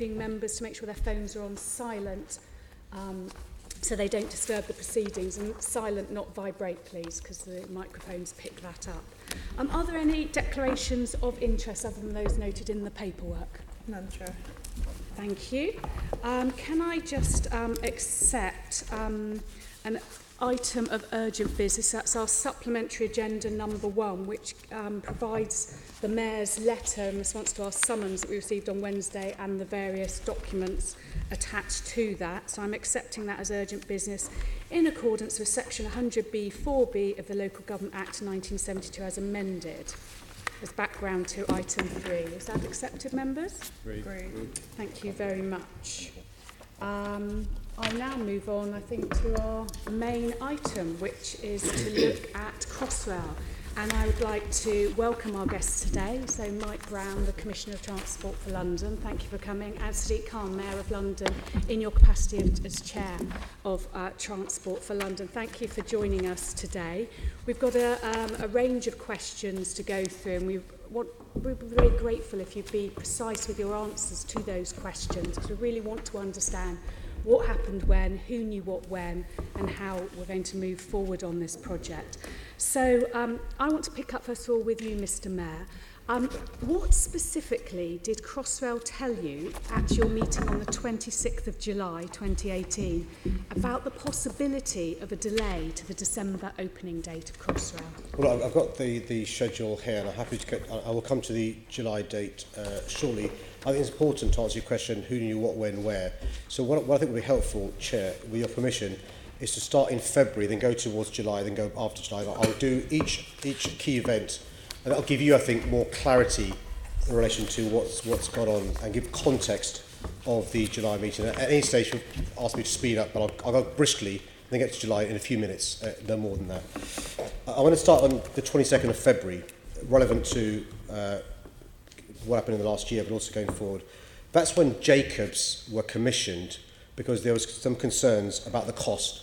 members to make sure their phones are on silent so they don't disturb the proceedings, and silent, not vibrate, please, because the microphones pick that up. Are there any declarations of interest other than those noted in the paperwork? None, Chair. Thank you. Can I just accept an item of urgent business? That's our supplementary agenda number 1, which provides the Mayor's letter in response to our summons that we received on Wednesday and the various documents attached to that. So I'm accepting that as urgent business in accordance with section 100B(4)(b) of the Local Government Act 1972 as amended, as background to item 3. Is that accepted, members? Great. Thank you very much. I'll now move on, I think, to our main item, which is to look at Crossrail. And I would like to welcome our guests today. So Mike Brown, the Commissioner of Transport for London, thank you for coming. And Sadiq Khan, Mayor of London, in your capacity as Chair of Transport for London. Thank you for joining us today. We've got a range of questions to go through, and we'd be very grateful if you'd be precise with your answers to those questions, because we really want to understand what happened when, who knew what when, and how we're going to move forward on this project. So I want to pick up first of all with you, Mr. Mayor. What specifically did Crossrail tell you at your meeting on the 26th of July 2018 about the possibility of a delay to the December opening date of Crossrail? Well, I've got the schedule here, and I'm happy to I will come to the July date shortly. I think it's important to answer your question, who knew what, when, where. So what I think would be helpful, Chair, with your permission, is to start in February, then go towards July, then go after July. I'll do each key event, and that'll give you, I think, more clarity in relation to what's gone on and give context of the July meeting. At any stage, you'll ask me to speed up, but I'll go briskly and then get to July in a few minutes, no more than that. I want to start on the 22nd of February, relevant to what happened in the last year, but also going forward. That's when Jacobs were commissioned because there was some concerns about the cost.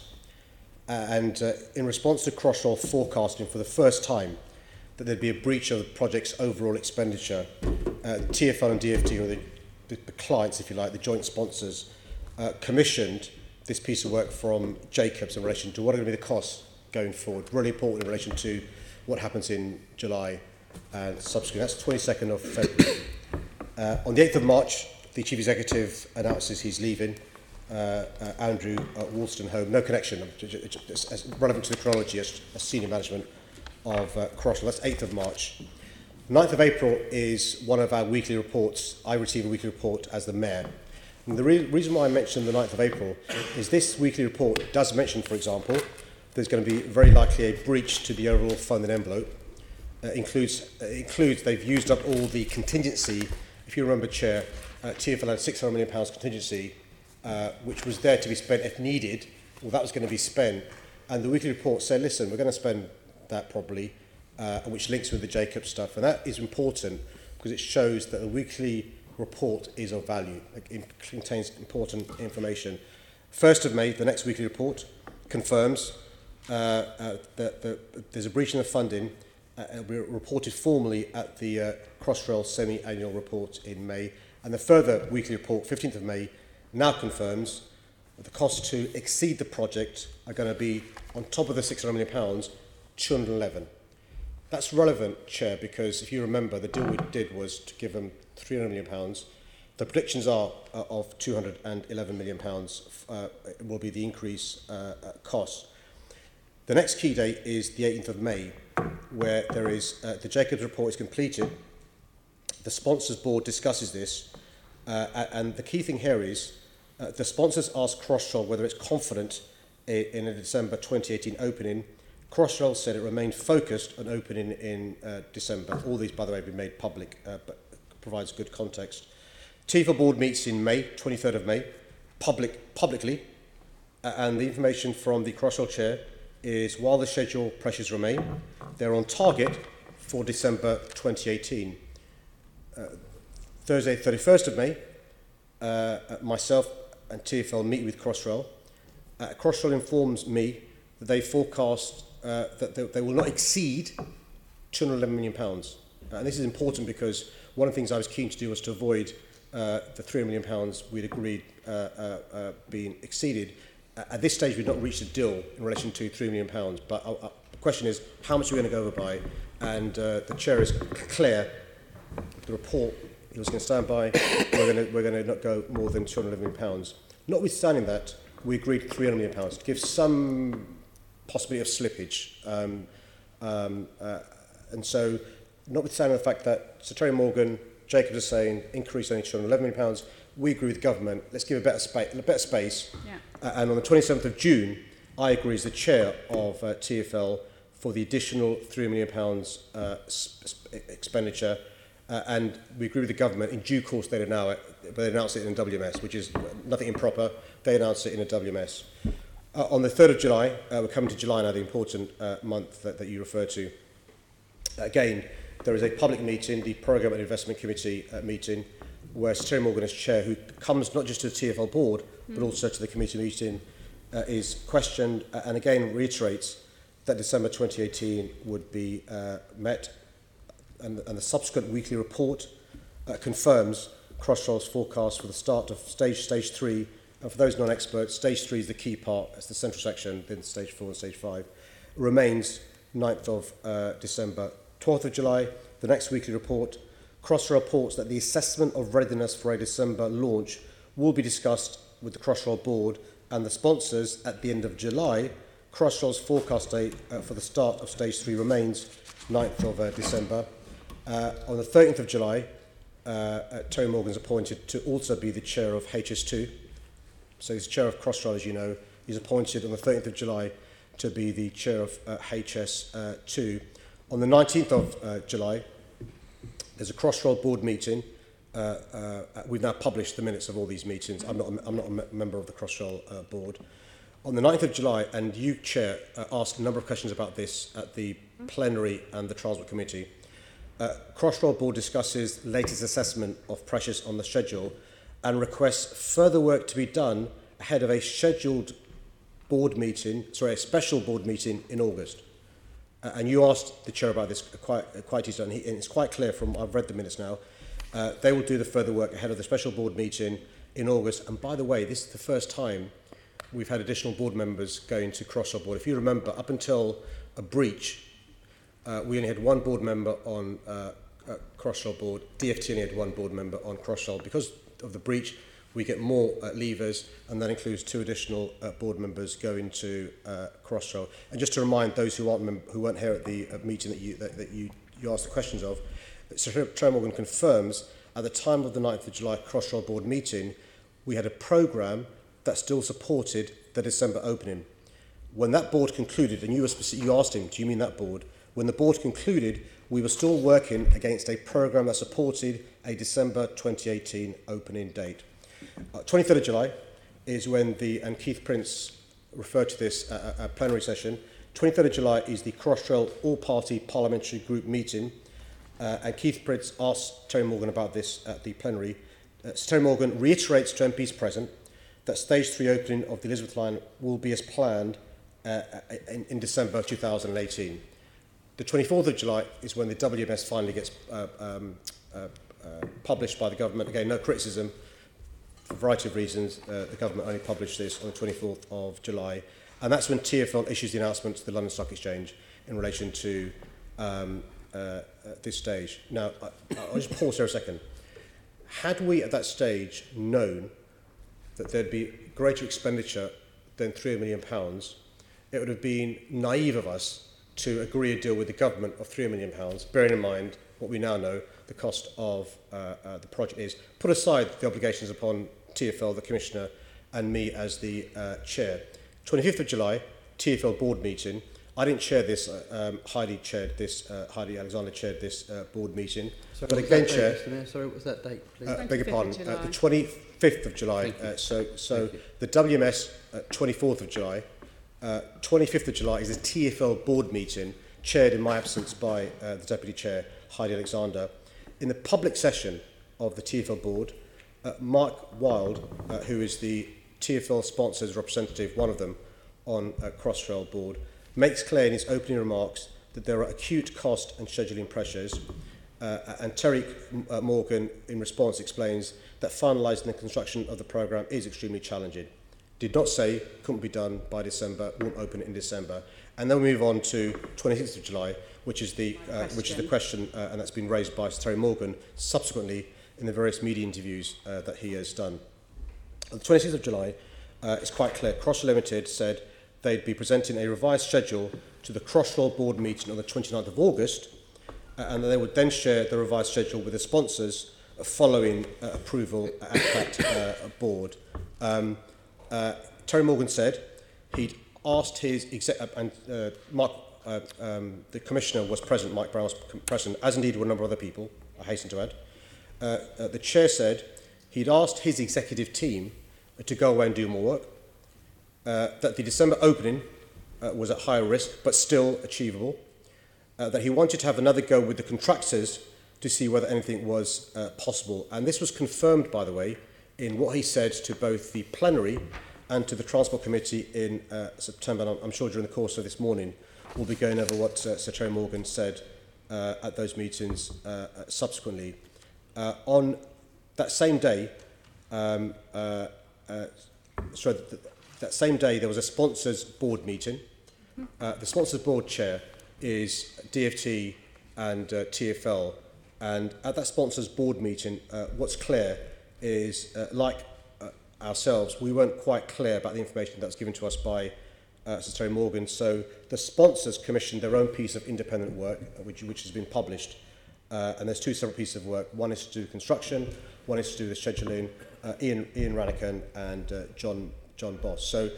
And in response to Crossrail forecasting for the first time that there'd be a breach of the project's overall expenditure, TfL and DfT, or the clients, if you like, the joint sponsors, commissioned this piece of work from Jacobs in relation to what are going to be the costs going forward. Really important in relation to what happens in July and subsequently. That's the 22nd of February. On the 8th of March, the Chief Executive announces he's leaving. Andrew Woolston home, no connection, it's relevant to the chronology as senior management of Crossrail. That's 8th of March. 9th of April is one of our weekly reports. I receive a weekly report as the Mayor. And the reason why I mentioned the 9th of April is this weekly report does mention, for example, there's going to be very likely a breach to the overall funding envelope. Includes they've used up all the contingency. If you remember, Chair, TfL had £600 million contingency, which was there to be spent if needed. Well, that was going to be spent. And the weekly report said, listen, we're going to spend that probably, which links with the Jacobs stuff. And that is important because it shows that the weekly report is of value. It contains important information. 1st of May, the next weekly report, confirms that there's a breach in the funding. It'll be reported formally at the Crossrail semi-annual report in May. And the further weekly report, 15th of May, now confirms that the costs to exceed the project are going to be, on top of the £600 million, 211. That's relevant, Chair, because if you remember, the deal we did was to give them £300 million. The predictions are of £211 million will be the increase cost. The next key date is the 18th of May, where there is the Jacobs report is completed. The sponsors board discusses this, and the key thing here is the sponsors asked Crossrail whether it's confident in a December 2018 opening. Crossrail said it remained focused on opening in December. All these, by the way, have been made public, but provides good context. TfL board meets in May, 23rd of May, publicly, and the information from the Crossrail chair is while the schedule pressures remain, they're on target for December 2018. Thursday, 31st of May, myself and TfL meet with Crossrail. Crossrail informs me that they forecast that they will not exceed £211 million. And this is important because one of the things I was keen to do was to avoid the £3 million we'd agreed being exceeded. At this stage, we've not reached a deal in relation to £3 million, but the question is, how much are we going to go over by? And the Chair is clear, the report he was going to stand by, we're going to not go more than £211 million. Notwithstanding that, we agreed £300 million to give some possibility of slippage. And so, notwithstanding the fact that Sir Terry Morgan, Jacob is saying increase only £211 million, we agree with government, let's give a better space. Yeah. And on the 27th of June, I agree as the chair of TfL for the additional £3 million expenditure. And we agree with the government. In due course, they announced it in WMS, which is nothing improper. They announced it in a WMS. On the 3rd of July, we're coming to July now, the important month that you refer to. Again, there is a public meeting, the Programme and Investment Committee meeting, where Sir Terry Morgan as chair, who comes not just to the TfL board, but also to the committee meeting, is questioned and again reiterates that December 2018 would be met. And the subsequent weekly report confirms Crossrail's forecast for the start of stage 3. And for those non-experts, stage 3 is the key part, that's the central section, then stage 4 and stage 5. Remains 9th of December. 12th of July, the next weekly report, Crossrail reports that the assessment of readiness for a December launch will be discussed with the Crossrail board and the sponsors at the end of July. Crossrail's forecast date for the start of stage 3 remains 9th of December. On the 13th of July, Terry Morgan is appointed to also be the chair of HS2. So he's chair of Crossrail, as you know. He's appointed on the 13th of July to be the chair of HS2. On the 19th of July, there's a Crossrail board meeting. We've now published the minutes of all these meetings. I'm not a member of the Crossrail board. On the 9th of July, and you, Chair, asked a number of questions about this at the plenary and the Transport Committee. Crossrail board discusses latest assessment of pressures on the schedule and requests further work to be done ahead of a scheduled board meeting, a special board meeting in August. And you asked the Chair about this quite easily, and it's quite clear from, I've read the minutes now, they will do the further work ahead of the special board meeting in August. And by the way, this is the first time we've had additional board members going to Crossrail board. If you remember, up until a breach, we only had one board member on Crossrail board. DFT only had one board member on Crossrail. Because of the breach, we get more levers, and that includes 2 additional board members going to Crossrail. And just to remind those who weren't here at the meeting that you asked the questions of, Sir Terry Morgan confirms at the time of the 9th of July Crossrail board meeting, we had a programme that still supported the December opening. When that board concluded, and you asked him, do you mean that board? When the board concluded, we were still working against a programme that supported a December 2018 opening date. 23rd of July is when and Keith Prince referred to this at plenary session. 23rd of July is the Crossrail all-party parliamentary group meeting, and Keith Prince asked Terry Morgan about this at the plenary. Terry Morgan reiterates to MPs present that stage 3 opening of the Elizabeth line will be as planned in December 2018. The 24th of July is when the WMS finally gets published by the government. Again, no criticism. For a variety of reasons, the government only published this on the 24th of July. And that's when TfL issues the announcement to the London Stock Exchange in relation to this stage. Now, I'll just pause here a second. Had we at that stage known that there'd be greater expenditure than £3 million, it would have been naive of us to agree a deal with the government of £3 million, bearing in mind what we now know the cost of the project is. Put aside the obligations upon TfL, the Commissioner, and me as the Chair. 25th of July, TfL board meeting. I didn't chair this, Heidi Alexander chaired this board meeting. Sorry, but again, Chair... Sorry, what was that date, please? Beg your pardon, the 25th of July. So the WMS, 24th of July. 25th of July is a TfL board meeting chaired in my absence by the Deputy Chair, Heidi Alexander. In the public session of the TfL board, Mark Wilde, who is the TfL sponsors representative, one of them, on Crossrail board, makes clear in his opening remarks that there are acute cost and scheduling pressures, And Terry Morgan, in response, explains that finalising the construction of the programme is extremely challenging. Did not say couldn't be done by December, won't open it in December. And then we move on to 26th of July, which is the question, and that's been raised by Sir Terry Morgan subsequently in the various media interviews that he has done. On the 26th of July, it's quite clear. Crossrail Limited said they'd be presenting a revised schedule to the Crossrail board meeting on the 29th of August, and they would then share the revised schedule with the sponsors following approval at that board. Terry Morgan said he'd asked his the Commissioner was present, Mike Brown was present, as indeed were a number of other people, I hasten to add. The Chair said he'd asked his executive team to go away and do more work, that the December opening was at higher risk but still achievable, that he wanted to have another go with the contractors to see whether anything was possible. And this was confirmed, by the way, in what he said to both the plenary and to the Transport Committee in September. And I'm sure during the course of this morning we'll be going over what Sir Terry Morgan said at those meetings subsequently. On that same day, that same day there was a sponsors board meeting. The sponsors board chair is DFT and TfL, and at that sponsors board meeting, what's clear is, like ourselves, we weren't quite clear about the information that was given to us by Sir Terry Morgan. So the sponsors commissioned their own piece of independent work, which has been published, and there's two separate pieces of work. One is to do construction, one is to do the scheduling. Ian Rannican and John Boss. So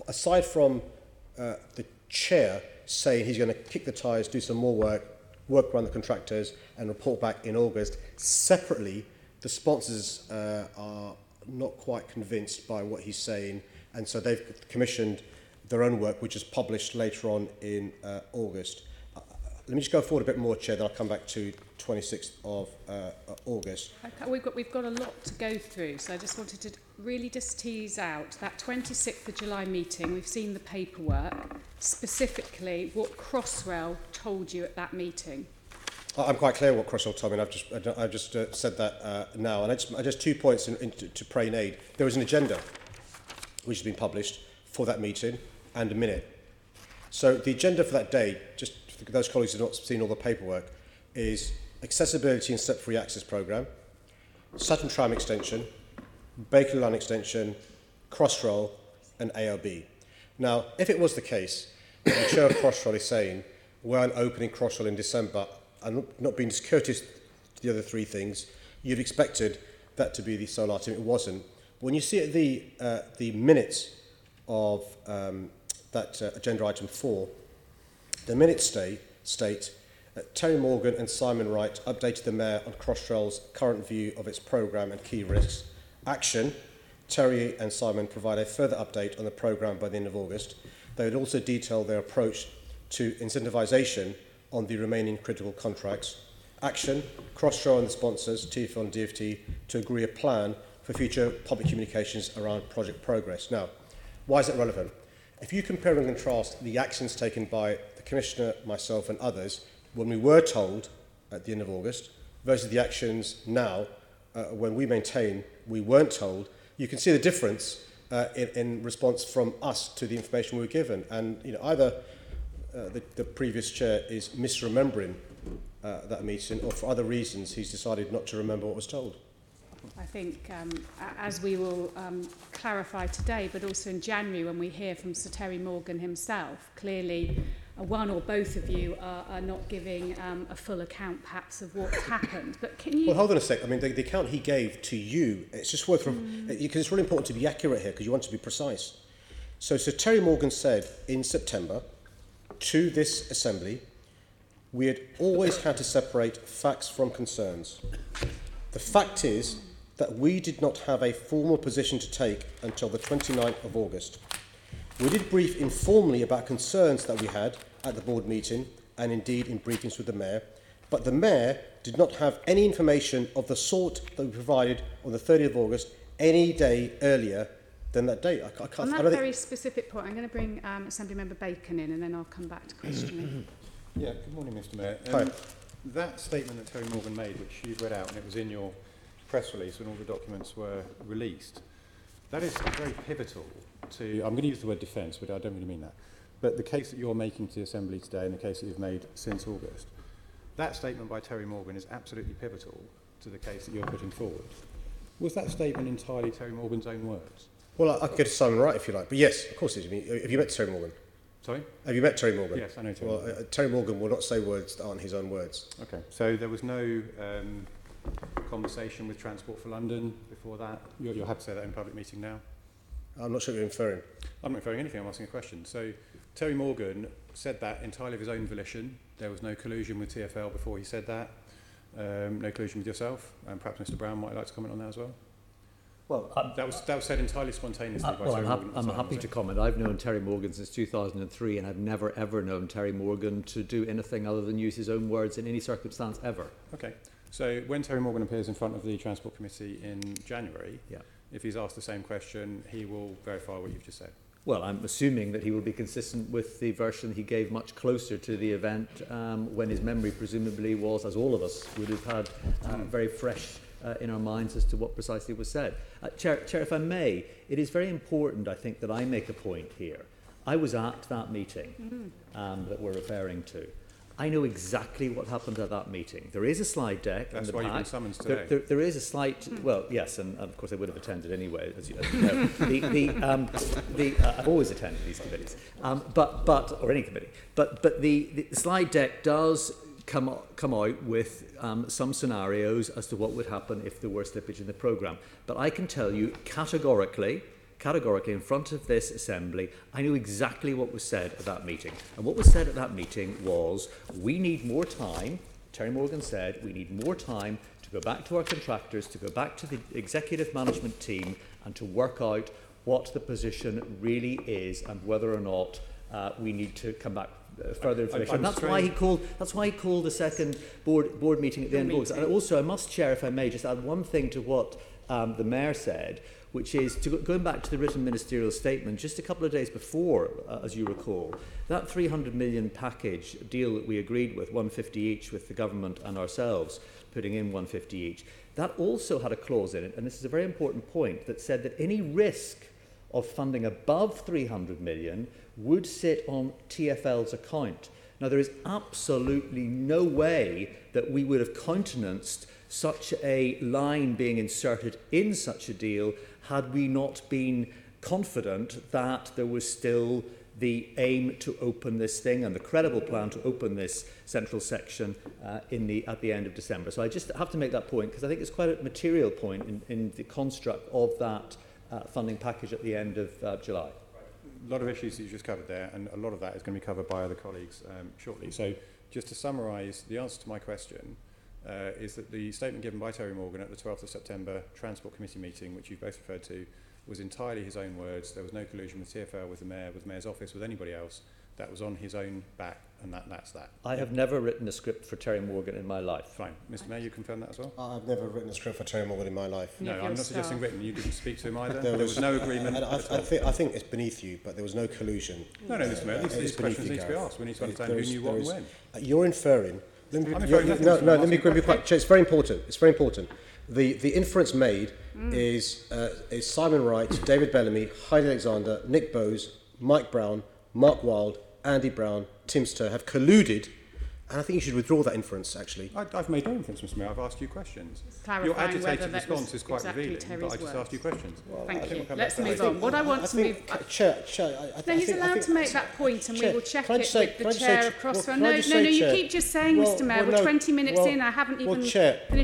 aside from the chair saying he's going to kick the tyres, do some more work around the contractors and report back in August, separately the sponsors are not quite convinced by what he's saying, and so they've commissioned their own work, which is published later on in August. Let me just go forward a bit more, Chair, then I'll come back to 26th of August. Okay, we've got a lot to go through, so I just wanted to really just tease out that 26th of July meeting. We've seen the paperwork, specifically what Crossrail told you at that meeting. I'm quite clear what Crossrail told me, and I've just said that now. And I just 2 points to pray in aid. There was an agenda which has been published for that meeting and a minute. So the agenda for that day, just for those colleagues who have not seen all the paperwork, is accessibility and step-free access programme, Sutton Tram extension, Bakerloo Line extension, Crossrail and ALB. Now, if it was the case, the chair of Crossrail is saying we're opening Crossrail in December and not being discourteous to the other three things, you'd expected that to be the sole item. It wasn't. When you see at the minutes of that agenda item 4, the minutes state Terry Morgan and Simon Wright updated the Mayor on Crossrail's current view of its programme and key risks. Action, Terry and Simon provide a further update on the programme by the end of August. They would also detail their approach to incentivisation on the remaining critical contracts. Action, Crossrail and the sponsors, TfL and DFT, to agree a plan for future public communications around project progress. Now, why is it relevant? If you compare and contrast the actions taken by the Commissioner, myself and others when we were told at the end of August versus the actions now when we maintain we weren't told, you can see the difference in response from us to the information we were given. And either the previous chair is misremembering that meeting, or for other reasons he's decided not to remember what was told. I think, as we will clarify today, but also in January when we hear from Sir Terry Morgan himself, clearly one or both of you are not giving a full account perhaps of what's happened. But can you... Well, hold on a sec. I mean, the account he gave to you, it's just worth... Because it's really important to be accurate here, because you want to be precise. So Sir Terry Morgan said in September to this Assembly, we had always had to separate facts from concerns. The fact is that we did not have a formal position to take until the 29th of August. We did brief informally about concerns that we had at the board meeting and indeed in briefings with the Mayor, but the Mayor did not have any information of the sort that we provided on the 30th of August any day earlier than that date. I can't, on that very specific point, I'm going to bring Assembly Member Bacon in and then I'll come back to questioning. Yeah, good morning, Mr Mayor. Hi. That statement that Terry Morgan made, which you've read out, and it was in your press release when all the documents were released, that is very pivotal to, I'm going to use the word defence, but I don't really mean that, but the case that you're making to the Assembly today and the case that you've made since August, that statement by Terry Morgan is absolutely pivotal to the case that you're putting forward. Was that statement entirely Terry Morgan's own words? Well, I could go to Simon Wright if you like, but yes, of course it is. Have you met Terry Morgan? Sorry? Have you met Terry Morgan? Yes, I know Terry Morgan. Terry Morgan will not say words that aren't his own words. Okay, so there was no conversation with Transport for London before that? You'll have to say that in a public meeting now. I'm not sure what you're inferring. I'm not inferring anything, I'm asking a question. So Terry Morgan said that entirely of his own volition. There was no collusion with TfL before he said that. No collusion with yourself. And perhaps Mr Brown might like to comment on that as well. Well, that was said entirely spontaneously by Terry Morgan. I'm happy to comment. I've known Terry Morgan since 2003, and I've never ever known Terry Morgan to do anything other than use his own words in any circumstance ever. Okay. So when Terry Morgan appears in front of the Transport Committee in January, yeah. If he's asked the same question, he will verify what you've just said. Well, I'm assuming that he will be consistent with the version he gave much closer to the event when his memory presumably was, as all of us would have had, very fresh in our minds as to what precisely was said. Chair, if I may, it is very important, I think, that I make a point here. I was at that meeting that we're referring to. I know exactly what happened at that meeting. There is a slide deck. That's in the why pack. you've been summoned today. There is a slight, well, yes, and of course I would have attended anyway, as you know. I've always attended these committees, or any committee. But the slide deck does come out with some scenarios as to what would happen if there were slippage in the programme. But I can tell you categorically in front of this Assembly, I knew exactly what was said at that meeting. And what was said at that meeting was, we need more time, Terry Morgan said, we need more time to go back to our contractors, to go back to the executive management team and to work out what the position really is and whether or not we need to come back further information. And that's why he called the second board meeting at the end of August. And also, I must, Chair, if I may, just add one thing to what the Mayor said, which is, going back to the written ministerial statement, just a couple of days before, as you recall, that 300 million package deal that we agreed with, 150 each with the government and ourselves, putting in 150 each, that also had a clause in it, and this is a very important point, that said that any risk of funding above 300 million would sit on TfL's account. Now, there is absolutely no way that we would have countenanced such a line being inserted in such a deal had we not been confident that there was still the aim to open this thing and the credible plan to open this central section at the end of December. So I just have to make that point because I think it's quite a material point in the construct of that funding package at the end of July. A lot of issues that you just covered there, and a lot of that is going to be covered by other colleagues shortly. So just to summarise, the answer to my question is that the statement given by Terry Morgan at the 12th of September Transport Committee meeting, which you've both referred to, was entirely his own words. There was no collusion with TfL, with the Mayor, with the Mayor's office, with anybody else. That was on his own back, and that's that. I have never written a script for Terry Morgan in my life. Fine. Mr Mayor, you confirm that as well? I've never written a script for Terry Morgan in my life. No, I'm not suggesting written. You didn't speak to him either. There was no agreement. I think it's beneath you, but there was no collusion. No, Mr Mayor, these questions need to be asked. We need to understand who knew what and when. You're inferring. Let me be quite. It's very important. It's very important. The inference made is Simon Wright, David Bellamy, Heidi Alexander, Nick Bowes, Mike Brown, Mark Wilde, Andy Brown, Tim Sturr have colluded, and I think you should withdraw that inference, actually. I've made no inference, Mr Mayor. I've asked you questions. Clarifying your agitated that response is quite exactly revealing, Terry's but I just asked you questions. Well, Thank you. Let's move on. What I want to move... Chair, he's allowed to make that point, and we will check it with the Chair of Crossrail. No, you keep just saying, Mr Mayor, we're 20 minutes in, I haven't even finished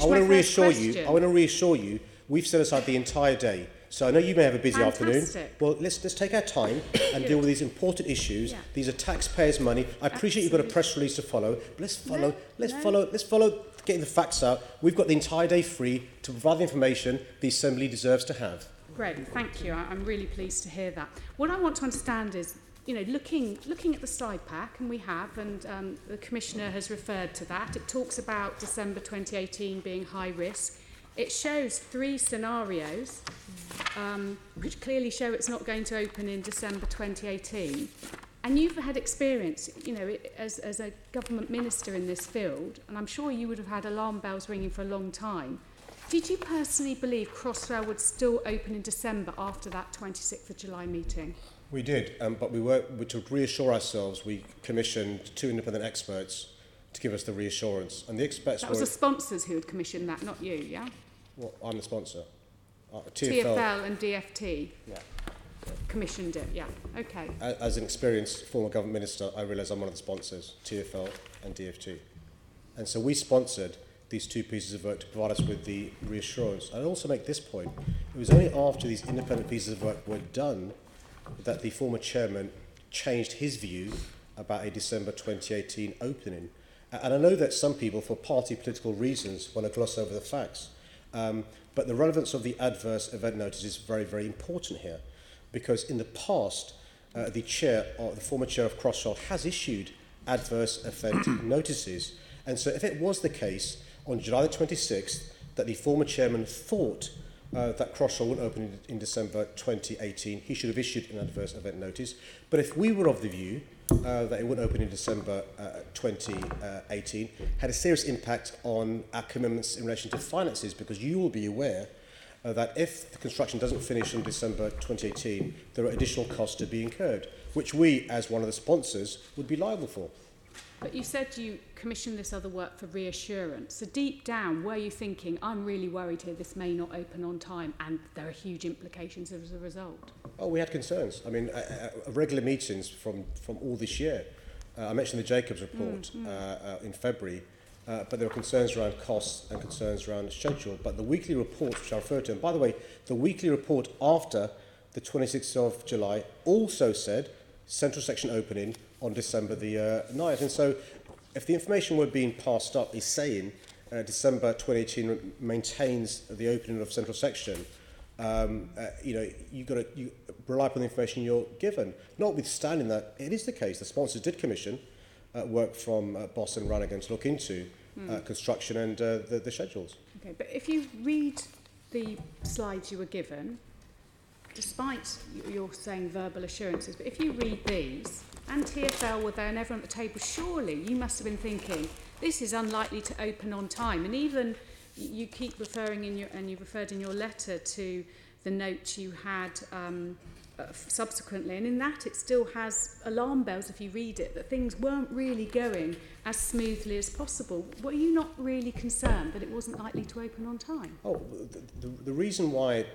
my first question. I want to reassure you, we've set aside the entire day. So I know you may have a busy afternoon. Well, let's take our time and deal with these important issues. Yeah. These are taxpayers' money. I appreciate you've got a press release to follow, but let's follow getting the facts out. We've got the entire day free to provide the information the Assembly deserves to have. Great, thank you. I'm really pleased to hear that. What I want to understand is, looking at the slide pack, and we have, and the Commissioner has referred to that. It talks about December 2018 being high risk. It shows 3 scenarios, which clearly show it's not going to open in December 2018. And you've had experience, you know, as a government minister in this field, and I'm sure you would have had alarm bells ringing for a long time. Did you personally believe Crossrail would still open in December after that 26th of July meeting? We did, but to reassure ourselves, we commissioned 2 independent experts to give us the reassurance. And the experts That was the sponsors who had commissioned that, not you, yeah? Well, I'm the sponsor. TfL and DFT commissioned it, yeah. Okay. As an experienced former government minister, I realise I'm one of the sponsors, TfL and DFT. And so we sponsored these 2 pieces of work to provide us with the reassurance. I'd also make this point. It was only after these independent pieces of work were done that the former chairman changed his view about a December 2018 opening. And I know that some people, for party political reasons, want to gloss over the facts. But the relevance of the adverse event notice is very, very important here. Because in the past, the former chair of Crossrail has issued adverse event notices. And so if it was the case on July the 26th that the former chairman thought that Crossrail wouldn't open in December 2018, he should have issued an adverse event notice. But if we were of the view that it wouldn't open in December 2018, had a serious impact on our commitments in relation to finances, because you will be aware that if the construction doesn't finish in December 2018, there are additional costs to be incurred, which we, as one of the sponsors, would be liable for. But you said you commissioned this other work for reassurance. So deep down, were you thinking, I'm really worried here, this may not open on time, and there are huge implications as a result? Oh, we had concerns. I mean, regular meetings from all this year. I mentioned the Jacobs report in February, but there were concerns around costs and concerns around schedule. But the weekly report, which I referred to, and by the way, the weekly report after the 26th of July also said central section opening on December the 9th. And so if the information we're being passed up is saying December 2018 maintains the opening of central section, you rely upon the information you're given. Notwithstanding that, it is the case. The sponsors did commission work from Boss and Rannigan to look into construction and the schedules. Okay, but if you read the slides you were given, despite you're saying verbal assurances, but if you read these, and TfL were there and everyone at the table, surely you must have been thinking, this is unlikely to open on time. And even you keep referring and you referred in your letter to the note you had subsequently, and in that it still has alarm bells if you read it, that things weren't really going as smoothly as possible. Were you not really concerned that it wasn't likely to open on time? Oh, the reason why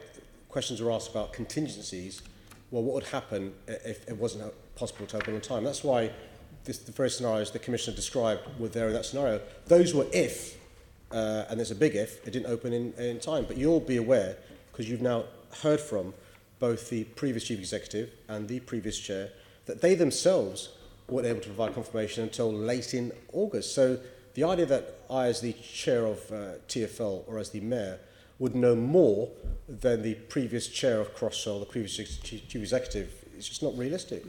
questions were asked about contingencies, well, what would happen if it wasn't possible to open on time? That's why the very scenarios the Commissioner described were there in that scenario. Those were if, and there's a big if, it didn't open in time. But you'll be aware, because you've now heard from both the previous Chief Executive and the previous Chair, that they themselves weren't able to provide confirmation until late in August. So the idea that I, as the Chair of TfL, or as the Mayor, would know more than the previous Chair of Crossrail, the previous Chief Executive, is just not realistic.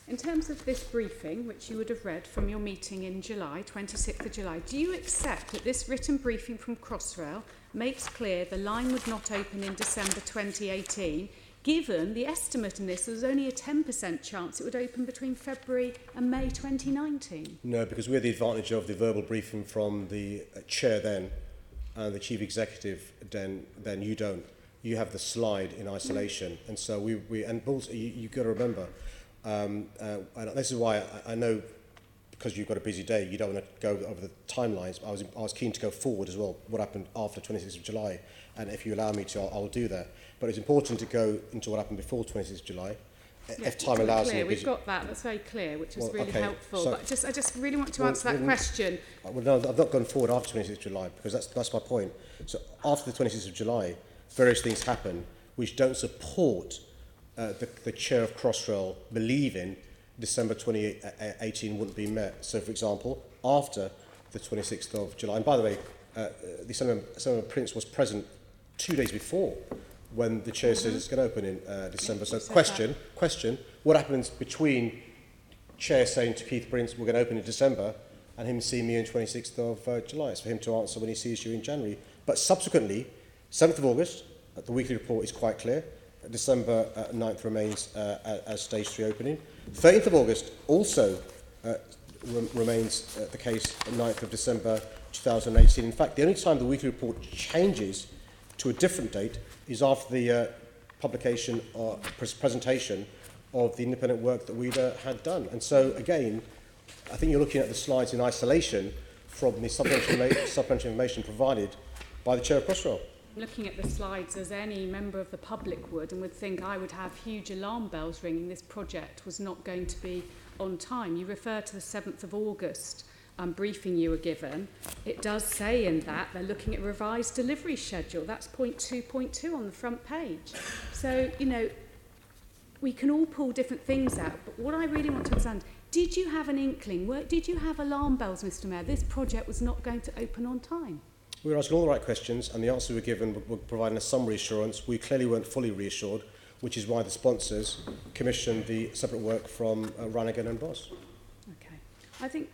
In terms of this briefing, which you would have read from your meeting in July, 26th of July, do you accept that this written briefing from Crossrail makes clear the line would not open in December 2018, given the estimate in this, there was only a 10% chance it would open between February and May 2019? No, because we had the advantage of the verbal briefing from the Chair then, and the Chief Executive then you don't. You have the slide in isolation. And so and also you've got to remember, and this is why I know, because you've got a busy day, you don't want to go over the timelines. I was keen to go forward as well, what happened after 26th of July. And if you allow me to, I'll do that. But it's important to go into what happened before 26th of July. Yeah, if time allows me. We've got that. That's very clear, which is really helpful. So, but I just really want to answer that question. Well, no, I've not gone forward after 26th of July, because that's my point. So after the 26th of July, various things happen which don't support the Chair of Crossrail believing December 2018 wouldn't be met. So, for example, after the 26th of July, and by the way, the Senator Prince was present 2 days before when the Chair says it's going to open in December. So question, what happens between Chair saying to Keith Prince, we're going to open in December, and him seeing me on 26th of July? It's for him to answer when he sees you in January. But subsequently, 7th of August, the weekly report is quite clear, December 9th remains as stage 3 opening. 13th of August also remains the case on 9th of December 2018. In fact, the only time the weekly report changes to a different date is after the publication or presentation of the independent work that we'd had done. And so, again, I think you're looking at the slides in isolation from the supplementary information provided by the Chair of Crossrail. Looking at the slides as any member of the public would, and would think I would have huge alarm bells ringing, this project was not going to be on time. You refer to the 7th of August briefing you were given. It does say in that they're looking at a revised delivery schedule. That's point 2.2 on the front page. So, you know, we can all pull different things out, but what I really want to understand, did you have an inkling, did you have alarm bells, Mr. Mayor, this project was not going to open on time? We were asking all the right questions, and the answers we were given were providing us some reassurance. We clearly weren't fully reassured, which is why the sponsors commissioned the separate work from Rannigan and Boss. Okay. I think,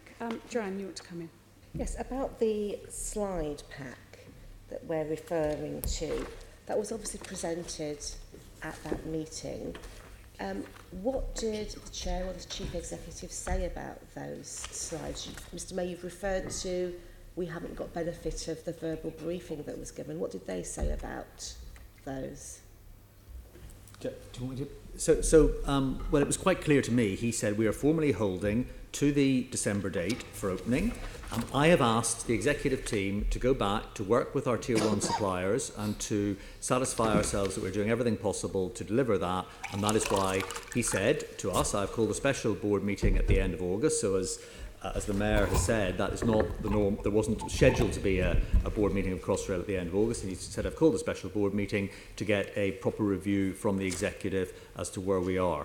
Joanne, you want to come in? Yes, about the slide pack that we're referring to, that was obviously presented at that meeting. What did the Chair or the Chief Executive say about those slides? Mr. Mayor, you've referred to we haven't got benefit of the verbal briefing that was given. What did they say about those? Do you want me to? Well, it was quite clear to me. He said we are formally holding to the December date for opening. I have asked the executive team to go back to work with our Tier 1 suppliers and to satisfy ourselves that we're doing everything possible to deliver that, and that is why he said to us, I've called a special board meeting at the end of August, so as the Mayor has said, that is not the norm. There wasn't scheduled to be a board meeting of Crossrail at the end of August, and he said, I've called a special board meeting to get a proper review from the executive as to where we are.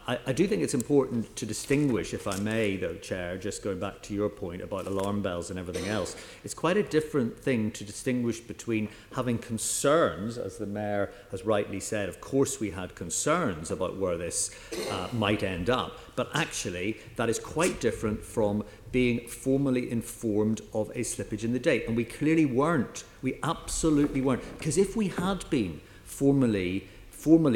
I do think it's important to distinguish, if I may, though, Chair, just going back to your point about alarm bells and everything else, it's quite a different thing to distinguish between having concerns, as the Mayor has rightly said. Of course we had concerns about where this might end up, but actually that is quite different from being formally informed of a slippage in the date. And we clearly weren't. We absolutely weren't. Because if we had been formally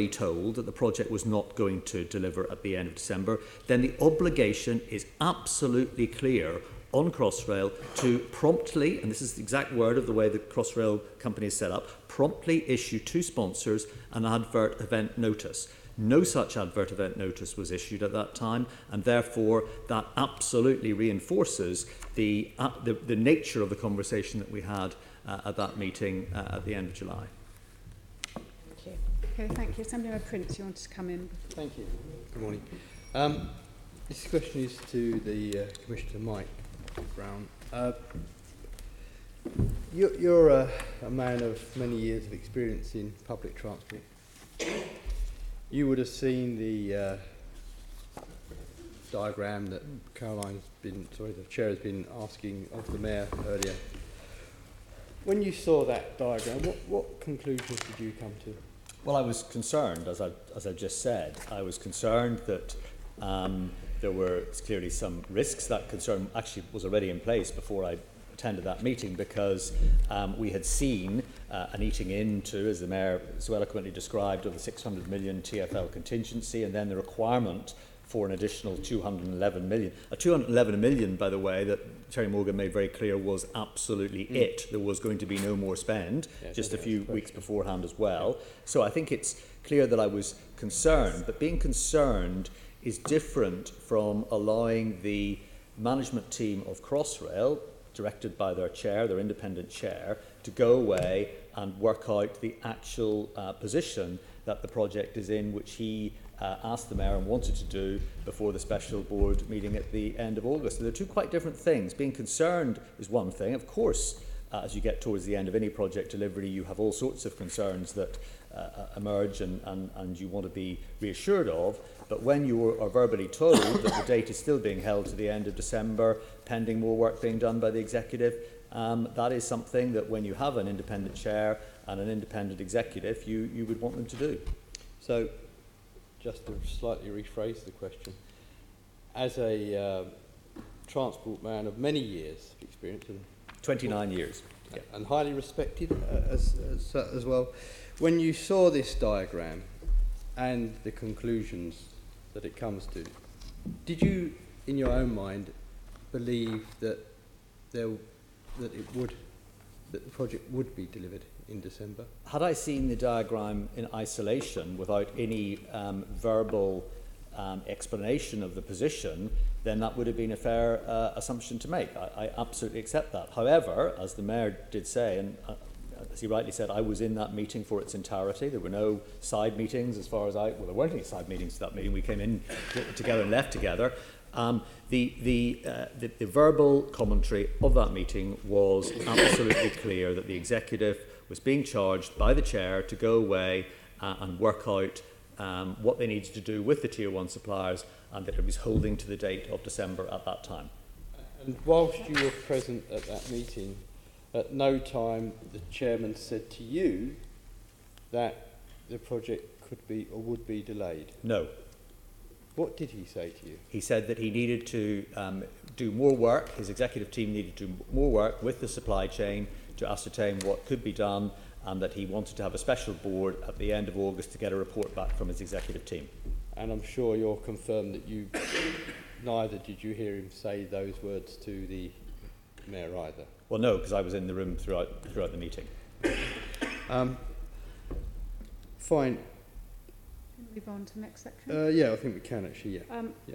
told that the project was not going to deliver at the end of December, then the obligation is absolutely clear on Crossrail to promptly, and this is the exact word of the way the Crossrail company is set up, promptly issue to sponsors an advert event notice. No such advert event notice was issued at that time, and therefore that absolutely reinforces the nature of the conversation that we had at that meeting at the end of July. Okay, thank you. Assemblymember Prince, you want to come in? Thank you. Good morning. This question is to the Commissioner Mike Brown. You're a man of many years of experience in public transport. You would have seen the diagram that the Chair has been asking of the Mayor earlier. When you saw that diagram, what conclusions did you come to? Well, I was concerned, as I just said. I was concerned that there were clearly some risks. That concern actually was already in place before I attended that meeting, because we had seen an eating into, as the Mayor so eloquently described, of the 600 million TfL contingency, and then the requirement for an additional 211 million. 211 million, by the way, that Terry Morgan made very clear was absolutely it. There was going to be no more spend, just a few weeks beforehand as well. So I think it's clear that I was concerned, but being concerned is different from allowing the management team of Crossrail, directed by their chair, their independent chair, to go away and work out the actual position that the project is in, which he asked the Mayor and wanted to do before the special board meeting at the end of August. So they're two quite different things. Being concerned is one thing. Of course, as you get towards the end of any project delivery, you have all sorts of concerns that emerge and you want to be reassured of. But when you are verbally told that the date is still being held to the end of December, pending more work being done by the executive, that is something that when you have an independent chair and an independent executive, you would want them to do. So, just to slightly rephrase the question, as a transport man of many years of experience, 29 years. Yeah. And highly respected as well, when you saw this diagram, and the conclusions that it comes to, did you, in your own mind, believe that the project would be delivered in December? Had I seen the diagram in isolation without any verbal explanation of the position, then that would have been a fair assumption to make. I absolutely accept that. However, as the Mayor did say, and as he rightly said, I was in that meeting for its entirety. There were no side meetings as far as well, there weren't any side meetings to that meeting. We came in together and left together. The verbal commentary of that meeting was absolutely clear that the executive was being charged by the chair to go away and work out what they needed to do with the Tier 1 suppliers, and that it was holding to the date of December at that time. And whilst you were present at that meeting, at no time the chairman said to you that the project could be or would be delayed? No. What did he say to you? He said that he needed to do more work, his executive team needed to do more work with the supply chain to ascertain what could be done, and that he wanted to have a special board at the end of August to get a report back from his executive team. And I'm sure you're confirmed that you, neither did you hear him say those words to the Mayor either? Well, no, because I was in the room throughout the meeting. Fine. Move on to the next section. Yeah, I think we can actually, yeah. Yeah.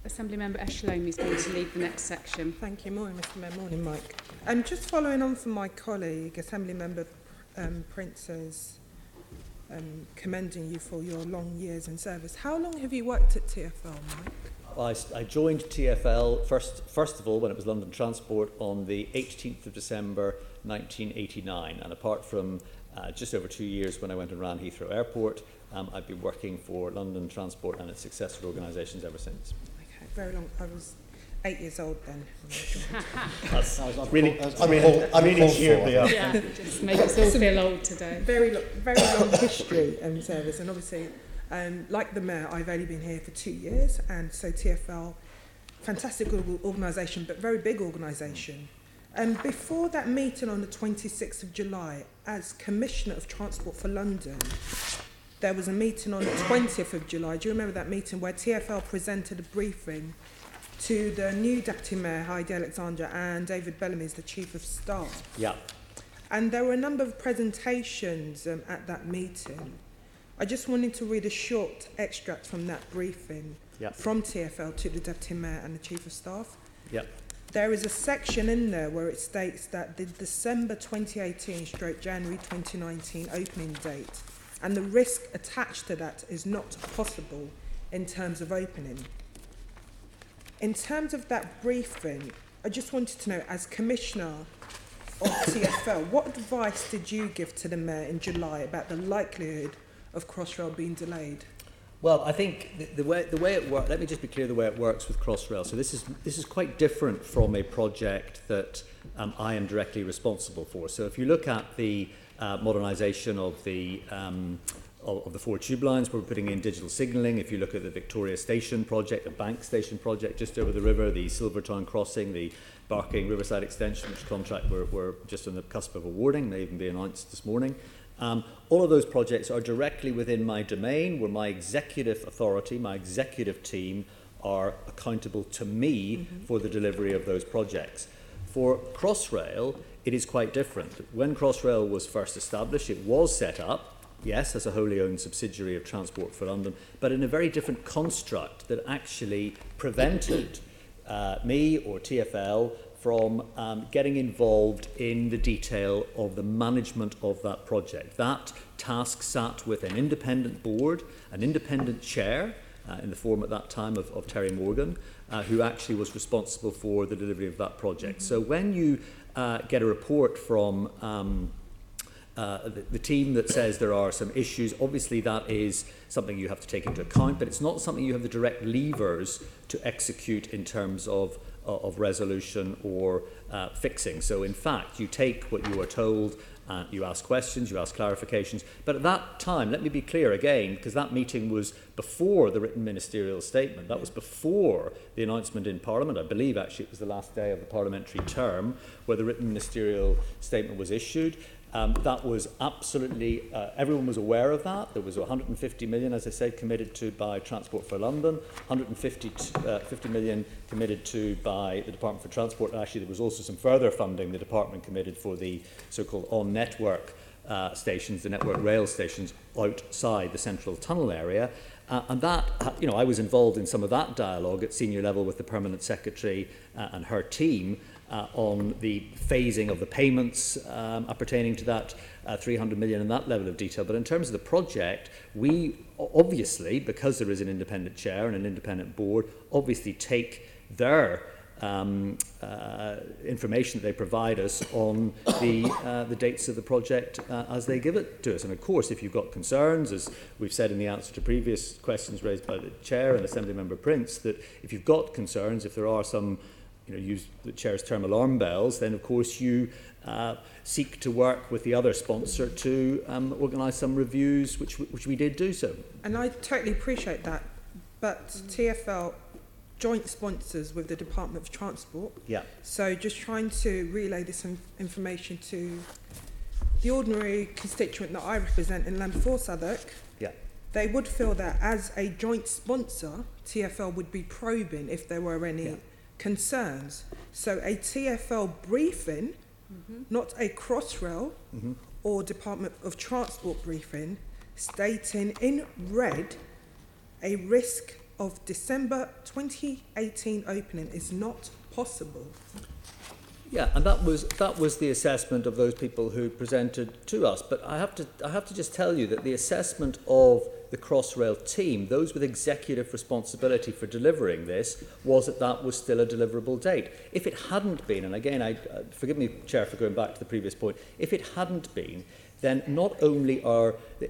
Assembly Member Eshalomi is going to lead the next section. Thank you. Morning, Mr Mayor. Morning, Mike. Just following on from my colleague, Assembly Member Prince's commending you for your long years in service. How long have you worked at TfL, Mike? I joined TfL first of all when it was London Transport on the 18th of December 1989, and apart from just over 2 years when I went and ran Heathrow Airport, I've been working for London Transport and its successor organisations ever since. Okay, very long. I was 8 years old then. That's really cheered me up. Yeah, just make us all feel old today. Very long history in service, and obviously, like the Mayor, I've only been here for 2 years, and so TfL, fantastic organisation, but very big organisation. And before that meeting on the 26th of July, as Commissioner of Transport for London, there was a meeting on the 20th of July. Do you remember that meeting where TfL presented a briefing to the new Deputy Mayor, Heidi Alexander, and David Bellamy as the Chief of Staff? Yeah. And there were a number of presentations at that meeting. I just wanted to read a short extract from that briefing from TfL to the Deputy Mayor and the Chief of Staff. Yeah. There is a section in there where it states that the December 2018 / January 2019 opening date and the risk attached to that is not possible in terms of opening. In terms of that briefing, I just wanted to know, as Commissioner of TfL, what advice did you give to the Mayor in July about the likelihood of Crossrail being delayed? Well, I think the way it works, let me just be clear the way it works with Crossrail. So this is quite different from a project that I am directly responsible for. So if you look at the modernisation of the 4 tube lines, we're putting in digital signalling. If you look at the Victoria Station project, the Bank Station project just over the river, the Silvertown Crossing, the Barking Riverside Extension, which contract we're just on the cusp of awarding, may even be announced this morning. All of those projects are directly within my domain, where my executive authority, my executive team are accountable to me for the delivery of those projects. For Crossrail, it is quite different. When Crossrail was first established, it was set up, yes, as a wholly owned subsidiary of Transport for London, but in a very different construct that actually prevented me or TfL from getting involved in the detail of the management of that project. That task sat with an independent board, an independent chair, in the form at that time of Terry Morgan, who actually was responsible for the delivery of that project. So when you get a report from the team that says there are some issues, obviously that is something you have to take into account, but it's not something you have the direct levers to execute in terms of resolution or fixing. So in fact, you take what you are told, you ask questions, you ask clarifications. But at that time, let me be clear again, because that meeting was before the written ministerial statement. That was before the announcement in Parliament. I believe actually it was the last day of the parliamentary term where the written ministerial statement was issued. That was absolutely, everyone was aware of that. There was 150 million, as I said, committed to by Transport for London, 50 million committed to by the Department for Transport. And actually, there was also some further funding the department committed for the so-called on-network stations, the network rail stations outside the central tunnel area. And that, I was involved in some of that dialogue at senior level with the Permanent Secretary and her team on the phasing of the payments appertaining to that 300 million and that level of detail. But in terms of the project, we obviously, because there is an independent chair and an independent board, obviously take their information that they provide us on the dates of the project as they give it to us. And of course, if you've got concerns, as we've said in the answer to previous questions raised by the Chair and Assembly Member Prince, that if you've got concerns, if there are some, use the Chair's term alarm bells, then of course you seek to work with the other sponsor to organise some reviews, which we did do so. And I totally appreciate that, but TfL joint sponsors with the Department of Transport. Yeah. So just trying to relay this information to the ordinary constituent that I represent in Land 4 Southwark. Yeah. They would feel that as a joint sponsor, TfL would be probing if there were any concerns. So a TfL briefing, not a Crossrail or Department of Transport briefing, stating in red a risk of December 2018 opening is not possible. Yeah, and that was the assessment of those people who presented to us. But I have to just tell you that the assessment of the Crossrail team, those with executive responsibility for delivering this, was that was still a deliverable date. If it hadn't been, and again, forgive me, Chair, for going back to the previous point, if it hadn't been, then not only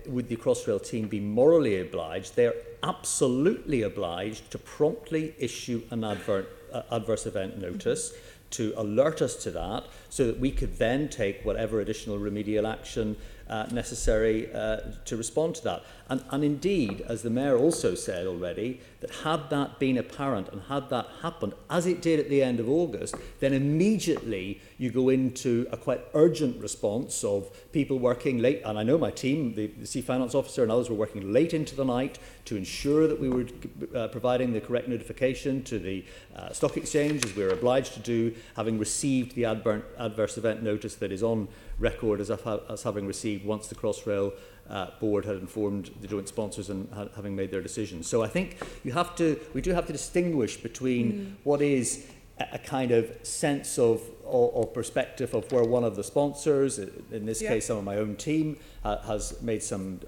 would the Crossrail team be morally obliged, they're absolutely obliged to promptly issue an adverse event notice to alert us to that, so that we could then take whatever additional remedial action necessary to respond to that. And indeed, as the Mayor also said already, that had that been apparent and had that happened, as it did at the end of August, then immediately you go into a quite urgent response of people working late, and I know my team, the Chief Finance Officer and others were working late into the night to ensure that we were providing the correct notification to the stock exchange, as we were obliged to do, having received the adverse event notice that is on record as having received once the Crossrail board had informed the joint sponsors and having made their decisions. So I think we do have to distinguish between what is a kind of sense of perspective of where one of the sponsors, in this case some of my own team, has made some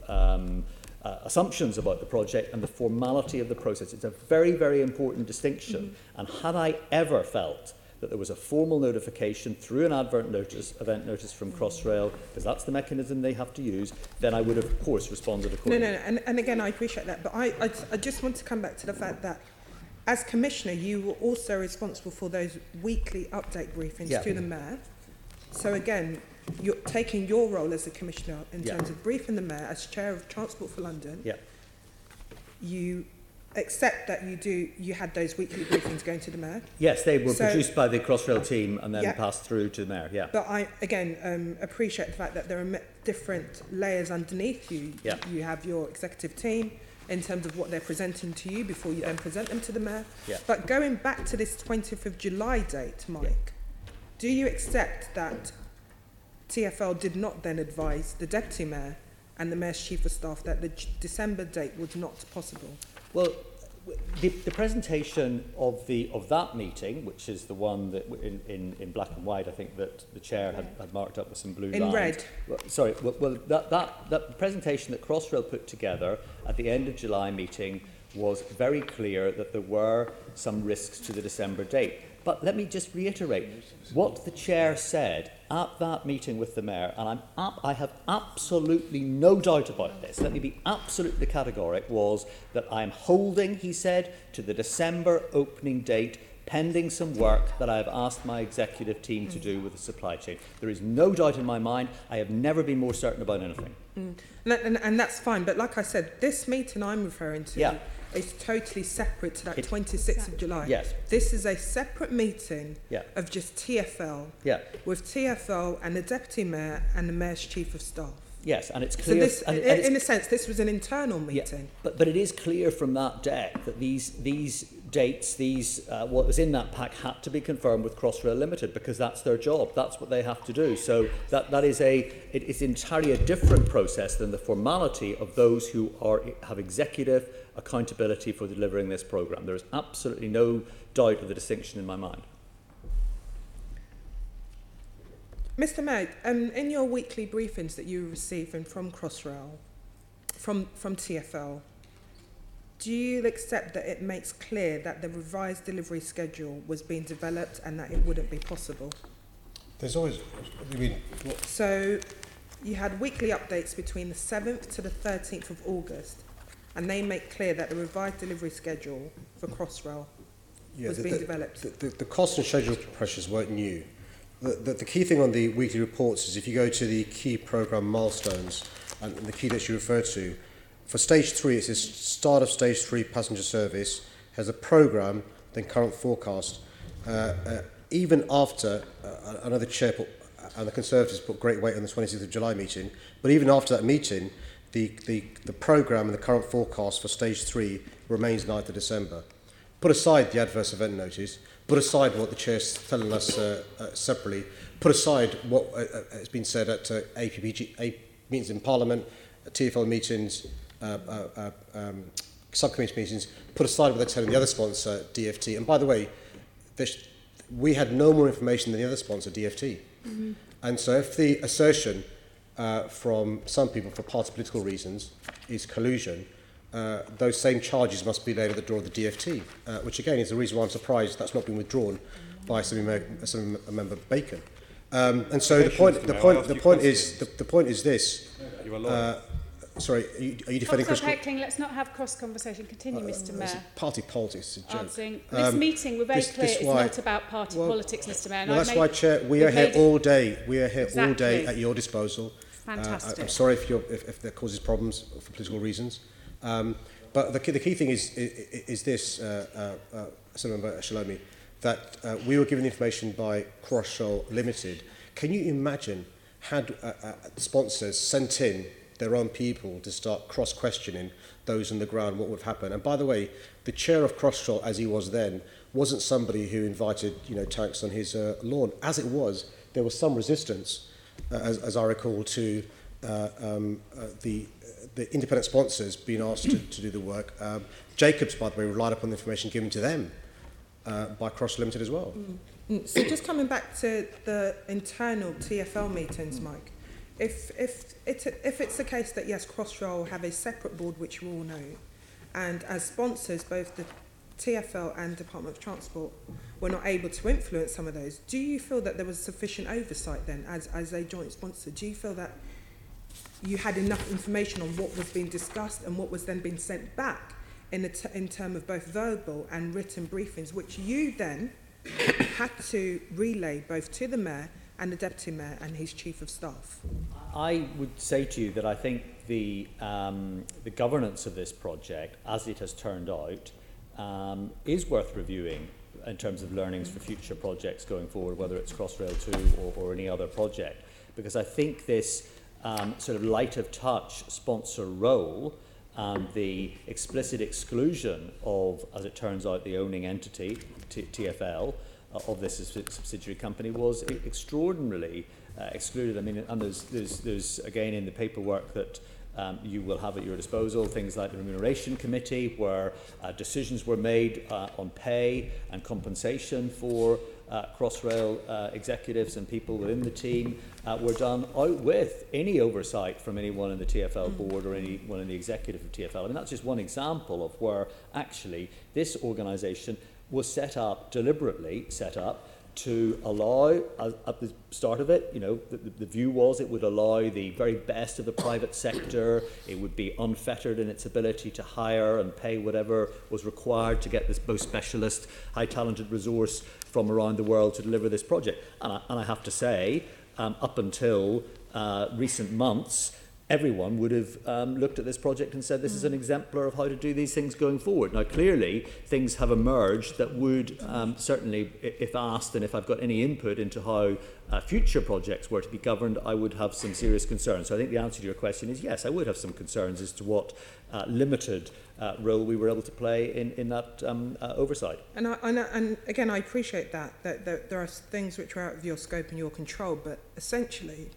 assumptions about the project, and the formality of the process. It's a very, very important distinction. And had I ever felt that there was a formal notification through an event notice from Crossrail, because that's the mechanism they have to use, then I would have, of course, responded accordingly. No, and again, I appreciate that, but I just want to come back to the fact that as Commissioner, you were also responsible for those weekly update briefings to the Mayor. So again, you're taking your role as a Commissioner in terms of briefing the Mayor as Chair of Transport for London. Yeah. You accept that you had those weekly briefings going to the Mayor? Yes, they were produced by the Crossrail team and then passed through to the Mayor, But I, again, appreciate the fact that there are different layers underneath you. Yeah. You have your executive team in terms of what they're presenting to you before you then present them to the Mayor. Yeah. But going back to this 20th of July date, Mike, do you accept that TfL did not then advise the Deputy Mayor and the Mayor's Chief of Staff that the December date was not possible? Well, the presentation of that meeting, which is the one that in black and white, I think that the Chair had marked up with some blue lines. In red. Well, that presentation that Crossrail put together at the end of July meeting was very clear that there were some risks to the December date. But let me just reiterate what the Chair said at that meeting with the Mayor, and I have absolutely no doubt about this, let me be absolutely categoric, was that I'm holding, he said, to the December opening date, pending some work that I have asked my executive team to do with the supply chain. There is no doubt in my mind. I have never been more certain about anything. And that's fine, but like I said, this meeting I'm referring to is totally separate to that 26th of July. Yes. This is a separate meeting Yeah. of just TfL, Yeah. with TfL and the Deputy Mayor and the Mayor's Chief of Staff. Yes, and it's So clear. this, and it's, in a sense, this was an internal meeting. but it is clear from that deck that these dates, what was in that pack had to be confirmed with Crossrail Limited, because that's their job. That's what they have to do. So that is it is entirely a different process than the formality of those who have executive accountability for delivering this programme. There is absolutely no doubt of the distinction in my mind. Mr. Mayor, in your weekly briefings that you receive from Crossrail, from TfL, do you accept that it makes clear that the revised delivery schedule was being developed and that it wouldn't be possible? There's always, I mean, So you had weekly updates between the 7th to the 13th of August, and they make clear that the revised delivery schedule for Crossrail was being developed. The cost and schedule pressures weren't new. The key thing on the weekly reports is if you go to the key programme milestones and the key that you refer to, for stage 3 it says start of stage 3 passenger service, has a programme, then current forecast. Even after, I know the Chair and the Conservatives put great weight on the 26th of July meeting, but even after that meeting, the programme and the current forecast for stage 3 remains 9th of December. Put aside the adverse event notice, put aside what the Chair's telling us separately, put aside what has been said at APPG meetings in Parliament, TfL meetings, subcommittee meetings, put aside what they're telling the other sponsor, DfT. And by the way, we had no more information than the other sponsor, DfT. Mm-hmm. And so if the assertion from some people for party political reasons is collusion, those same charges must be laid at the door of the DfT, which again is the reason why I'm surprised that's not been withdrawn by Assembly Member Bacon. And so the point is this. Sorry, are you defending Stop heckling. Let's not have cross conversation. Continue, Mr. Mayor. Party politics is a joke. Answering. This meeting, we're very clear, it's not about party politics, Mr. Mayor. Well, that's why, Chair, we are here all day. We are here all day at your disposal. Fantastic. I'm sorry if that causes problems for political reasons. But the key thing is this, Member Shalomi, that we were given the information by Crossrail Limited. Can you imagine had sponsors sent in their own people to start cross-questioning those on the ground, what would have happened? And by the way, the chair of Crossrail, as he was then, wasn't somebody who invited tanks on his lawn. As it was, there was some resistance, as I recall, to the independent sponsors being asked to do the work. Jacobs, by the way, relied upon the information given to them by Crossrail Limited as well. So just coming back to the internal TfL meetings, Mike, if it's the case that, yes, Crossrail have a separate board, which we all know, and as sponsors, both the TfL and Department of Transport were not able to influence some of those, do you feel that there was sufficient oversight then as a joint sponsor? Do you feel that you had enough information on what was being discussed and what was then being sent back in terms of both verbal and written briefings, which you then had to relay both to the Mayor and the Deputy Mayor and his Chief of Staff? I would say to you that I think the governance of this project, as it has turned out, is worth reviewing in terms of learnings for future projects going forward, whether it's Crossrail 2 or any other project. Because I think this sort of light of touch sponsor role and the explicit exclusion of, as it turns out, the owning entity, TfL, of this subsidiary company was extraordinarily excluded. I mean, and there's again in the paperwork that you will have at your disposal things like the remuneration committee, where decisions were made on pay and compensation for Crossrail executives and people within the team were done out with any oversight from anyone in the TfL board or anyone in the executive of TfL. I mean, that's just one example of where actually this organisation was deliberately set up to allow, at the start of it, the view was it would allow the very best of the private sector. It would be unfettered in its ability to hire and pay whatever was required to get this most specialist, high talented resource from around the world to deliver this project. And I have to say, up until recent months, everyone would have looked at this project and said this is an exemplar of how to do these things going forward. Now, clearly, things have emerged that would certainly, if asked and if I've got any input into how future projects were to be governed, I would have some serious concerns. So I think the answer to your question is yes, I would have some concerns as to what limited role we were able to play in that oversight. And again, I appreciate that there are things which are out of your scope and your control, but essentially,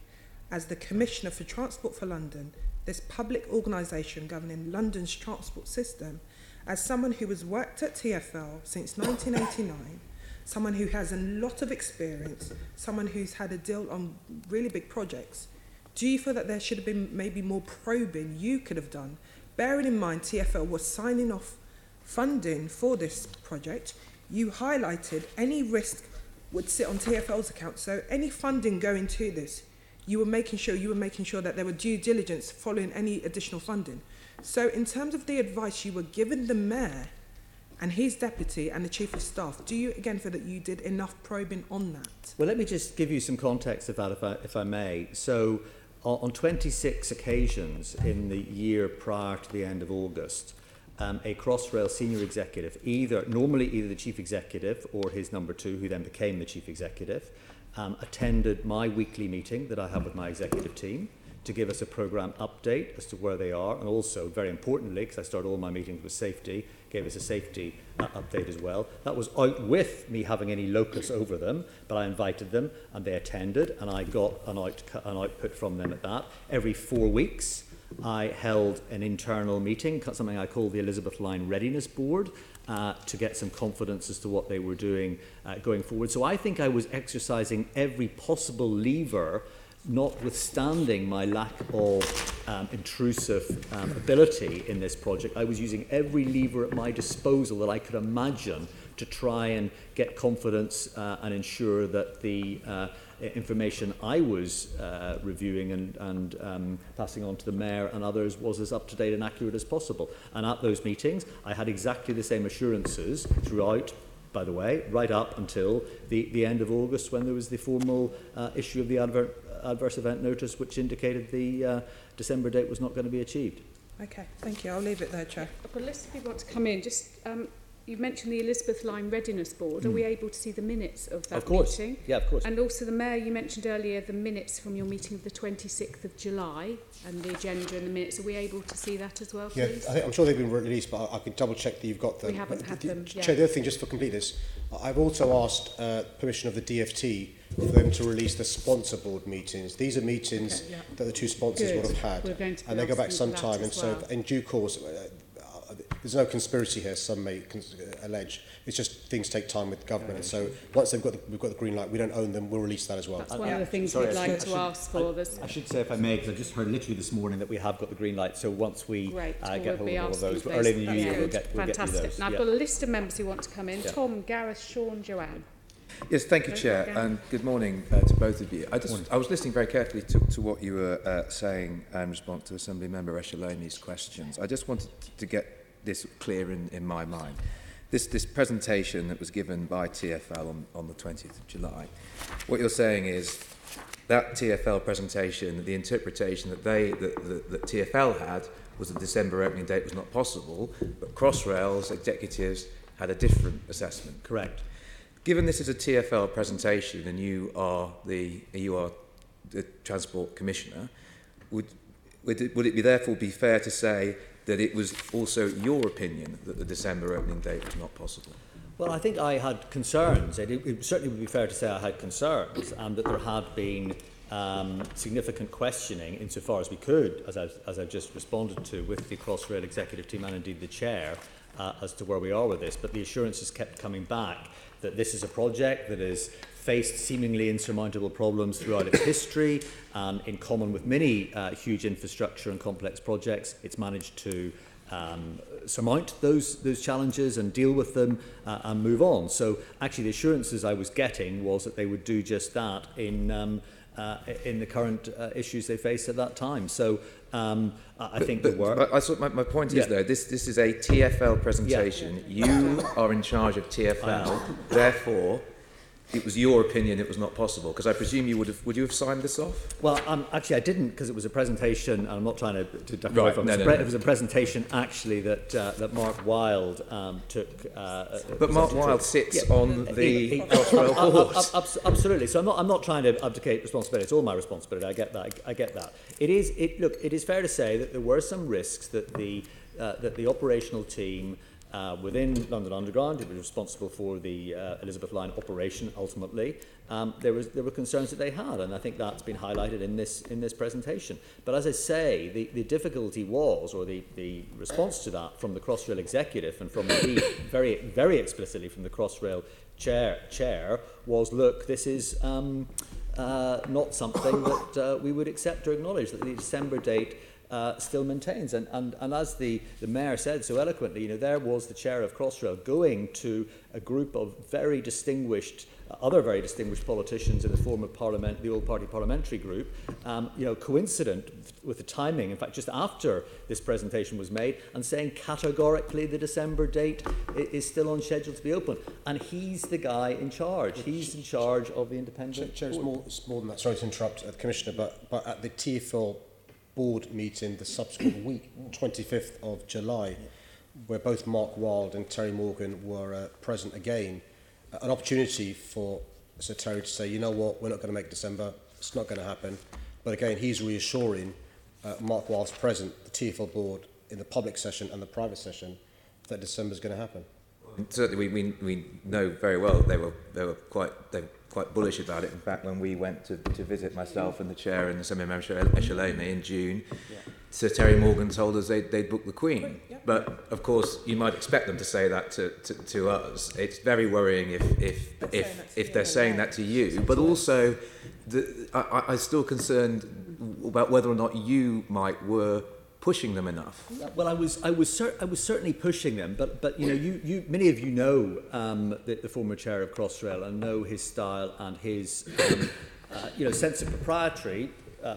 as the Commissioner for Transport for London, this public organisation governing London's transport system, as someone who has worked at TfL since 1989, someone who has a lot of experience, someone who's had a deal on really big projects, do you feel that there should have been maybe more probing you could have done? Bearing in mind TfL was signing off funding for this project, you highlighted any risk would sit on TfL's account, so any funding going to this, you were making sure that there were due diligence following any additional funding. So in terms of the advice you were giving the Mayor and his deputy and the Chief of Staff, do you again feel that you did enough probing on that? Well, let me just give you some context of that, if I may. So on 26 occasions in the year prior to the end of August, a Crossrail senior executive, normally either the Chief Executive or his number two, who then became the Chief Executive, attended my weekly meeting that I have with my executive team to give us a programme update as to where they are, and also, very importantly, because I start all my meetings with safety, gave us a safety update as well. That was out with me having any locus over them, but I invited them and they attended, and I got an output from them at that. Every 4 weeks, I held an internal meeting, something I call the Elizabeth Line Readiness Board, to get some confidence as to what they were doing going forward. So I think I was exercising every possible lever, notwithstanding my lack of intrusive ability in this project. I was using every lever at my disposal that I could imagine to try and get confidence and ensure that the information I was reviewing and passing on to the Mayor and others was as up-to-date and accurate as possible. And at those meetings, I had exactly the same assurances throughout, by the way, right up until the end of August, when there was the formal issue of the adverse event notice, which indicated the December date was not going to be achieved. Okay, thank you. I'll leave it there, Chair. I've got a list of people want to come in. Just you mentioned the Elizabeth Line Readiness Board. Are we able to see the minutes of that meeting? Yeah, of course. And also the Mayor, you mentioned earlier the minutes from your meeting of the 26th of July and the agenda and the minutes. Are we able to see that as well, please? Yeah, I'm sure they've been released, but I can double check that you've got them. We haven't had them yet. Chair, the other thing, just for completeness, I've also asked permission of the DFT for them to release the sponsor board meetings. These are meetings that the two sponsors would have had. We're going to and they go back some that time, and so in due course, there's no conspiracy here, some may allege. It's just things take time with government, and so once we've got the green light, we don't own them, we'll release that as well. That's one of the things we'd like to ask for. I should say, if I may, because I just heard literally this morning that we have got the green light, so once we get hold of all of those, early in the new year, we'll get you those. Now, I've got a list of members who want to come in. Tom, Gareth, Sean, Joanne. Yes, thank you, Chair, and good morning to both of you. I was listening very carefully to what you were saying in response to Assembly Member Eshalaini's questions. I just wanted to get this clear in my mind. This presentation that was given by TfL on the 20th of July, what you're saying is that TfL presentation, the interpretation that that TfL had was the December opening date was not possible, but Crossrail's executives had a different assessment. Correct. Given this is a TfL presentation and you are the Transport Commissioner, would it therefore be fair to say that it was also your opinion that the December opening date was not possible? Well, I think I had concerns. It certainly would be fair to say I had concerns, and that there had been significant questioning, insofar as we could, as I've just responded to, with the Crossrail executive team and indeed the chair, as to where we are with this. But the assurances kept coming back that this is a project that has faced seemingly insurmountable problems throughout its history, and in common with many huge infrastructure and complex projects, it's managed to surmount those challenges and deal with them and move on. So actually the assurances I was getting was that they would do just that in the current issues they faced at that time. So I think they were. But I thought my point is, though, this is a TfL presentation. You are in charge of TfL. Therefore, it was your opinion it was not possible? Because I presume you would you have signed this off? Well, actually, I didn't, because it was a presentation, and I'm not trying to duck Right, away from it. no. It was a presentation, actually, that Mark Wilde took. But Mark Wilde sits on the Crossrail board. Absolutely. So I'm not trying to abdicate responsibility. It's all my responsibility. I get that. It is fair to say that there were some risks that the operational team within London Underground, it was responsible for the Elizabeth Line operation ultimately. There were concerns that they had, and I think that's been highlighted in this presentation. But as I say, the difficulty was, or the response to that from the Crossrail executive and from the very, very explicitly from the Crossrail chair was, look, this is not something that we would accept or acknowledge, that the December date still maintains. And as the Mayor said so eloquently, there was the chair of Crossrail going to a group of very distinguished, other very distinguished politicians in the form of the all-party parliamentary group, coincident with the timing, in fact, just after this presentation was made, and saying categorically the December date is still on schedule to be open. And he's the guy in charge. He's in charge of the independent Chair, it's more than that. Sorry to interrupt, Commissioner, but at the TfL board meeting the subsequent week, 25th of July, where both Mark Wilde and Terry Morgan were present again, an opportunity for Sir Terry to say, you know what, we're not going to make December, it's not going to happen. But again, he's reassuring Mark Wilde's present, the TfL board, in the public session and the private session, that December's going to happen. Certainly, we know very well they were quite bullish about it. In fact, when we went to visit myself and the chair and the Assembly Member Echeloni in June, Sir Terry Morgan told us they'd booked the Queen. But of course, you might expect them to say that to us. It's very worrying if they're saying that to you. But also, I'm still concerned about whether or not you were pushing them enough. Well, I was certainly pushing them, but you many of you know the former chair of Crossrail and know his style and his sense of proprietary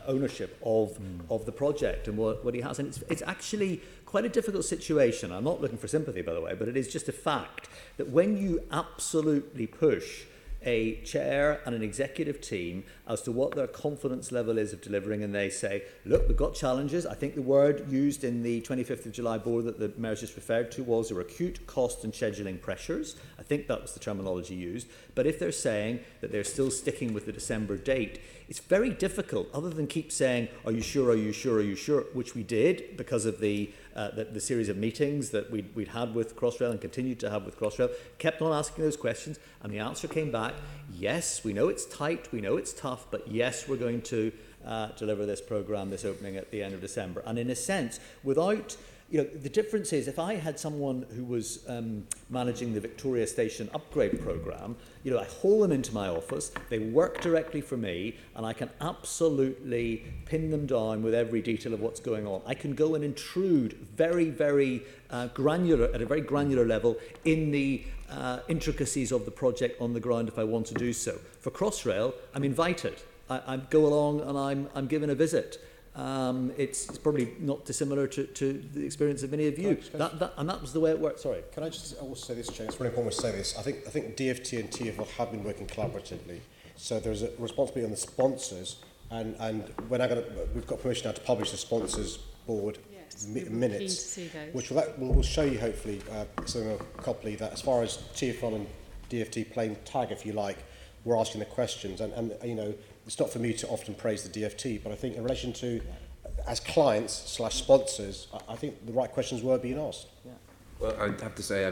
ownership of the project and what he has, and it's actually quite a difficult situation. I'm not looking for sympathy, by the way, but it is just a fact that when you absolutely push a chair and an executive team as to what their confidence level is of delivering, and they say, look, we've got challenges. I think the word used in the 25th of July board that the Mayor's just referred to was there were acute cost and scheduling pressures. I think that was the terminology used. But if they're saying that they're still sticking with the December date, it's very difficult, other than keep saying, are you sure, are you sure, are you sure, which we did because of the series of meetings that we'd had with Crossrail and continued to have with Crossrail, kept on asking those questions, and the answer came back, yes, we know it's tight, we know it's tough, but yes, we're going to deliver this programme, this opening at the end of December. And in a sense, without... the difference is, if I had someone who was managing the Victoria Station upgrade programme, I haul them into my office, they work directly for me, and I can absolutely pin them down with every detail of what's going on. I can go and intrude very, very granular, at a very granular level, in the intricacies of the project on the ground if I want to do so. For Crossrail, I'm invited. I go along and I'm given a visit. It's probably not dissimilar to the experience of many of you. And that was the way it worked. Sorry. Can I just also say this, Chair? It's really important to say this. I think DFT and TfL have been working collaboratively. So there's a responsibility on the sponsors, and we've got permission now to publish the sponsors board minutes, which will show you hopefully, Copley, that as far as TfL and DFT playing tag, if you like, we're asking the questions, and it's not for me to often praise the DFT, but I think in relation to, as clients / sponsors, I think the right questions were being asked. Yeah. Well, I have to say,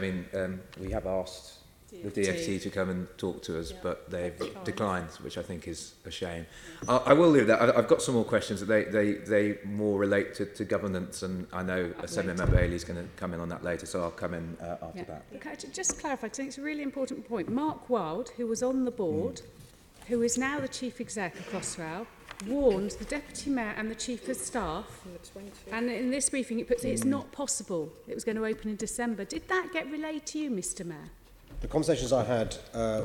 we have asked the DFT to come and talk to us, but they've declined, which I think is a shame. I will leave that. I've got some more questions. They more relate to governance, and I know Assembly Member Bailey's going to come in on that later, so I'll come in after that. Okay, just clarify, because I think it's a really important point. Mark Wilde, who was on the board, who is now the Chief Exec of Crossrail, warned the Deputy Mayor and the Chief of Staff, and in this briefing it puts it's not possible it was going to open in December. Did that get relayed to you, Mr Mayor? The conversations I had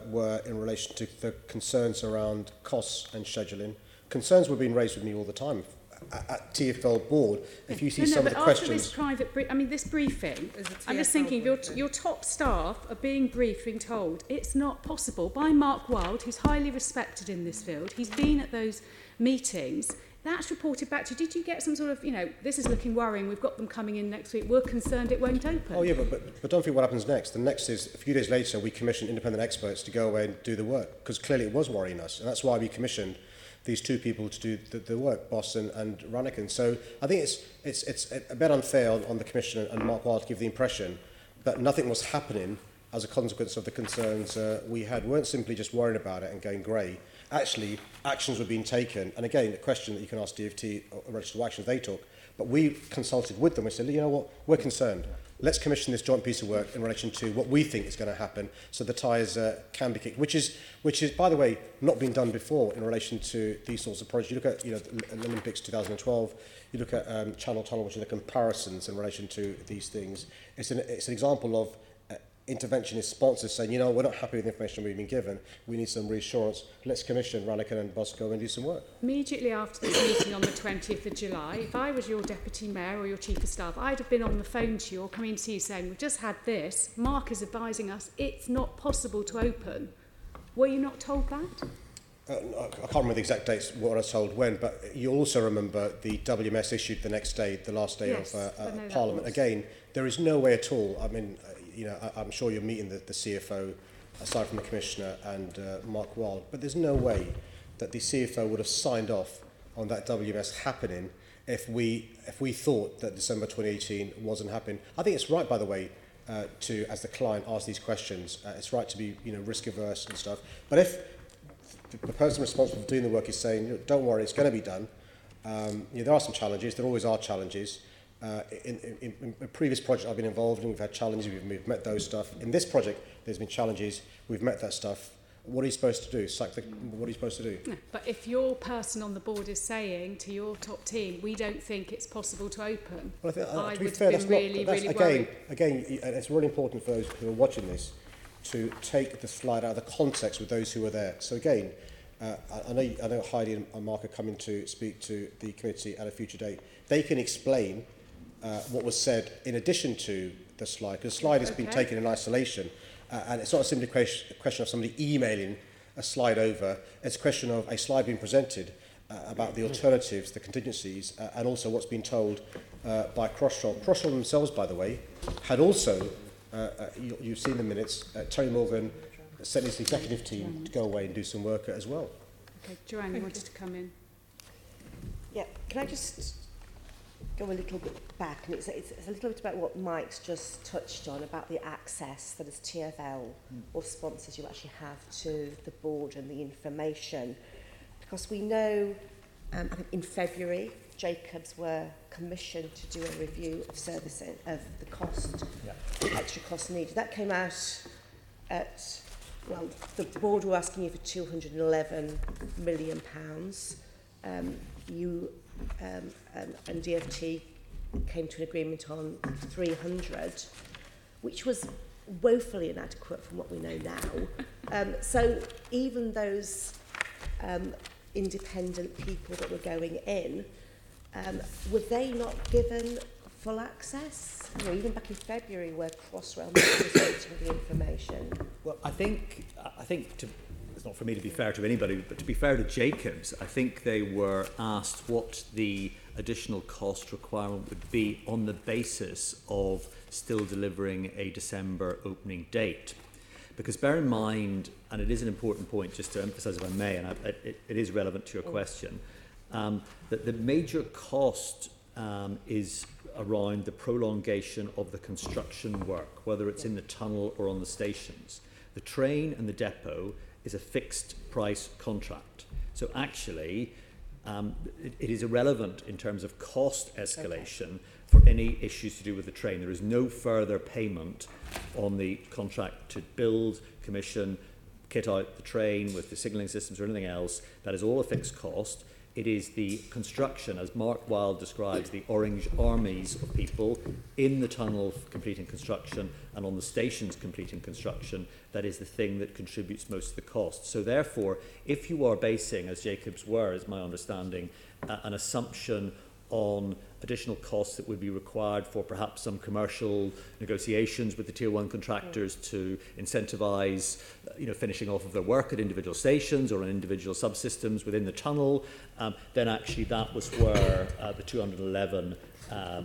were in relation to the concerns around costs and scheduling. Concerns were being raised with me all the time, at TfL board, if you see No, some but of the after questions... this private this briefing, Is a I'm just TfL thinking, briefing. your top staff are being briefed, being told it's not possible by Mark Wilde, who's highly respected in this field. He's been at those meetings. That's reported back to you. Did you get some sort of, this is looking worrying, we've got them coming in next week, we're concerned it won't open? Oh, yeah, but don't think what happens next. The next is, a few days later, we commissioned independent experts to go away and do the work, because clearly it was worrying us, and that's why we commissioned these two people to do the work, Boss and Rannikin. So I think it's a bit unfair on the Commissioner and Mark Wilde to give the impression that nothing was happening as a consequence of the concerns we had. We weren't simply just worrying about it and going grey. Actually, actions were being taken. And again, a question that you can ask DfT or register of actions they took. But we consulted with them. We said, you know what, we're concerned. Let's commission this joint piece of work in relation to what we think is going to happen so the tyres can be kicked, which is, by the way, not been done before in relation to these sorts of projects. You look at the Olympics 2012, you look at Channel Tunnel, which are the comparisons in relation to these things. It's an example of interventionist sponsors saying, we're not happy with the information we've been given, we need some reassurance, let's commission Rannikin and Bosco and do some work. Immediately after this meeting on the 20th of July, if I was your Deputy Mayor or your Chief of Staff, I'd have been on the phone to you or coming to you saying, we've just had this, Mark is advising us it's not possible to open. Were you not told that? I can't remember the exact dates, what I was told when, but you also remember the WMS issued the next day, the last day of Parliament. Again, there is no way at all, I mean, I'm sure you're meeting the CFO, aside from the Commissioner and Mark Wilde, but there's no way that the CFO would have signed off on that WMS happening if we thought that December 2018 wasn't happening. I think it's right, by the way, to, as the client, ask these questions. It's right to be, risk averse and stuff. But if the person responsible for doing the work is saying, don't worry, it's going to be done, there are some challenges. There always are challenges. In a previous project I've been involved in, we've had challenges, we've met those stuff. In this project, there's been challenges, we've met that stuff. What are you supposed to do? What are you supposed to do? No, but if your person on the board is saying to your top team, we don't think it's possible to open, well, I would have been really worried. Again, it's really important for those who are watching this to take the slide out of the context with those who are there. So again, I know Heidi and Mark are coming to speak to the committee at a future date. They can explain what was said in addition to the slide, because the slide has been taken in isolation, and it's not simply a question of somebody emailing a slide over. It's a question of a slide being presented about the alternatives, the contingencies, and also what's been told by Crossrail. Crossrail themselves, by the way, had also, you've seen the minutes, Terry Morgan sent his executive team to go away and do some work as well. Okay, Joanne, you wanted to come in. Yeah, can I just go a little bit back? And it's a little bit about what Mike's just touched on, about the access that as TfL or sponsors you actually have to the board and the information. Because we know, I think in February, Jacobs were commissioned to do a review of servicing, of the cost, extra cost needed. That came out at, well, the board were asking you for £211 million. You and DfT came to an agreement on 300, which was woefully inadequate from what we know now. So even those independent people that were going in, were they not given full access? Even back in February, where Crossrail was waiting the information. Well, I think it's not for me to be fair to anybody, but to be fair to Jacobs, I think they were asked what the additional cost requirement would be on the basis of still delivering a December opening date. Because bear in mind, and it is an important point just to emphasise if I may, and it is relevant to your question, that the major cost is around the prolongation of the construction work, whether it's in the tunnel or on the stations. The train and the depot is a fixed price contract. So actually, it is irrelevant in terms of cost escalation for any issues to do with the train. There is no further payment on the contract to build, commission, kit out the train with the signalling systems or anything else. That is all a fixed cost. It is the construction, as Mark Wilde describes, the orange armies of people in the tunnel completing construction and on the stations completing construction that is the thing that contributes most to the cost. So therefore, if you are basing, as Jacobs were, is my understanding, an assumption on additional costs that would be required for perhaps some commercial negotiations with the tier one contractors to incentivise, finishing off of their work at individual stations or on individual subsystems within the tunnel, then actually that was where the 211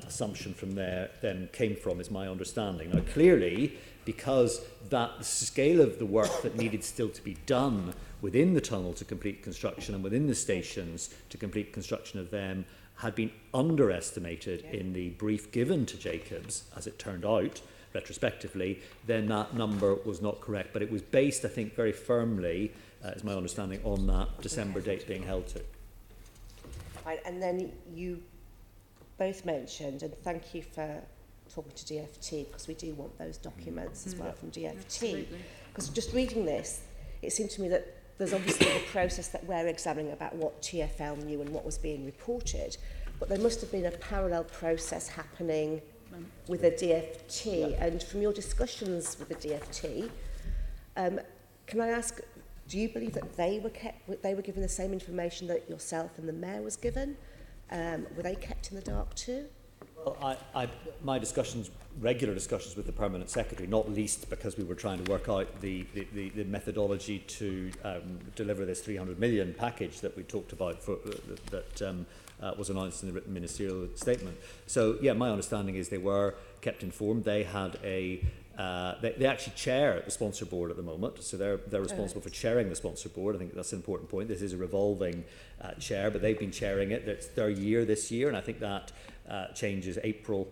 assumption from there then came from, is my understanding. Now clearly, because the scale of the work that needed still to be done within the tunnel to complete construction and within the stations to complete construction of them had been underestimated in the brief given to Jacobs, as it turned out, retrospectively, then that number was not correct. But it was based, I think, very firmly, is my understanding, on that December date being held to. Right, and then you both mentioned, and thank you for talking to DFT, because we do want those documents as well from DFT. Because just reading this, it seemed to me that there's obviously the process that we're examining about what TfL knew and what was being reported, but there must have been a parallel process happening with the DFT. Yeah. And from your discussions with the DFT, can I ask, do you believe that they were given the same information that yourself and the mayor was given? Were they kept in the dark too? Well, my regular discussions with the Permanent Secretary, not least because we were trying to work out the methodology to deliver this 300 million package that we talked about that was announced in the written ministerial statement. So, yeah, my understanding is they were kept informed. They had they actually chair the sponsor board at the moment, so they're responsible for chairing the sponsor board. I think that's an important point. This is a revolving chair, but they've been chairing it. It's their year this year, and I think that changes April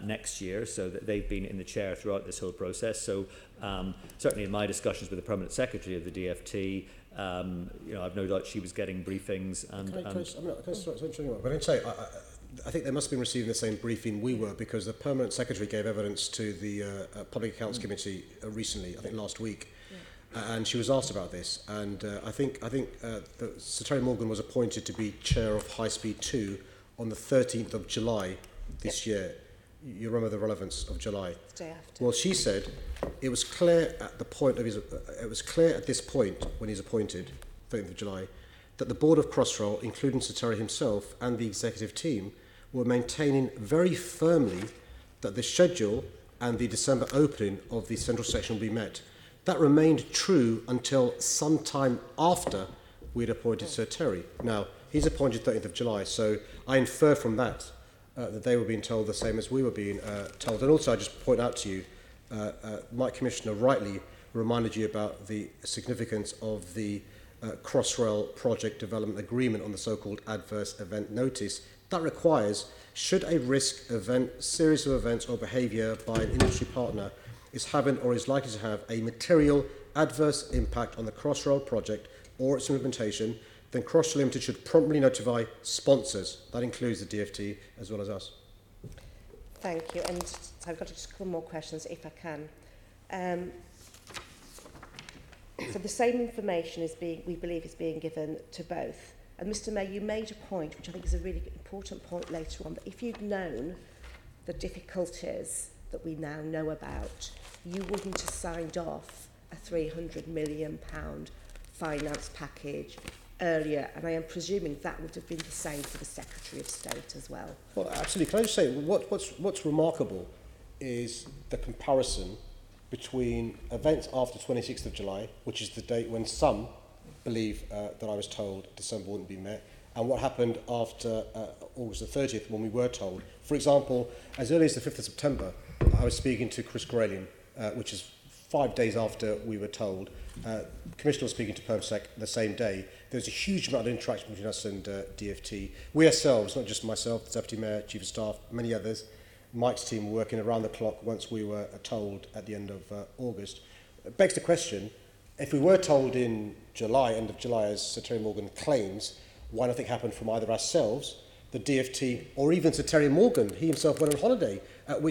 next year, so that they've been in the chair throughout this whole process. So certainly in my discussions with the Permanent Secretary of the DFT, I've no doubt she was getting briefings. I think they must have been receiving the same briefing we were, because the Permanent Secretary gave evidence to the Public Accounts Committee recently, I think last week, and she was asked about this. And I think Sir Terry Morgan was appointed to be chair of High Speed 2 on the 13th of July this year. You remember the relevance of July? The day after. Well, she said it was clear at the point of this point when he's appointed, 13th of July, that the board of Crossrail, including Sir Terry himself and the executive team, were maintaining very firmly that the schedule and the December opening of the central section will be met. That remained true until sometime after we'd appointed Sir Terry. Now, he's appointed 13th of July, so I infer from that that they were being told the same as we were being told. And also, I just point out to you, Mike Commissioner rightly reminded you about the significance of the Crossrail project development agreement on the so-called adverse event notice. That requires, should a risk event, series of events or behaviour by an industry partner is having or is likely to have a material adverse impact on the Crossrail project or its implementation, then Crossrail Limited should promptly notify sponsors. That includes the DFT as well as us. Thank you. And so I've got just a couple more questions, if I can. So the same information we believe is being given to both. And Mr. Mayor, you made a point, which I think is a really important point later on, that if you'd known the difficulties that we now know about, you wouldn't have signed off a £300 million finance package earlier, and I am presuming that would have been the same for the Secretary of State as well. Well, absolutely. Can I just say, what's remarkable is the comparison between events after 26th of July, which is the date when some believe that I was told December wouldn't be met, and what happened after August the 30th when we were told. For example, as early as the 5th of September, I was speaking to Chris Corellian, which is 5 days after we were told. Commissioner was speaking to PermSec the same day. There was a huge amount of interaction between us and DFT. We ourselves, not just myself, the Deputy Mayor, Chief of Staff, many others, Mike's team were working around the clock once we were told at the end of August. It begs the question, if we were told in July, end of July, as Sir Terry Morgan claims, why nothing happened from either ourselves, the DFT, or even Sir Terry Morgan? He himself went on holiday,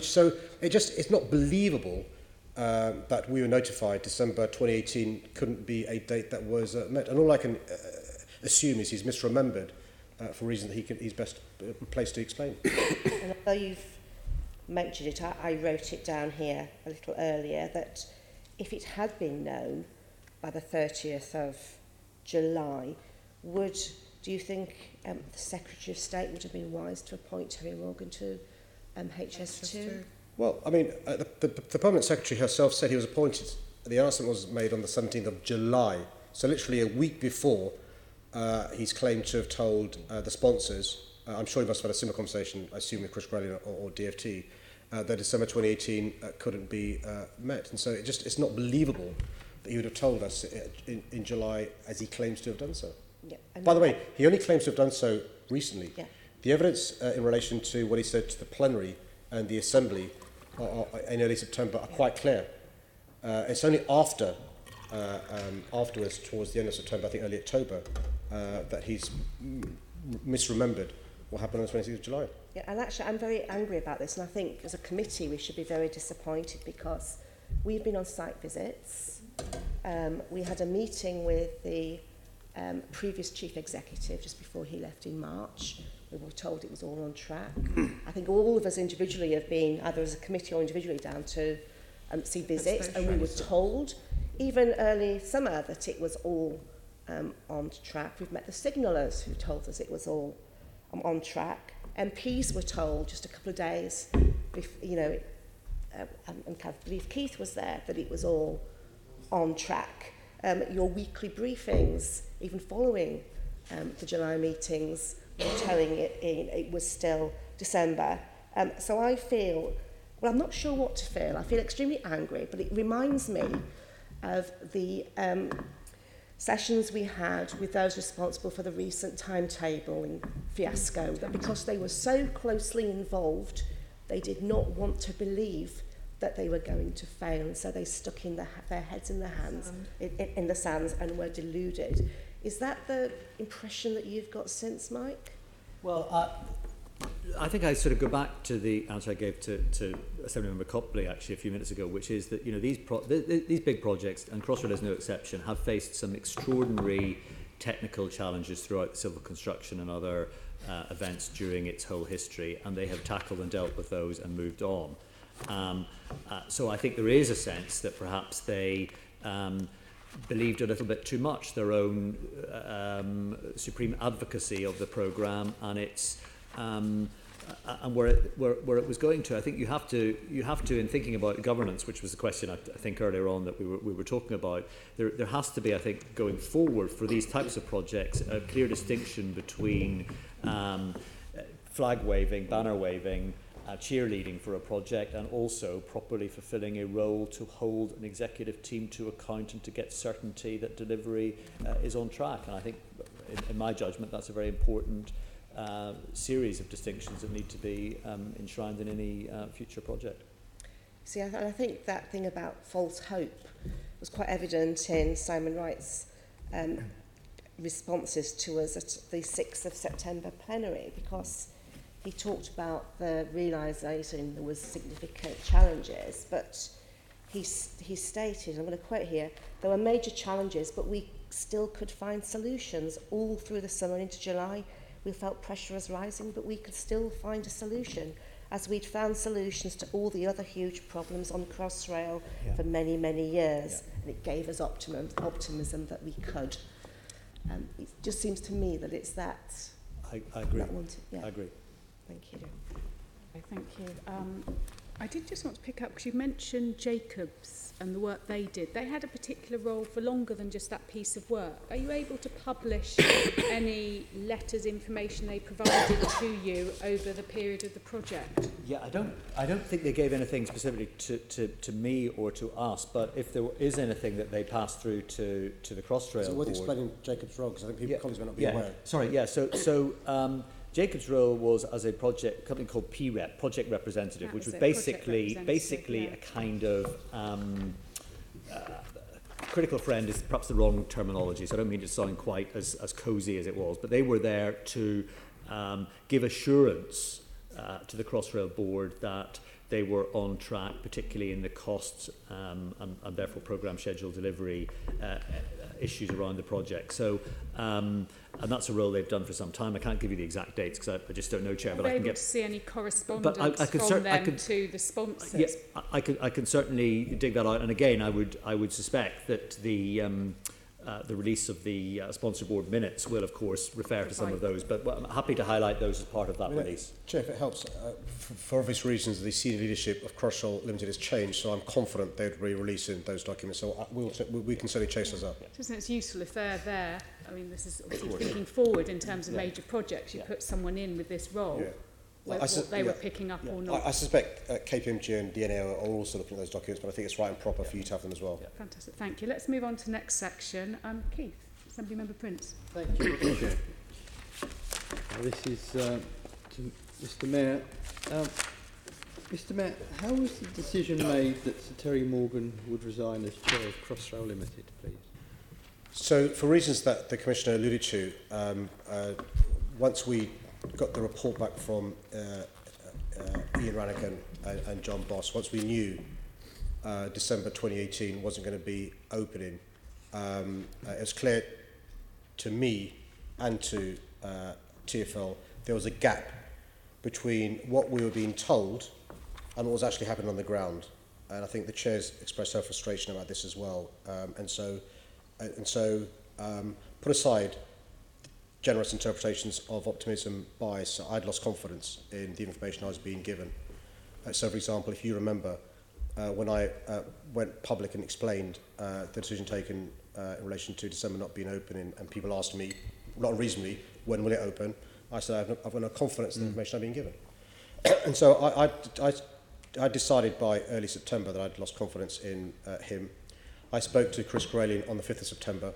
so it's not believable that we were notified December 2018 couldn't be a date that was met. And all I can assume is he's misremembered for reasons that he's best placed to explain. And although you've mentioned it, I wrote it down here a little earlier, that if it had been known by the 30th of July, do you think the Secretary of State would have been wise to appoint Terry Morgan to HS2? Well, I mean, the Permanent Secretary herself said he was appointed, the announcement was made on the 17th of July, so literally a week before he's claimed to have told the sponsors, I'm sure he must have had a similar conversation, I assume with Crossrail or DFT, that December 2018 couldn't be met. And so it's not believable that he would have told us in July as he claims to have done so. Yeah, by the way, he only claims to have done so recently. Yeah. The evidence in relation to what he said to the plenary and the Assembly in early September are quite clear. It's only afterwards, towards the end of September, I think early October, that he's misremembered what happened on the 26th of July. Yeah, and actually I'm very angry about this, and I think as a committee we should be very disappointed because we've been on site visits. We had a meeting with the previous chief executive just before he left in March. We were told it was all on track. I think all of us individually have been, either as a committee or individually, down to see visits, and we were told, even early summer, that it was all on track. We've met the signallers who told us it was all on track. MPs were told just a couple of days, and I believe Keith was there, that it was all on track. Your weekly briefings, even following the July meetings, were telling it was still December. So I feel, well, I'm not sure what to feel. I feel extremely angry, but it reminds me of the sessions we had with those responsible for the recent timetabling fiasco, that because they were so closely involved, they did not want to believe that they were going to fail, and so they stuck in their heads in their hands, in the sands, and were deluded. Is that the impression that you've got since, Mike? Well, I think I sort of go back to the answer I gave to Assemblymember Copley actually a few minutes ago, which is that these big projects, and Crossrail is no exception, have faced some extraordinary technical challenges throughout civil construction and other events during its whole history, and they have tackled and dealt with those and moved on. So I think there is a sense that perhaps they believed a little bit too much their own supreme advocacy of the programme and its and where it was going to. I think you have to in thinking about governance, which was the question I think earlier on that we were talking about. There has to be, I think, going forward for these types of projects, a clear distinction between flag waving, banner waving, cheerleading for a project, and also properly fulfilling a role to hold an executive team to account and to get certainty that delivery is on track. And I think, in my judgment, that's a very important series of distinctions that need to be enshrined in any future project. See, I think that thing about false hope was quite evident in Simon Wright's responses to us at the 6th of September plenary, because he talked about the realisation there was significant challenges, but he stated, I'm going to quote here, there were major challenges, but we still could find solutions all through the summer into July. We felt pressure was rising, but we could still find a solution, as we'd found solutions to all the other huge problems on Crossrail for many, many years. And it gave us optimism that we could. It just seems to me that it's that. I agree. Yeah. I agree. Thank you. Okay, thank you. I did just want to pick up, because you mentioned Jacobs and the work they did. They had a particular role for longer than just that piece of work. Are you able to publish any letters, information they provided to you over the period of the project? Yeah, I don't think they gave anything specifically to me or to us, but if there is anything that they passed through to the Crossrail So board. what explaining Jacob's role? Because I think colleagues may not be aware. Sorry, yeah. So Jacob's role was as a company called PREP, Project Representative, That which was was basically a kind of critical friend is perhaps the wrong terminology, so I don't mean to sound quite as cosy as it was, but they were there to give assurance to the Crossrail board that they were on track, particularly in the costs and therefore programme schedule delivery issues around the project. So, and that's a role they've done for some time. I can't give you the exact dates because I just don't know, Chair. Are but they I can able get to see any correspondence from them to the sponsors? Yes, I can certainly dig that out. And again, I would suspect that the release of the sponsor board minutes will, of course, refer to some of those. But I'm happy to highlight those as part of that release. Chair, if it helps, for obvious reasons, the senior leadership of Crossrail Limited has changed, so I'm confident they would be releasing those documents. So we can certainly chase those up. Isn't it useful if they're there? I mean, this is obviously thinking forward in terms of major projects. You put someone in with this role. Yeah. What they were picking up or not. I suspect KPMG and DNA are also looking at those documents, but I think it's right and proper for you to have them as well. Fantastic, thank you. Let's move on to the next section. Keith, Assembly Member Prince. Thank you, Madam Chair. This is to Mr Mayor. Mr Mayor, how was the decision made that Sir Terry Morgan would resign as Chair of Crossrail Limited, please? So, for reasons that the Commissioner alluded to, once we got the report back from Ian Rannigan and John Boss, once we knew December 2018 wasn't going to be opening, it was clear to me and to TfL there was a gap between what we were being told and what was actually happening on the ground. And I think the Chair's expressed her frustration about this as well. And so put aside generous interpretations of optimism bias, I'd lost confidence in the information I was being given. So, for example, if you remember, when I went public and explained the decision taken in relation to December not being open, and people asked me, not unreasonably, when will it open? I said, I've got no confidence in the information I've been given. And so I decided by early September that I'd lost confidence in him. I spoke to Chris Crossrail on the 5th of September,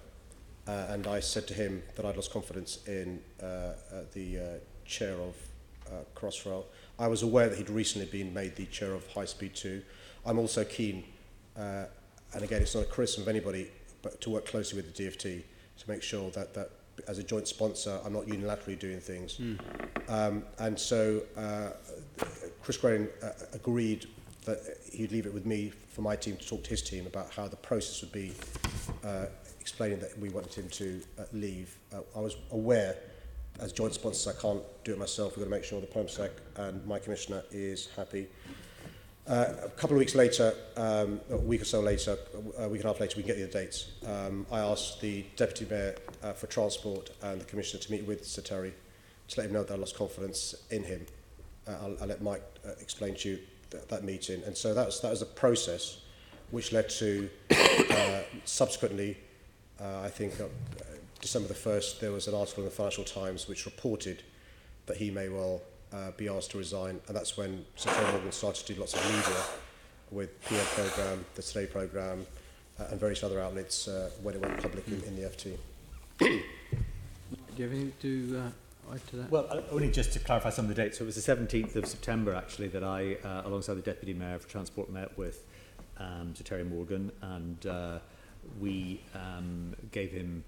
and I said to him that I'd lost confidence in the chair of Crossrail. I was aware that he'd recently been made the chair of High Speed 2. I'm also keen, and again, it's not a criticism of anybody, but to work closely with the DFT to make sure that as a joint sponsor, I'm not unilaterally doing things. And so Chris Crossrail agreed that he'd leave it with me for my team to talk to his team about how the process would be, explaining that we wanted him to leave. I was aware, as joint sponsors, I can't do it myself. We've got to make sure the PermSec and my commissioner is happy. A couple of weeks later, a week or so later, a week and a half later, we can get the dates. I asked the Deputy Mayor for Transport and the Commissioner to meet with Sir Terry to let him know that I lost confidence in him. I'll let Mike explain to you that meeting. And so that was a process which led to, subsequently, I think December the 1st, there was an article in the Financial Times which reported that he may well be asked to resign, and that's when Sir Terry Morgan started to do lots of media with PM programme, the Today programme, and various other outlets when it went public in the FT. Do you have anything to add to that? Well, only just to clarify some of the dates. So it was the 17th of September, actually, that I, alongside the Deputy Mayor for Transport, met with Sir Terry Morgan, and we gave him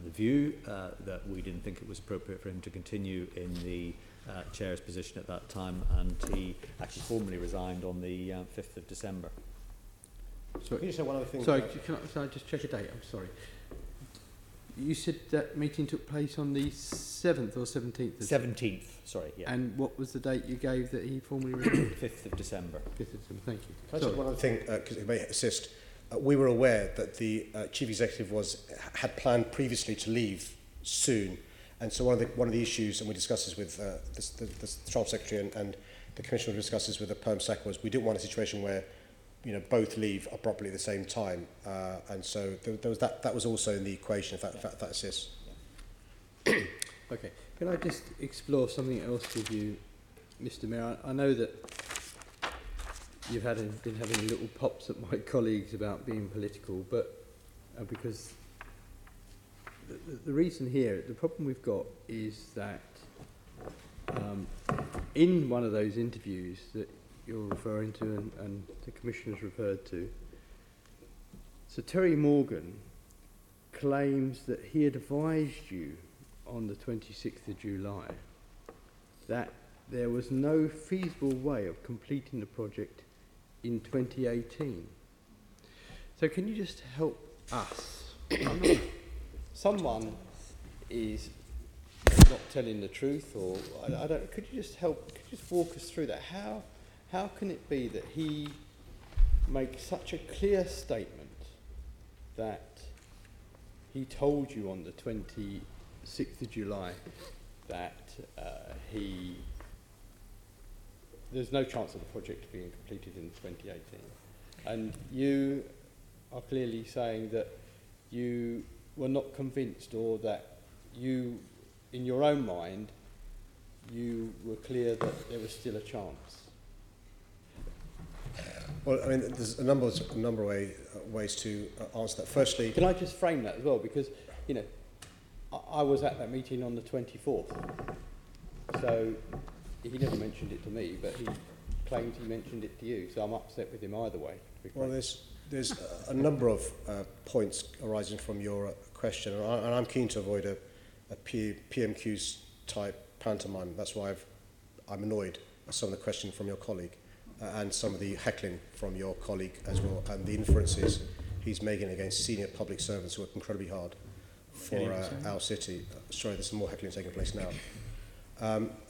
the view that we didn't think it was appropriate for him to continue in the chair's position at that time, and he actually formally resigned on the 5th of December. So, can you say one other thing? Sorry, can I just check a date? I'm sorry. You said that meeting took place on the 7th or 17th? 17th, sorry, yeah. And what was the date you gave that he formally resigned? 5th of December. 5th of December, thank you. Can I say one other thing, because it may assist? We were aware that the Chief Executive had planned previously to leave soon. And so one of the issues, and we discussed this with the Transport Secretary and the Commissioner discussed this with the PermSec, was we didn't want a situation where both leave abruptly at the same time. And so there was that was also in the equation, if that assists. Okay. Can I just explore something else with you, Mr. Mayor? I know that you've been having little pops at my colleagues about being political, but because the reason here, the problem we've got is that in one of those interviews that you're referring to and the Commissioner's referred to, Sir Terry Morgan claims that he advised you on the 26th of July that there was no feasible way of completing the project in 2018. So can you just help us? Someone is not telling the truth, or I don't. Could you just help? Could you just walk us through that? How can it be that he makes such a clear statement that he told you on the 26th of July that there's no chance of the project being completed in 2018, and you are clearly saying that you were not convinced, or that you, in your own mind, you were clear that there was still a chance? Well, I mean, there's a number of ways to answer that. Firstly, can I just frame that as well? Because, you know, I was at that meeting on the 24th, so he never mentioned it to me, but he claimed he mentioned it to you, so I'm upset with him either way. Well, there's a number of points arising from your question, and I'm keen to avoid a PMQ's type pantomime. That's why I'm annoyed at some of the questions from your colleague and some of the heckling from your colleague as well, and the inferences he's making against senior public servants who work incredibly hard for our city. Sorry, there's some more heckling taking place now.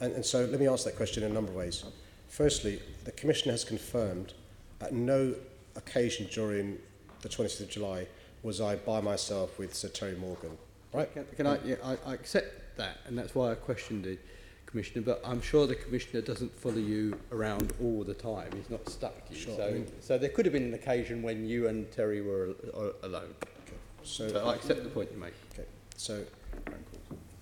And so let me answer that question in a number of ways. Firstly, the Commissioner has confirmed at no occasion during the 26th of July was I by myself with Sir Terry Morgan. Right? I accept that, and that's why I questioned the Commissioner, but I'm sure the Commissioner doesn't follow you around all the time. He's not stuck to you. Sure. So there could have been an occasion when you and Terry were alone. Okay. So I accept the point you make. Okay. So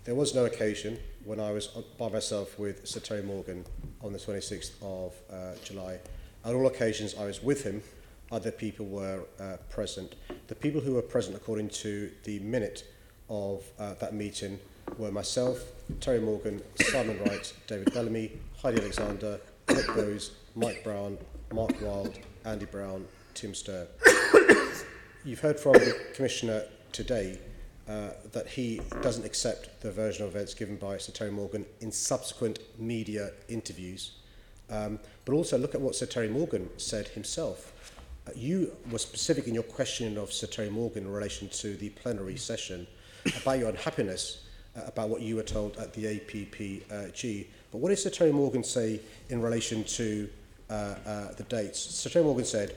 there was no occasion when I was by myself with Sir Terry Morgan on the 26th of July. On all occasions I was with him. Other people were present. The people who were present, according to the minute of that meeting, were myself, Terry Morgan, Simon Wright, David Bellamy, Heidi Alexander, Nick Bowes, Mike Brown, Mark Wilde, Andy Brown, Tim Sturr. You've heard from the Commissioner today that he doesn't accept the version of events given by Sir Terry Morgan in subsequent media interviews. But also look at what Sir Terry Morgan said himself. You were specific in your questioning of Sir Terry Morgan in relation to the plenary session about your unhappiness about what you were told at the APPG. But what did Sir Terry Morgan say in relation to the dates? Sir Terry Morgan said,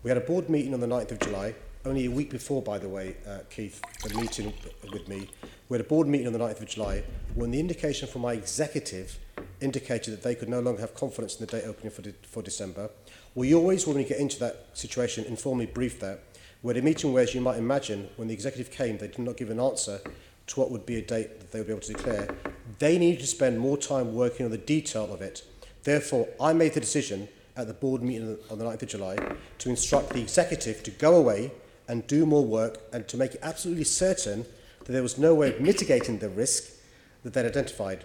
we had a board meeting on the 9th of July, only a week before, by the way, Keith, the meeting with me. We had a board meeting on the 9th of July when the indication from my executive indicated that they could no longer have confidence in the date opening for December. We always, when we get into that situation, informally brief that. We had a meeting where, as you might imagine, when the executive came, they did not give an answer to what would be a date that they would be able to declare. They needed to spend more time working on the detail of it. Therefore, I made the decision at the board meeting on the 9th of July to instruct the executive to go away and do more work and to make it absolutely certain that there was no way of mitigating the risk that they'd identified.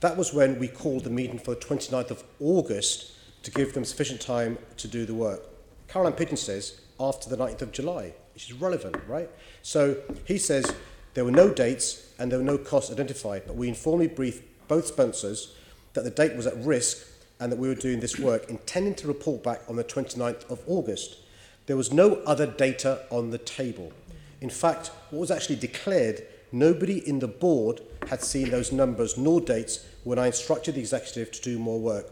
That was when we called the meeting for the 29th of August to give them sufficient time to do the work. Caroline Pigeon says after the 9th of July, which is relevant, right? So he says there were no dates and there were no costs identified, but we informally briefed both sponsors that the date was at risk and that we were doing this work, intending to report back on the 29th of August. There was no other data on the table. In fact, what was actually declared, nobody in the board had seen those numbers nor dates when I instructed the executive to do more work.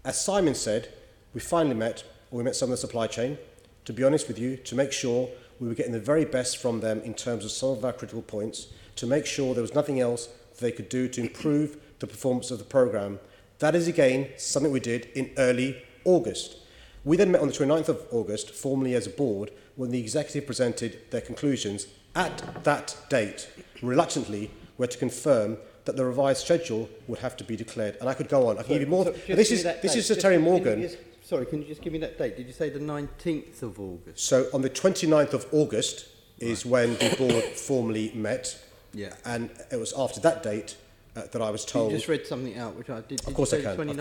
As Simon said, we finally met, or we met some of the supply chain, to be honest with you, to make sure we were getting the very best from them in terms of some of our critical points, to make sure there was nothing else that they could do to improve the performance of the programme. That is, again, something we did in early August. We then met on the 29th of August, formally as a board, when the executive presented their conclusions. At that date, reluctantly, were to confirm that the revised schedule would have to be declared. And I could go on. I can give you more. This is Sir Terry Morgan. Sorry, can you just give me that date? Did you say the 19th of August? So on the 29th of August is when the board formally met. Yeah. And it was after that date that I was told. You just read something out, which I did. Of course I can. Of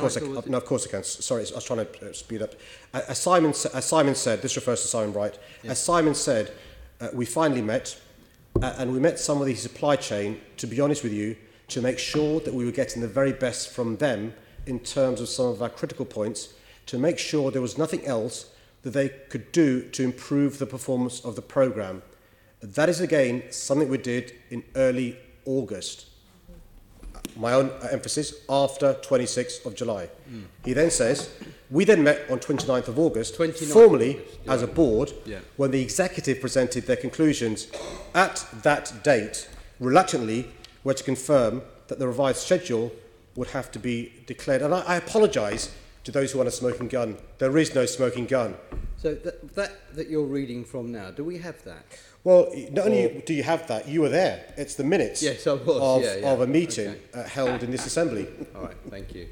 course I can. Sorry, I was trying to speed up. As Simon said, this refers to Simon Wright. Yeah. As Simon said, we finally met, and we met some of the supply chain, to be honest with you, to make sure that we were getting the very best from them in terms of some of our critical points to make sure there was nothing else that they could do to improve the performance of the programme. That is, again, something we did in early August. My own emphasis, after 26th of July. He then says, we then met on 29th of August, formally as a board, when the executive presented their conclusions. At that date, reluctantly, were to confirm that the revised schedule would have to be declared. And I apologise to those who want a smoking gun. There is no smoking gun. So that you're reading from now, do we have that? Well, not only do you have that, you were there. It's the minutes of a meeting held in this assembly. All right, thank you.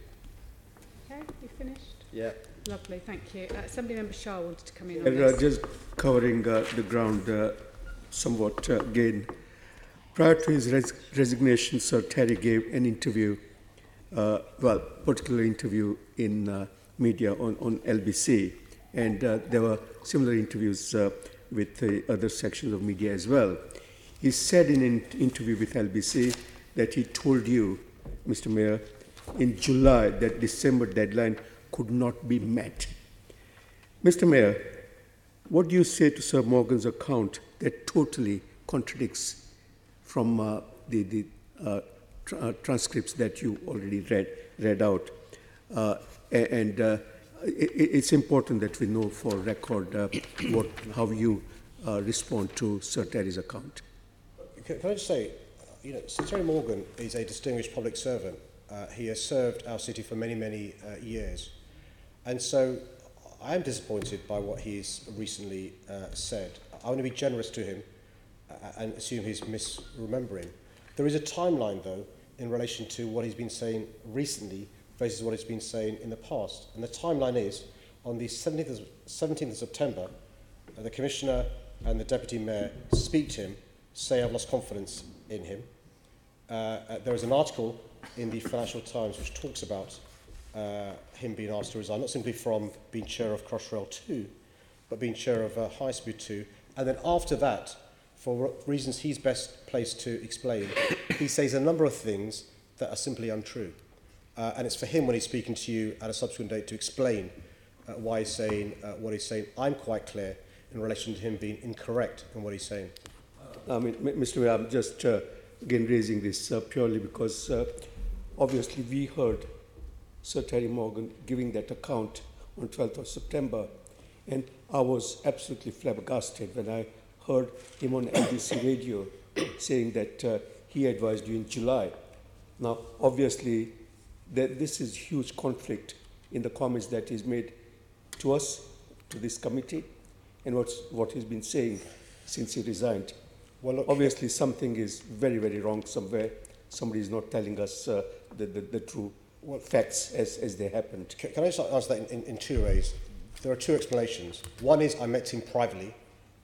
Okay, you finished? Yeah. Lovely, thank you. Assemblymember Shah wanted to come in on this. Just covering the ground somewhat again. Prior to his resignation, Sir Terry gave an interview, particular interview in media on LBC, and there were similar interviews with the other sections of media as well. He said in an interview with LBC that he told you, Mr. Mayor, in July that December deadline could not be met. Mr. Mayor, what do you say to Sir Morgan's account that totally contradicts from the transcripts that you already read out? It's important that we know for record how you respond to Sir Terry's account. Can I just say, Sir Terry Morgan is a distinguished public servant. He has served our city for many, many years. And so I am disappointed by what he's recently said. I want to be generous to him and assume he's misremembering. There is a timeline, though, in relation to what he's been saying recently versus what he's been saying in the past. And the timeline is, on the 17th of September, the Commissioner and the Deputy Mayor speak to him, say I've lost confidence in him. There is an article in the Financial Times which talks about him being asked to resign, not simply from being chair of Crossrail 2, but being chair of High Speed 2. And then after that, for reasons he's best placed to explain, he says a number of things that are simply untrue. And it's for him, when he's speaking to you at a subsequent date, to explain why he's saying what he's saying. I'm quite clear in relation to him being incorrect in what he's saying. Mr. Mayor, I'm just again raising this purely because obviously we heard Sir Terry Morgan giving that account on 12th of September, and I was absolutely flabbergasted when I heard him on LBC radio saying that he advised you in July. Now, obviously, this is huge conflict in the comments that he's made to us, to this committee, and what he's been saying since he resigned. Well, look, obviously, something is very, very wrong somewhere. Somebody is not telling us the true facts as they happened. Can I just answer that in two ways? There are two explanations. One is I met him privately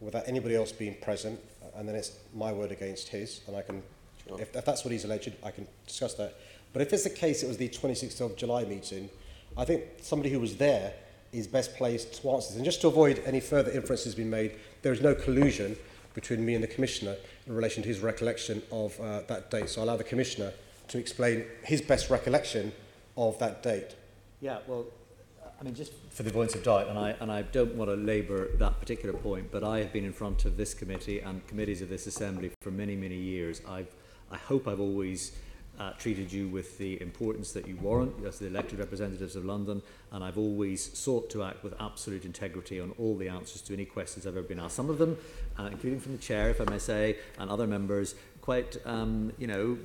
without anybody else being present, and then it's my word against his, and I can, if that's what he's alleged, I can discuss that. But if it's the case, it was the 26th of July meeting, I think somebody who was there is best placed to answer this. And just to avoid any further inferences being made, there is no collusion between me and the Commissioner in relation to his recollection of that date. So I'll allow the Commissioner to explain his best recollection of that date. Yeah, well, I mean, just for the avoidance of doubt, and I don't want to labour that particular point, but I have been in front of this committee and committees of this Assembly for many, many years. I hope I've always treated you with the importance that you warrant as the elected representatives of London, and I've always sought to act with absolute integrity on all the answers to any questions I've ever been asked. Some of them, including from the chair, if I may say, and other members, quite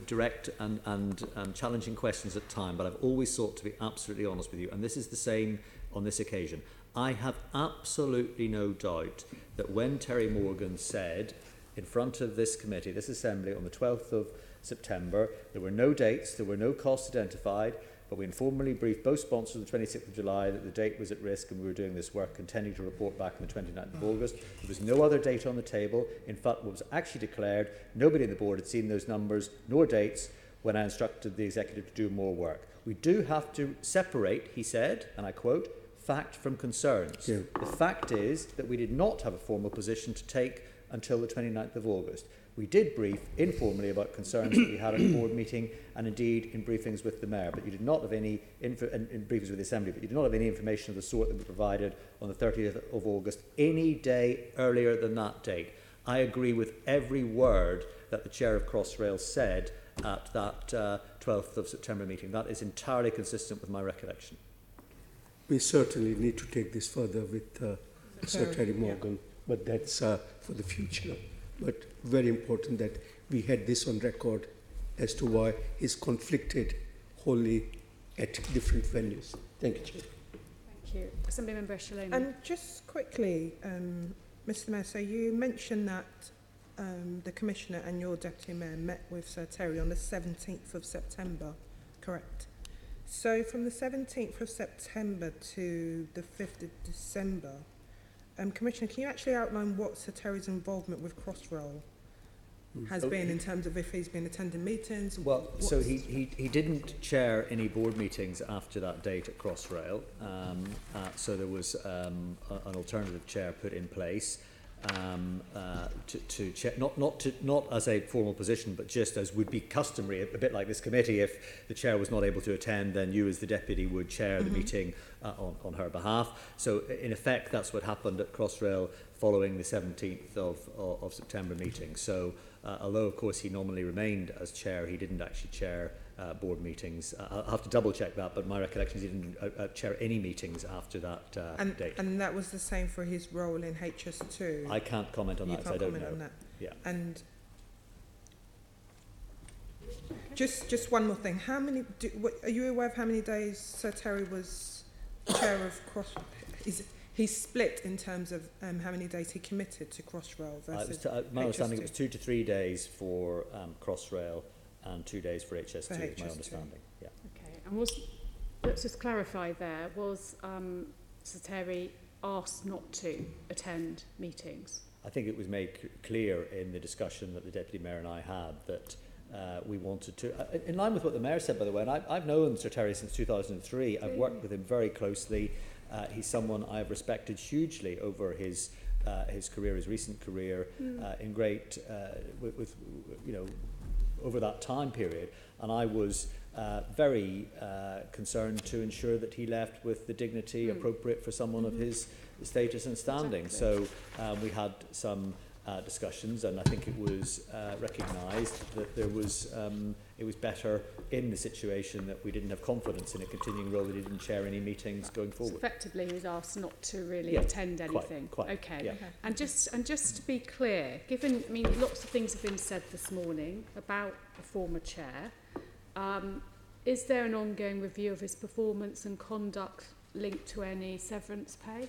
direct and challenging questions at time, but I've always sought to be absolutely honest with you, and this is the same on this occasion. I have absolutely no doubt that when Terry Morgan said in front of this committee, this Assembly, on the 12th of September, there were no dates, there were no costs identified, but we informally briefed both sponsors on the 26th of July that the date was at risk and we were doing this work, intending to report back on the 29th of August. There was no other date on the table. In fact, what was actually declared, nobody in the board had seen those numbers nor dates when I instructed the executive to do more work. We do have to separate, he said, and I quote, fact from concerns. Yeah. The fact is that we did not have a formal position to take until the 29th of August. We did brief informally about concerns that we had at the board meeting and indeed in briefings with the Mayor, but you did not have any in briefings with the Assembly, but you did not have any information of the sort that we provided on the 30th of August any day earlier than that date. I agree with every word that the Chair of Crossrail said at that 12th of September meeting. That is entirely consistent with my recollection. We certainly need to take this further with Sir Terry Morgan, but that's for the future. But very important that we had this on record as to why he's conflicted wholly at different venues. Thank you, Chair. Thank you. Assemblymember Eshalaini. And just quickly, Mr Mayor, so you mentioned that the Commissioner and your Deputy Mayor met with Sir Terry on the 17th of September, correct? So from the 17th of September to the 5th of December, Commissioner, can you actually outline what Sir Terry's involvement with Crossrail has been in terms of if he's been attending meetings? Well, so he didn't chair any board meetings after that date at Crossrail. So there was an alternative chair put in place to chair, not as a formal position, but just as would be customary, a bit like this committee. If the chair was not able to attend, then you as the deputy would chair the meeting on her behalf. So in effect, that's what happened at Crossrail following the 17th of September meeting. So although of course he normally remained as chair, he didn't actually chair board meetings. I'll have to double check that, but my recollection is he didn't chair any meetings after that date. And that was the same for his role in HS2? I can't comment on that, can't I don't comment know. on that. Yeah. And just one more thing. How many? Are you aware of how many days Sir Terry was chair of Crossrail? He's split in terms of how many days he committed to Crossrail versus my understanding HS2. it was 2 to 3 days for Crossrail and 2 days for HS2, For is my HS2. understanding. Yeah. Okay, and let's just clarify there, was Sir Terry asked not to attend meetings? I think it was made clear in the discussion that the Deputy Mayor and I had that we wanted to, in line with what the Mayor said, by the way, and I've known Sir Terry since 2003, I've worked with him very closely. He's someone I've respected hugely over his career, his recent career, in great, with you know, over that time period, and I was very concerned to ensure that he left with the dignity appropriate for someone of his status and standing. Exactly. So we had some discussions, and I think it was recognised that there was it was better in the situation that we didn't have confidence in a continuing role, that he didn't chair any meetings going forward. So effectively, he was asked not to really attend anything. Quite, okay. Yeah. And just to be clear, given lots of things have been said this morning about the former chair, is there an ongoing review of his performance and conduct linked to any severance pay?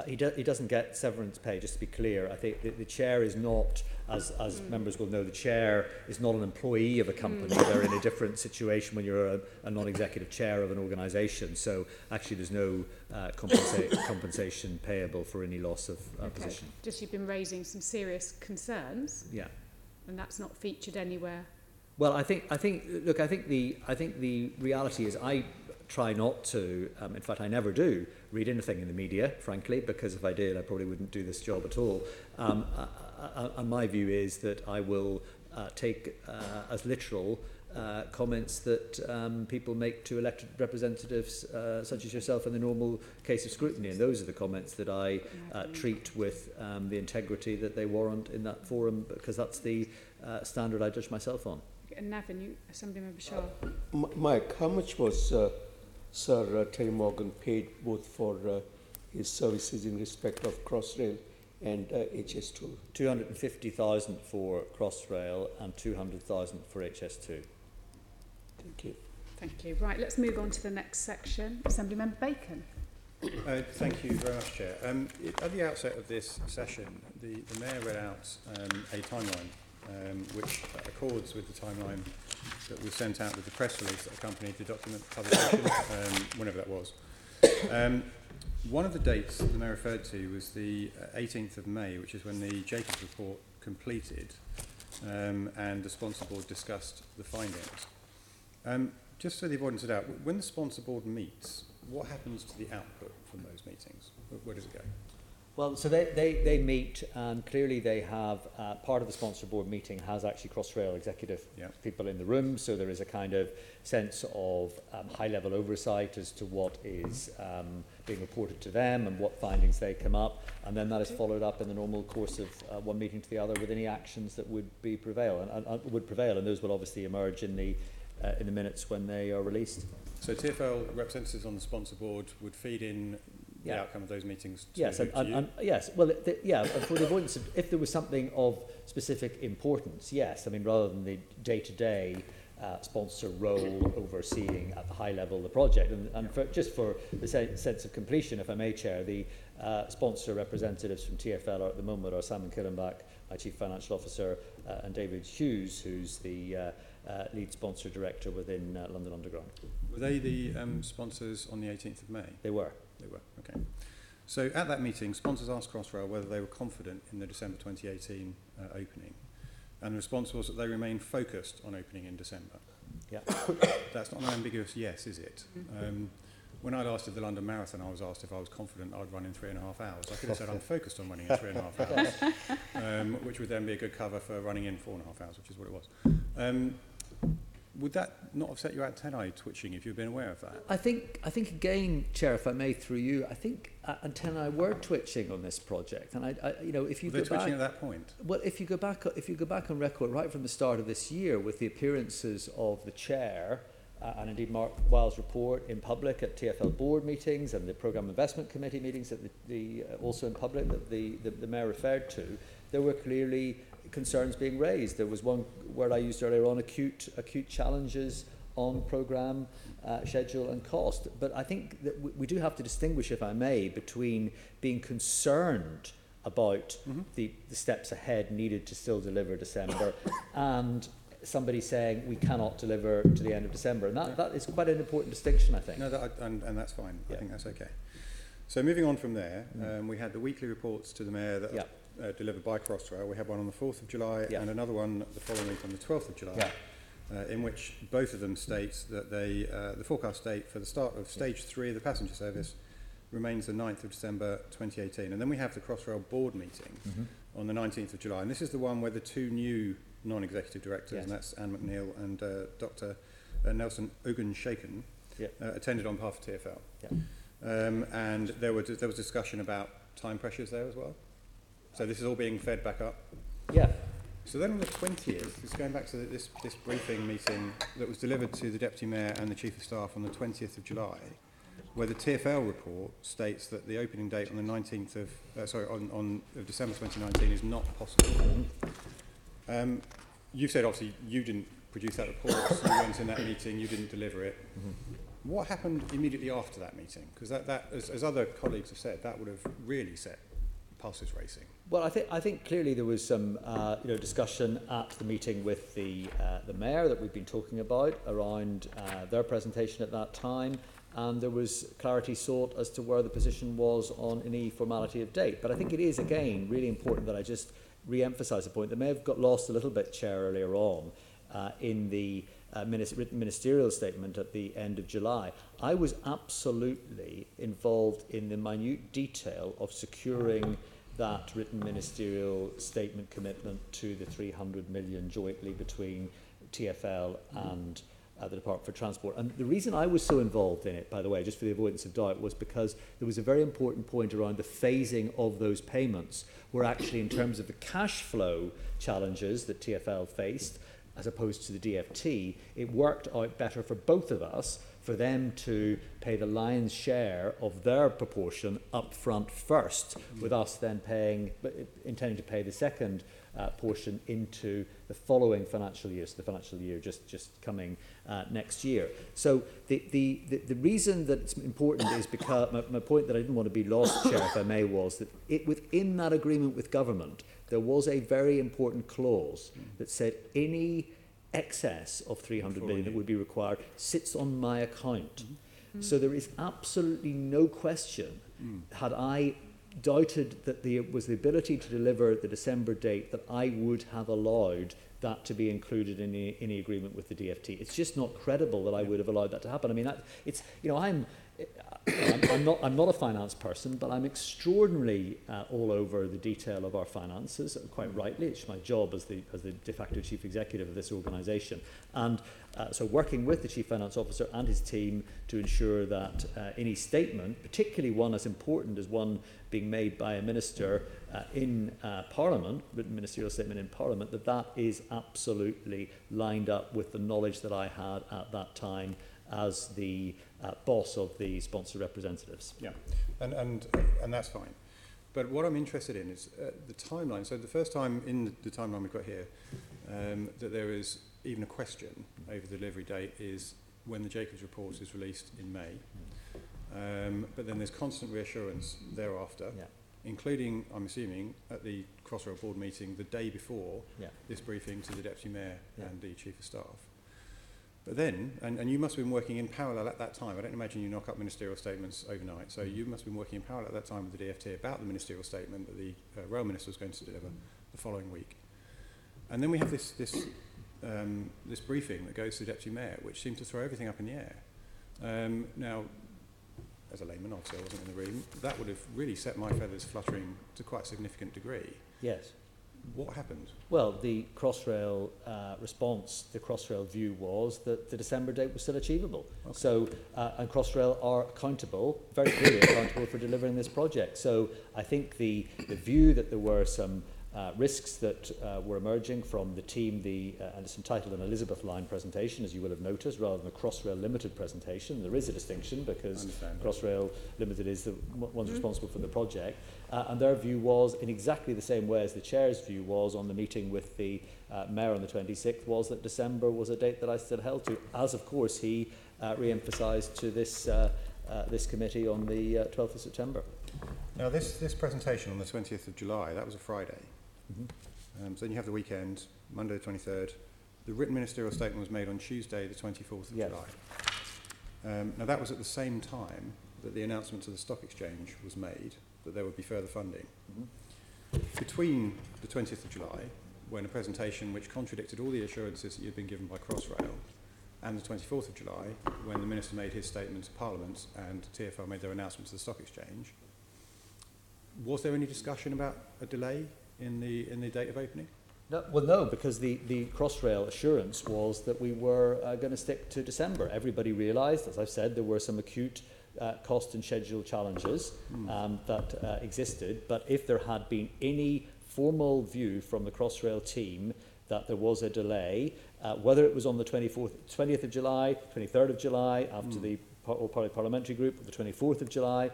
He doesn't get severance pay, just to be clear. I think the chair is not, as members will know, the chair is not an employee of a company. They're in a different situation when you're a non-executive chair of an organisation. So actually there's no compensation payable for any loss of position. Just you've been raising some serious concerns. Yeah. And that's not featured anywhere. Well, I think the reality is I try not to, in fact I never do, read anything in the media, frankly, because if I did I probably wouldn't do this job at all. And my view is that I will take as literal comments that people make to elected representatives such as yourself in the normal case of scrutiny, and those are the comments that I treat with the integrity that they warrant in that forum, because that's the standard I judge myself on. And Navin, Assemblymember Shah. Mike, how much was Sir Terry Morgan paid both for his services in respect of Crossrail and HS2? 250,000 for Crossrail and 200,000 for HS2. Thank you. Thank you. Right, let's move on to the next section. Assemblymember Bacon. Thank you very much, Chair. At the outset of this session, the Mayor read out a timeline which accords with the timeline that was sent out with the press release that accompanied the document publication, whenever that was. One of the dates that the Mayor referred to was the 18th of May, which is when the Jacobs report completed and the sponsor board discussed the findings. Just for the avoidance of doubt, when the sponsor board meets, what happens to the output from those meetings? Where does it go? Well, so they meet, and clearly they have, part of the sponsor board meeting has actually Crossrail executive people in the room, so there is a kind of sense of high-level oversight as to what is being reported to them and what findings they come up, and then that is followed up in the normal course of one meeting to the other with any actions that would prevail, and those will obviously emerge in the minutes when they are released. So TfL representatives on the sponsor board would feed in the outcome of those meetings to, yes, and yes, well, for the avoidance of, if there was something of specific importance, yes, I mean, rather than the day-to-day sponsor role overseeing at the high level the project, and just for the sense of completion, if I may, Chair, the sponsor representatives from TfL are at the moment are Simon Killenbach, my Chief Financial Officer, and David Hughes, who's the lead sponsor director within London Underground. Were they the sponsors on the 18th of May? They were. They were, okay. So at that meeting, sponsors asked Crossrail whether they were confident in the December 2018 opening. And the response was that they remain focused on opening in December. Yeah. That's not an ambiguous yes, is it? When I last did the London Marathon, I was asked if I was confident I'd run in 3.5 hours. I could have said I'm focused on running in 3.5 hours, which would then be a good cover for running in 4.5 hours, which is what it was. Would that not have set you antennae twitching if you'd been aware of that? I think again, Chair, if I may, through you, I think antennae were twitching on this project, and I you know, if you were they go twitching back, at that point? Well, if you go back on record right from the start of this year, with the appearances of the Chair and indeed Mark Wiles' report in public at TfL board meetings and the Programme Investment Committee meetings that also in public that the Mayor referred to, there were clearly concerns being raised. There was one word I used earlier on, acute challenges on programme, schedule and cost. But I think that we do have to distinguish, if I may, between being concerned about the steps ahead needed to still deliver December and somebody saying we cannot deliver to the end of December. And that is quite an important distinction, I think. No, and that's fine. I think that's okay. So moving on from there, we had the weekly reports to the Mayor that delivered by Crossrail. We had one on the 4th of July and another one the following week on the 12th of July, in which both of them state that they, the forecast date for the start of stage 3 of the passenger service remains the 9th of December 2018. And then we have the Crossrail board meeting on the 19th of July. And this is the one where the two new non-executive directors, and that's Anne McNeil and Dr. Nelson Ogunshaken, attended on behalf of TfL. And there was discussion about time pressures there as well. So this is all being fed back up? Yeah. So then on the 20th, it's going back to this briefing meeting that was delivered to the Deputy Mayor and the Chief of Staff on the 20th of July, where the TfL report states that the opening date on the 19th of, of December 2019 is not possible. You've said obviously you didn't produce that report, so you went in that meeting, you didn't deliver it. What happened immediately after that meeting? Because that as other colleagues have said, that would have really set pulses racing. Well, I think clearly there was some discussion at the meeting with the Mayor that we've been talking about around their presentation at that time, and there was clarity sought as to where the position was on any formality of date. But I think it is, again, really important that I just re-emphasise the point that may have got lost a little bit, Chair, earlier on in the written ministerial statement at the end of July. I was absolutely involved in the minute detail of securing that written ministerial statement commitment to the 300 million jointly between TfL and the Department for Transport. And the reason I was so involved in it, by the way, just for the avoidance of doubt, was because there was a very important point around the phasing of those payments, where actually in terms of the cash flow challenges that TfL faced, as opposed to the DfT, it worked out better for both of us for them to pay the lion's share of their proportion up front first, with us then intending to pay the second portion into the following financial year, so the financial year just coming next year. So the reason that it's important is because my point that I didn't want to be lost, Chair, if I may, was that within that agreement with government, there was a very important clause that said any excess of 300 million that would be required sits on my account. So there is absolutely no question, had I doubted that there was the ability to deliver the December date, that I would have allowed that to be included in any agreement with the DfT. It's just not credible that I would have allowed that to happen. I mean, I'm not a finance person, but I'm extraordinarily all over the detail of our finances, quite rightly. It's my job as the de facto chief executive of this organisation. And so working with the chief finance officer and his team to ensure that any statement, particularly one as important as one being made by a minister in Parliament, written ministerial statement in Parliament, that is absolutely lined up with the knowledge that I had at that time as the boss of the sponsor representatives. Yeah, and that's fine. But what I'm interested in is the timeline. So the first time in the timeline we've got here that there is even a question over the delivery date is when the Jacobs report is released in May. But then there's constant reassurance thereafter, including, I'm assuming, at the Crossrail board meeting the day before this briefing to the Deputy Mayor and the Chief of Staff. But then, and you must have been working in parallel at that time. I don't imagine you knock up ministerial statements overnight. So you must have been working in parallel at that time with the DFT about the ministerial statement that the Rail Minister was going to deliver the following week. And then we have this briefing that goes to the Deputy Mayor, which seemed to throw everything up in the air. Now, as a layman, obviously I wasn't in the room, that would have really set my feathers fluttering to quite a significant degree. Yes. What happened? Well, the Crossrail response, the Crossrail view was that the December date was still achievable. Okay. So, and Crossrail are accountable, very clearly accountable for delivering this project. So I think the view that there were some risks that were emerging from the team, and it's entitled an Elizabeth Line presentation, as you will have noticed, rather than a Crossrail Limited presentation. There is a distinction because Crossrail Limited is the one's responsible for the project. And their view was, in exactly the same way as the Chair's view was on the meeting with the Mayor on the 26th, was that December was a date that I still held to, as of course he re-emphasised to this committee on the 12th of September. Now this presentation on the 20th of July, that was a Friday. So then you have the weekend, Monday the 23rd. The written ministerial statement was made on Tuesday the 24th of July. Now that was at the same time that the announcement to the stock exchange was made that there would be further funding. Between the 20th of July, when a presentation which contradicted all the assurances that you'd been given by Crossrail, and the 24th of July, when the Minister made his statement to Parliament and TfL made their announcement to the stock exchange, was there any discussion about a delay in the date of opening? No, well, no, because the Crossrail assurance was that we were going to stick to December. Everybody realised, as I've said, there were some acute cost and schedule challenges that existed, but if there had been any formal view from the Crossrail team that there was a delay, whether it was on the 20th of July, 23rd of July, after the all-party parliamentary group, or the 24th of July,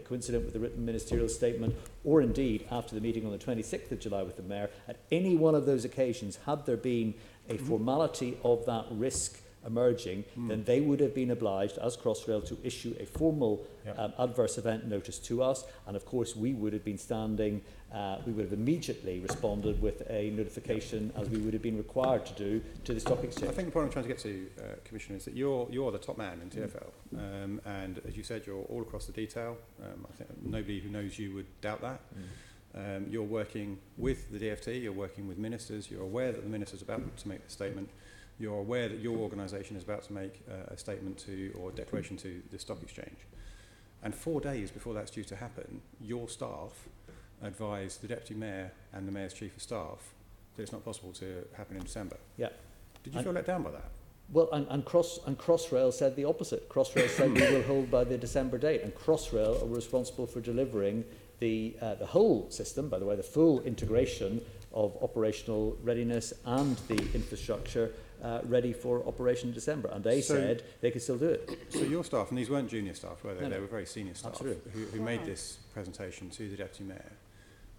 coincident with the written ministerial statement, or indeed after the meeting on the 26th of July with the Mayor, at any one of those occasions, had there been a formality of that risk emerging, then they would have been obliged, as Crossrail, to issue a formal adverse event notice to us, and of course we would have been standing, we would have immediately responded with a notification, as we would have been required to do, to the stock exchange. I think the point I'm trying to get to, Commissioner, is that you're the top man in TfL, and as you said, you're all across the detail. I think nobody who knows you would doubt that. You're working with the DFT, you're working with ministers, you're aware that the minister's about to make the statement, you're aware that your organisation is about to make a statement to, or a declaration to, the stock exchange. And 4 days before that's due to happen, your staff advised the Deputy Mayor and the Mayor's Chief of Staff that it's not possible to happen in December. Yeah. Did you feel let down by that? Well, and Crossrail said the opposite. Crossrail said we will hold by the December date, and Crossrail are responsible for delivering the whole system, by the way, the full integration of operational readiness and the infrastructure ready for operation in December, and they said they could still do it. So your staff, and these weren't junior staff, were they? No, they were very senior staff who made this presentation to the Deputy Mayor.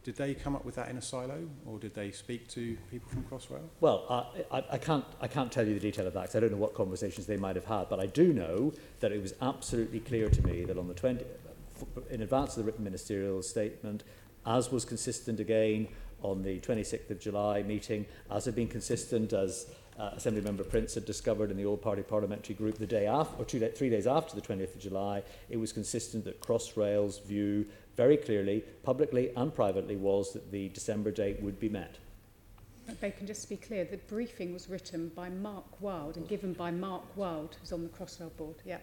Did they come up with that in a silo, or did they speak to people from Crossrail? Well, I can't tell you the detail of that, because I don't know what conversations they might have had, but I do know that it was absolutely clear to me that on the 20th, in advance of the written ministerial statement, as was consistent again on the 26th of July meeting, as had been consistent as Assembly Member Prince had discovered in the all-party parliamentary group the day after, or 3 days after the 20th of July, it was consistent that Crossrail's view very clearly, publicly and privately, was that the December date would be met. Bacon, just to be clear, the briefing was written by Mark Wilde and given by Mark Wilde, who's on the Crossrail board. Yeah.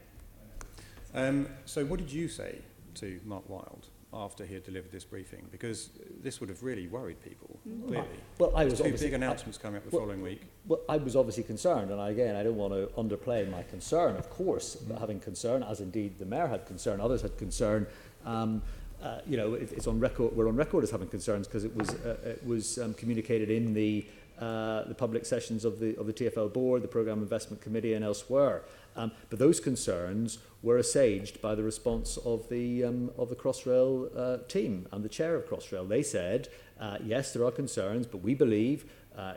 So what did you say to Mark Wilde after he had delivered this briefing? Because this would have really worried people, clearly. Well, I was Two big announcements coming up the following week. Well, I was obviously concerned, and again, I don't want to underplay my concern, of course, having concern, as indeed the Mayor had concern, others had concern. You know, it's on record, we're on record as having concerns because it was communicated in the public sessions of the TfL board, the Programme Investment Committee and elsewhere. But those concerns were assuaged by the response of the Crossrail team and the chair of Crossrail. They said, yes, there are concerns, but we believe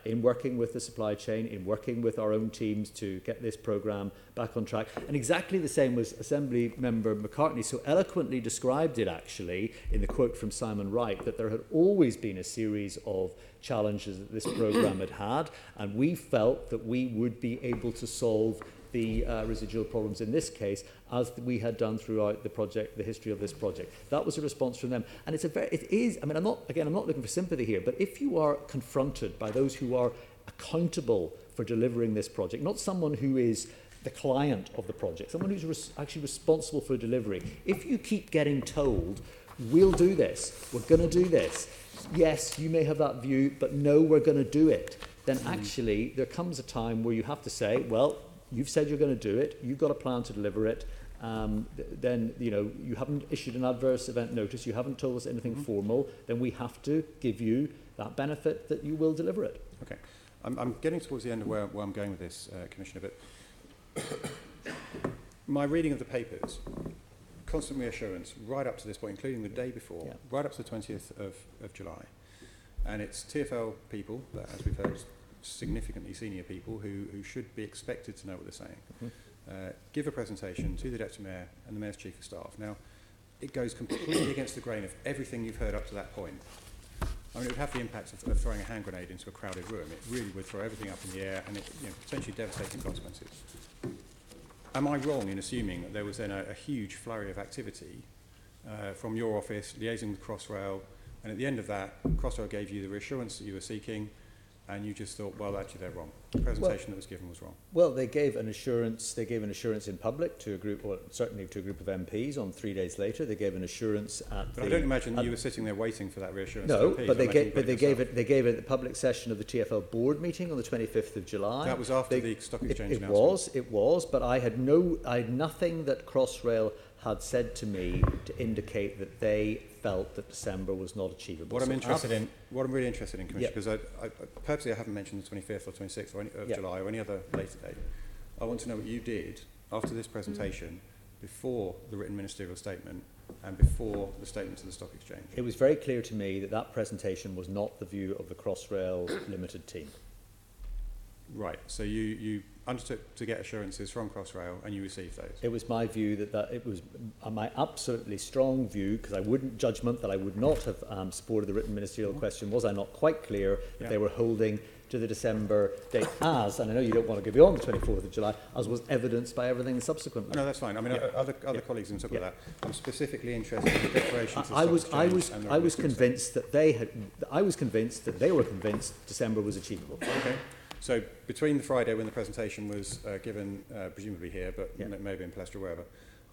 in working with the supply chain, in working with our own teams to get this programme back on track. And exactly the same was Assembly Member McCartney so eloquently described it actually in the quote from Simon Wright, that there had always been a series of challenges that this programme had had, and we felt that we would be able to solve the residual problems in this case, as we had done throughout the project, the history of this project. That was a response from them. And I'm not looking for sympathy here, but if you are confronted by those who are accountable for delivering this project, not someone who is the client of the project, someone who's actually responsible for delivery, if you keep getting told, we'll do this, we're going to do this, yes, you may have that view, but no, we're going to do it, then actually there comes a time where you have to say, well, you've said you're going to do it, you've got a plan to deliver it, then you haven't issued an adverse event notice, you haven't told us anything formal, then we have to give you that benefit that you will deliver it. Okay. I'm getting towards the end of where I'm going with this, Commissioner, but my reading of the papers, constant reassurance right up to this point, including the day before, right up to the 20th of July. And it's TfL people, that, as we've heard, significantly senior people who should be expected to know what they're saying, give a presentation to the Deputy Mayor and the Mayor's Chief of Staff. Now, it goes completely against the grain of everything you've heard up to that point. I mean, it would have the impact of throwing a hand grenade into a crowded room. It really would throw everything up in the air and potentially devastating consequences. Am I wrong in assuming that there was then a huge flurry of activity from your office, liaising with Crossrail, and at the end of that, Crossrail gave you the reassurance that you were seeking, and you just thought, well, actually, they're wrong. The presentation that was given was wrong. Well, they gave an assurance in public to a group, or certainly to a group of MPs on 3 days later. They gave an assurance But I don't imagine you were sitting there waiting for that reassurance. No, but they gave it at the public session of the TfL board meeting on the 25th of July. That was after the stock exchange announcement. It was, but I had nothing that Crossrail had said to me to indicate that they felt that December was not achievable. What I'm really interested in, Commissioner, because I purposely I haven't mentioned the 25th or 26th of July or any other later date. I want to know what you did after this presentation, before the written ministerial statement and before the statement to the stock exchange. It was very clear to me that that presentation was not the view of the Crossrail Limited team. Right, so you undertook to get assurances from Crossrail and you received those? It was my view that it was my absolutely strong view, because I wouldn't that I would not have supported the written ministerial question. Was I not quite clear that they were holding to the December date as, and I know you don't want to go beyond the 24th of July, as was evidenced by everything subsequently. No, that's fine. I mean, other colleagues can talk about that. I'm specifically interested in the declarations. I was convinced that they were convinced December was achievable. Okay. So between the Friday when the presentation was given, presumably here, but maybe in Palestra, wherever,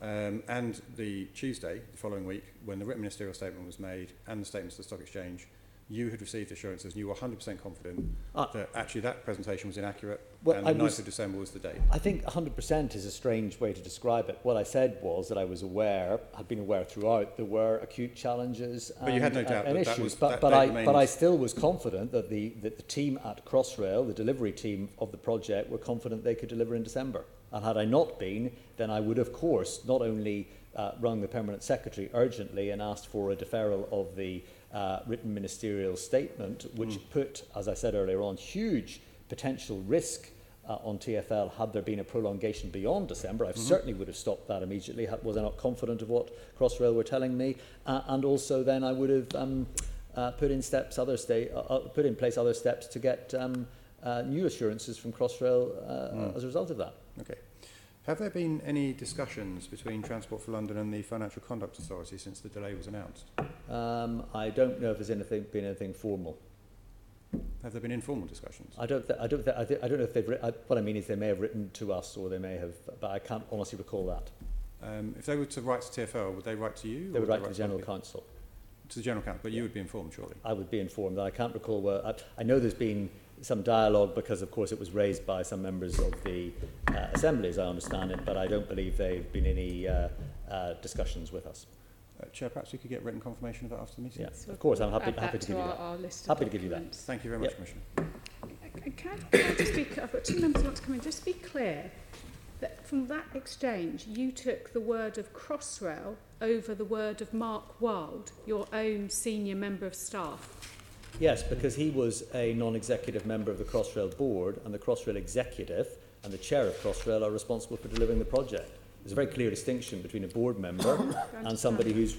and the Tuesday, the following week, when the written ministerial statement was made and the statement to the stock exchange, you had received assurances and you were 100% confident that actually that presentation was inaccurate, and the 9th of December was the date. I think 100% is a strange way to describe it. What I said was that I was aware, had been aware throughout, there were acute challenges and, you had no doubt and that issues. That but I still was confident that the team at Crossrail, the delivery team of the project, were confident they could deliver in December. And had I not been, then I would, of course, not only rung the Permanent Secretary urgently and asked for a deferral of the written ministerial statement, which put, as I said earlier on, huge potential risk on TfL had there been a prolongation beyond December. I certainly would have stopped that immediately, was I not confident of what Crossrail were telling me. And also then I would have put in place other steps to get new assurances from Crossrail as a result of that. Okay. Have there been any discussions between Transport for London and the Financial Conduct Authority since the delay was announced? I don't know if there's been anything formal. Have there been informal discussions? I don't know if they've written. What I mean is they may have written to us, or they may have, but I can't honestly recall that. If they were to write to TfL, would they write to you? They or would write to the to General other people? Counsel. To the General Counsel, but you would be informed, surely? I would be informed. I can't recall where. I know there's been some dialogue because, of course, it was raised by some members of the Assembly, as I understand it, but I don't believe there have been any discussions with us. Chair, perhaps we could get written confirmation of that after the meeting? Yeah, of course, I'm happy to give you that. Our list of Happy to give you that. documents. Thank you very much, Commissioner. Can I just be, I've got two members who want to come in. Just be clear that from that exchange, you took the word of Crossrail over the word of Mark Wilde, your own senior member of staff. Yes, because he was a non-executive member of the Crossrail board, and the Crossrail executive and the chair of Crossrail are responsible for delivering the project. There's a very clear distinction between a board member and somebody who's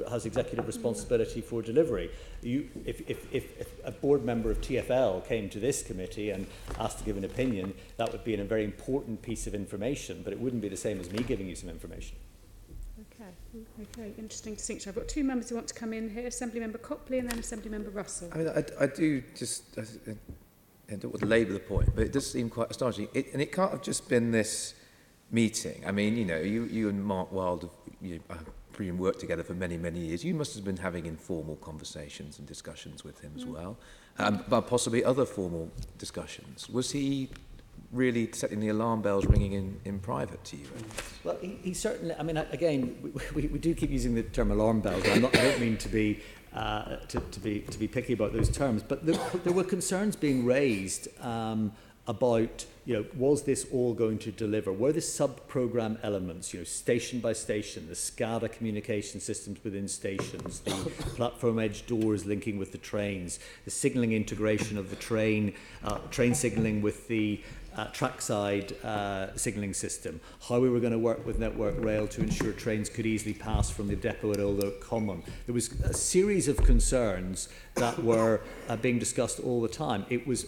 has executive responsibility for delivery. If a board member of TfL came to this committee and asked to give an opinion, that would be a very important piece of information, but it wouldn't be the same as me giving you some information. Okay, interesting distinction. I've got two members who want to come in here, Assembly Member Copley and then Assembly Member Russell. I mean, I do just, I don't want to labour the point, but it does seem quite astonishing. And it can't have just been this meeting. I mean, you know, you and Mark Wilde have worked together for many, many years. You must have been having informal conversations and discussions with him as well, but possibly other formal discussions. Was he really setting the alarm bells ringing in private to you? Well, he certainly. I mean, again, we do keep using the term alarm bells. I don't mean to be picky about those terms, but there were concerns being raised about, you know, was this all going to deliver? Were the sub-program elements, you know, station by station, the SCADA communication systems within stations, the platform edge doors linking with the trains, the signalling integration of the train signalling with the trackside signalling system, how we were going to work with Network Rail to ensure trains could easily pass from the depot at Old Oak Common. There was a series of concerns that were being discussed all the time. It was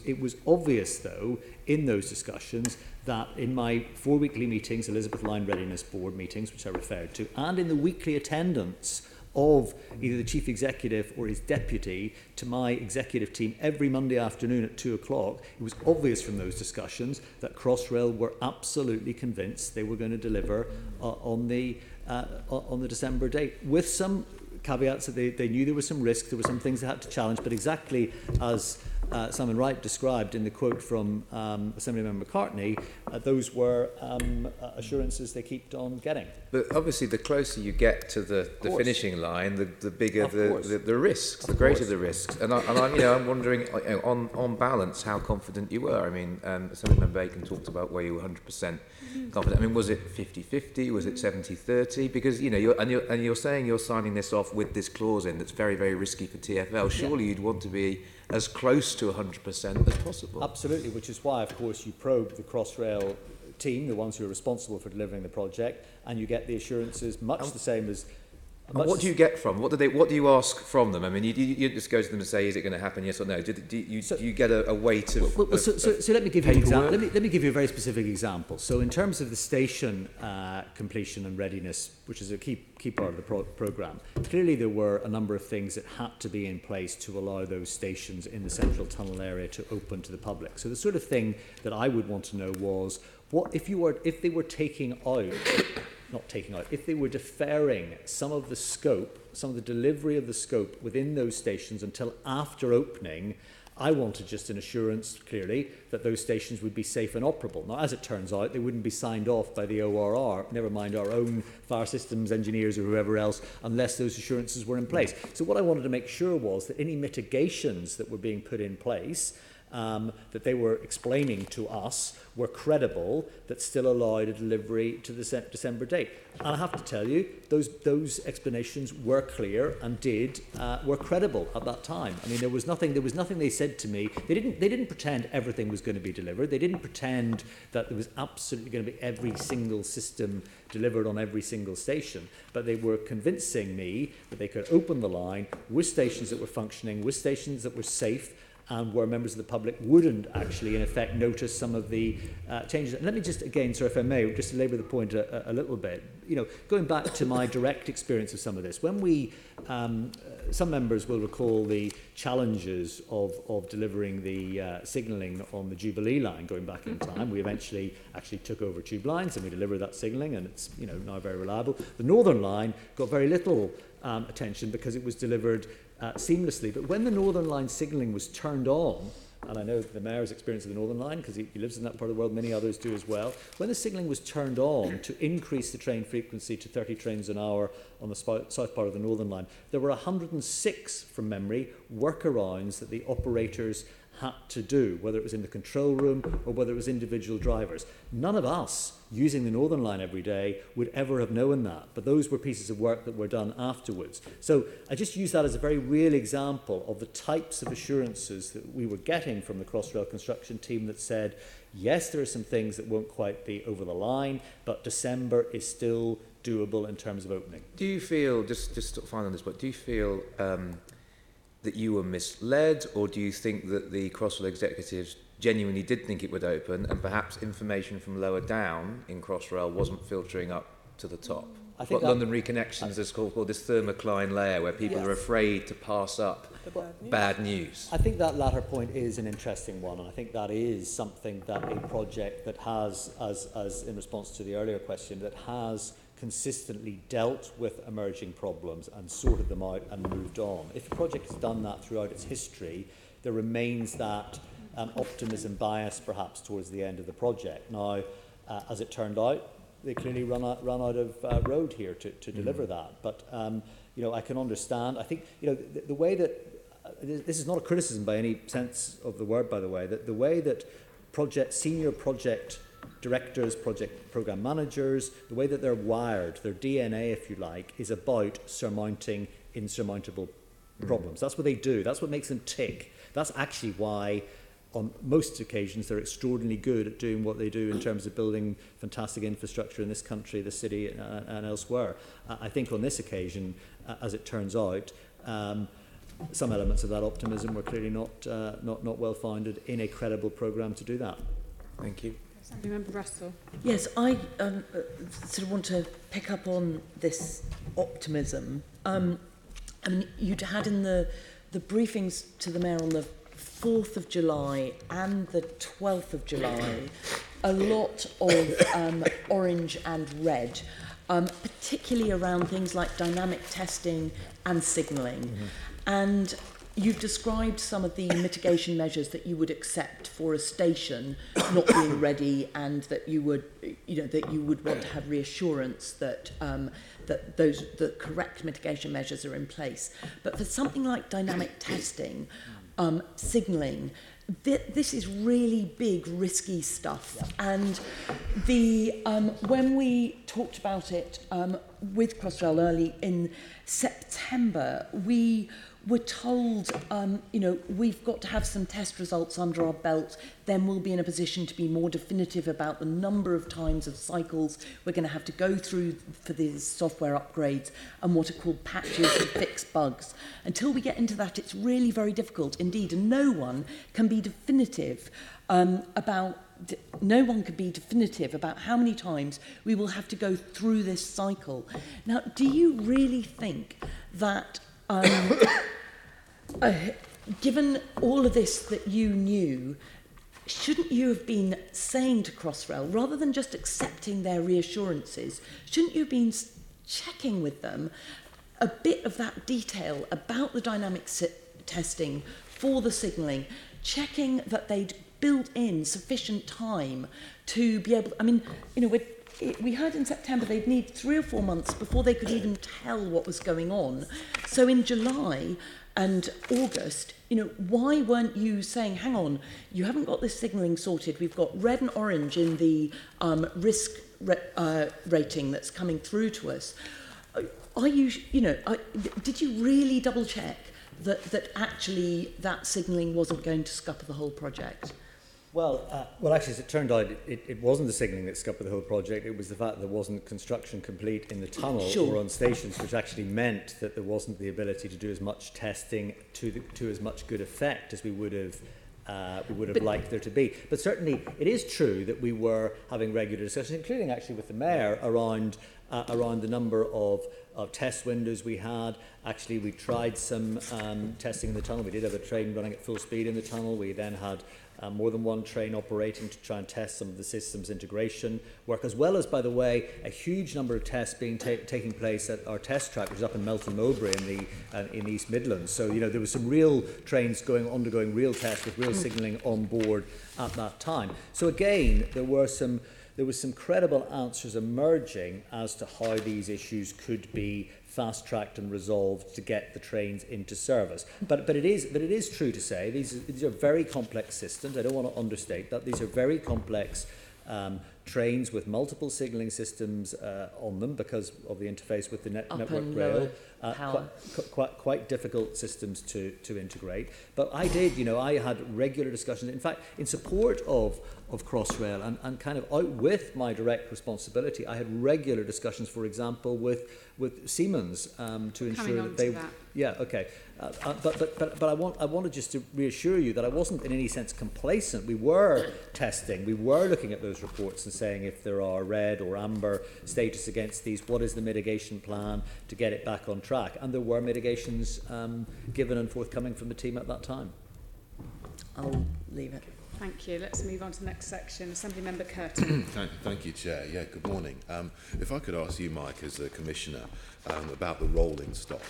obvious, though, in those discussions that in my 4 weekly meetings, Elizabeth Line Readiness Board meetings, which I referred to, and in the weekly attendance of either the chief executive or his deputy to my executive team every Monday afternoon at 2 o'clock, it was obvious from those discussions that Crossrail were absolutely convinced they were going to deliver on the December date, with some caveats that they knew there was some risk, there were some things they had to challenge, but exactly as Simon Wright described in the quote from Assemblymember McCartney, those were assurances they kept on getting. But obviously, the closer you get to the finishing line, the bigger the risks, the greater the risks. And I'm wondering, on balance, how confident you were. I mean, Assemblymember Bacon talked about where you were 100% confident. I mean, was it 50-50? Was it 70-30? Because you're saying you're signing this off with this clause in that's very, very risky for TfL. Surely you'd want to be as close to 100% as possible. Absolutely, which is why, of course, you probe the Crossrail team, the ones who are responsible for delivering the project, and you get the assurances much the same as... What do you get from? What do you ask from them? I mean, you just go to them and say, "Is it going to happen? Yes or no?" Do you get a weight of? So let me give you an example. Let me give you a very specific example. So in terms of the station completion and readiness, which is a key part of the programme, clearly there were a number of things that had to be in place to allow those stations in the central tunnel area to open to the public. So the sort of thing that I would want to know was, what if they were if they were deferring some of the scope, some of the delivery of the scope within those stations until after opening, I wanted just an assurance, clearly, that those stations would be safe and operable. Now, as it turns out, they wouldn't be signed off by the ORR, never mind our own fire systems engineers or whoever else, unless those assurances were in place. So what I wanted to make sure was that any mitigations that were being put in place, that they were explaining to us, were credible, that still allowed a delivery to the December date. And I have to tell you, those explanations were clear and were credible at that time. I mean, there was nothing they said to me. They didn't pretend everything was going to be delivered. They didn't pretend that there was absolutely going to be every single system delivered on every single station. But they were convincing me that they could open the line with stations that were functioning, with stations that were safe, and where members of the public wouldn't actually, in effect, notice some of the changes. And let me just, again, sir, if I may, just to labour the point a little bit, going back to my direct experience of some of this, when we, some members will recall the challenges of delivering the signalling on the Jubilee line going back in time. We eventually actually took over tube lines and we delivered that signalling, and it's now very reliable. The Northern line got very little attention because it was delivered seamlessly. But when the Northern Line signalling was turned on, and I know the Mayor's experience of the Northern Line because he lives in that part of the world, many others do as well, when the signalling was turned on to increase the train frequency to 30 trains an hour on the south part of the Northern Line, there were 106, from memory, workarounds that the operators had to do, whether it was in the control room or whether it was individual drivers. None of us using the Northern Line every day would ever have known that, but those were pieces of work that were done afterwards. So I just use that as a very real example of the types of assurances that we were getting from the Crossrail construction team that said, yes, there are some things that won't quite be over the line, but December is still doable in terms of opening. Do you feel, just to find on this, but do you feel that you were misled, or do you think that the Crossrail executives genuinely did think it would open, and perhaps information from lower down in Crossrail wasn't filtering up to the top? I think what London Reconnections is called this thermocline layer, where people are afraid to pass up bad news. I think that latter point is an interesting one, and I think that is something that a project that has, as in response to the earlier question, that has consistently dealt with emerging problems and sorted them out and moved on. If a project has done that throughout its history, there remains that optimism bias perhaps towards the end of the project. Now, as it turned out, they clearly run out of road here to deliver that. But, I can understand. I think, the way that, this is not a criticism by any sense of the word, by the way, that the way that senior project directors, project program managers, the way that they're wired, their DNA, if you like, is about surmounting insurmountable problems. That's what they do. That's what makes them tick. That's actually why, on most occasions, they're extraordinarily good at doing what they do in terms of building fantastic infrastructure in this country, the city, and elsewhere. I think on this occasion, as it turns out, some elements of that optimism were clearly not well founded in a credible programme to do that. Thank you. Remember Russell? Yes, I sort of want to pick up on this optimism. I mean, you'd had in the briefings to the Mayor on the 4th of July and the 12th of July a lot of orange and red, particularly around things like dynamic testing and signalling. Mm-hmm. And you've described some of the mitigation measures that you would accept for a station not being ready, and that you would, that you would want to have reassurance that that the correct mitigation measures are in place. But for something like dynamic testing, signalling, this is really big, risky stuff. Yeah. And when we talked about it with Crossrail early in September, we were told, we've got to have some test results under our belt, then we'll be in a position to be more definitive about the number of times of cycles we're going to have to go through for these software upgrades and what are called patches to fix bugs. Until we get into that, it's really very difficult indeed, and no one can be definitive about how many times we will have to go through this cycle. Now, do you really think that given all of this that you knew, shouldn't you have been saying to Crossrail, rather than just accepting their reassurances, shouldn't you have been checking with them a bit of that detail about the dynamic testing for the signalling, checking that they'd built in sufficient time to be able, we heard in September they'd need 3 or 4 months before they could even tell what was going on. So in July and August, why weren't you saying, hang on, you haven't got this signalling sorted, we've got red and orange in the risk rating that's coming through to us. Did you really double check that actually that signalling wasn't going to scupper the whole project? Well, actually, as it turned out, it wasn't the signalling that scuppered the whole project. It was the fact that there wasn't construction complete in the tunnel or on stations, which actually meant that there wasn't the ability to do as much testing to as much good effect as we would have liked there to be. But certainly, it is true that we were having regular discussions, including actually with the mayor, around the number of test windows we had. Actually, we tried some testing in the tunnel. We did have a train running at full speed in the tunnel. We then had more than one train operating to try and test some of the systems integration work, as well as, by the way, a huge number of tests being taking place at our test track, which is up in Melton Mowbray in the East Midlands. So, you know, there were some real trains undergoing real tests with real signalling on board at that time. So again, there was some credible answers emerging as to how these issues could be fast-tracked and resolved to get the trains into service. But it is true to say these are very complex systems. I don't want to understate that. These are very complex trains with multiple signalling systems on them because of the interface with the network rail. Quite difficult systems to integrate. But I had regular discussions, in fact, in support of Crossrail and kind of out with my direct responsibility. I had regular discussions, for example, with Siemens to ensure that they... Yeah, okay. But I wanted just to reassure you that I wasn't in any sense complacent. We were testing. We were looking at those reports and saying if there are red or amber status against these, what is the mitigation plan to get it back on track? And there were mitigations given and forthcoming from the team at that time. I'll leave it. Thank you. Let's move on to the next section. Assembly Member Curtin. Thank you, Chair. Yeah, good morning. If I could ask you, Mike, as a Commissioner, about the rolling stock.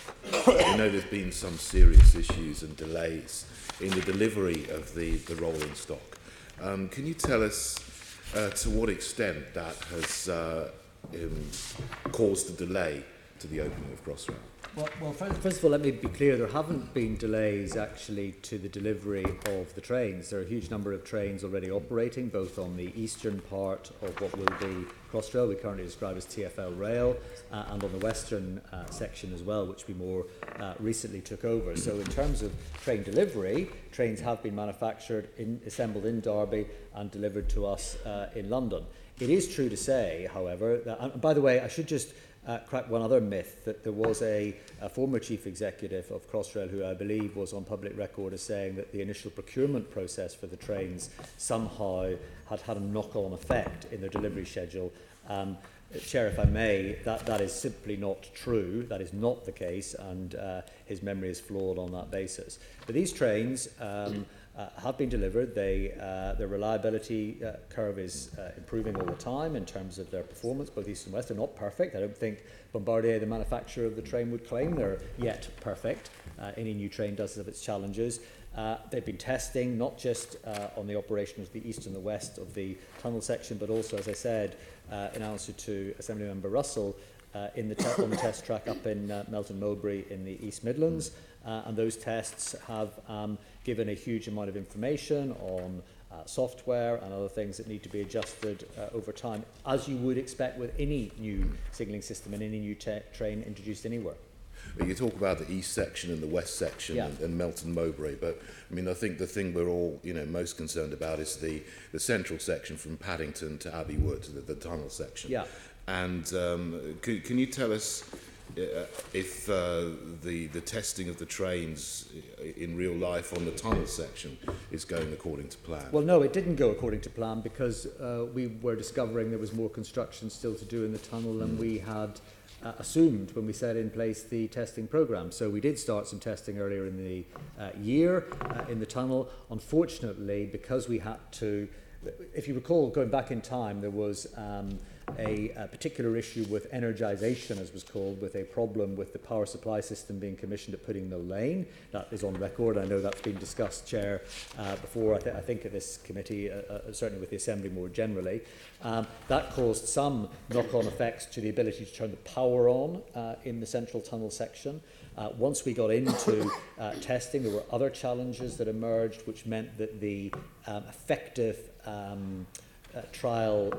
I know there's been some serious issues and delays in the delivery of the rolling stock. Can you tell us to what extent that has caused the delay to the opening of Crossrail? Well, first of all, let me be clear, there haven't been delays actually to the delivery of the trains. There are a huge number of trains already operating, both on the eastern part of what will be Crossrail, we currently describe as TfL Rail, and on the western section as well, which we more recently took over. So in terms of train delivery, trains have been manufactured, assembled in Derby and delivered to us in London. It is true to say, however, that, and by the way, I should just crack one other myth, that there was a former chief executive of Crossrail who I believe was on public record as saying that the initial procurement process for the trains somehow had a knock-on effect in their delivery schedule. Chair, if I may, that is simply not true. That is not the case, and his memory is flawed on that basis. But these trains have been delivered. Their reliability curve is improving all the time in terms of their performance, both east and west. They're not perfect. I don't think Bombardier, the manufacturer of the train, would claim they're yet perfect. Any new train does have its challenges. They've been testing not just on the operation of the east and the west of the tunnel section, but also, as I said, in answer to Assemblymember Russell, on the test track up in Melton Mowbray in the East Midlands. And those tests have given a huge amount of information on software and other things that need to be adjusted over time, as you would expect with any new signalling system and any new train introduced anywhere. You talk about the east section and the west section, yeah, and Melton Mowbray, but I mean, I think the thing we're all most concerned about is the central section from Paddington to Abbey Wood, the tunnel section. Yeah. And can you tell us if the testing of the trains in real life on the tunnel section is going according to plan? Well, no, it didn't go according to plan because we were discovering there was more construction still to do in the tunnel than we had assumed when we set in place the testing programme. So we did start some testing earlier in the year in the tunnel. Unfortunately, because we had to, if you recall, going back in time, there was a particular issue with energisation, as was called, with a problem with the power supply system being commissioned at Pudding Mill Lane. That is on record. I know that's been discussed, Chair, before, I think at this committee, certainly with the Assembly more generally. That caused some knock-on effects to the ability to turn the power on in the central tunnel section. Once we got into testing, there were other challenges that emerged, which meant that the effective trial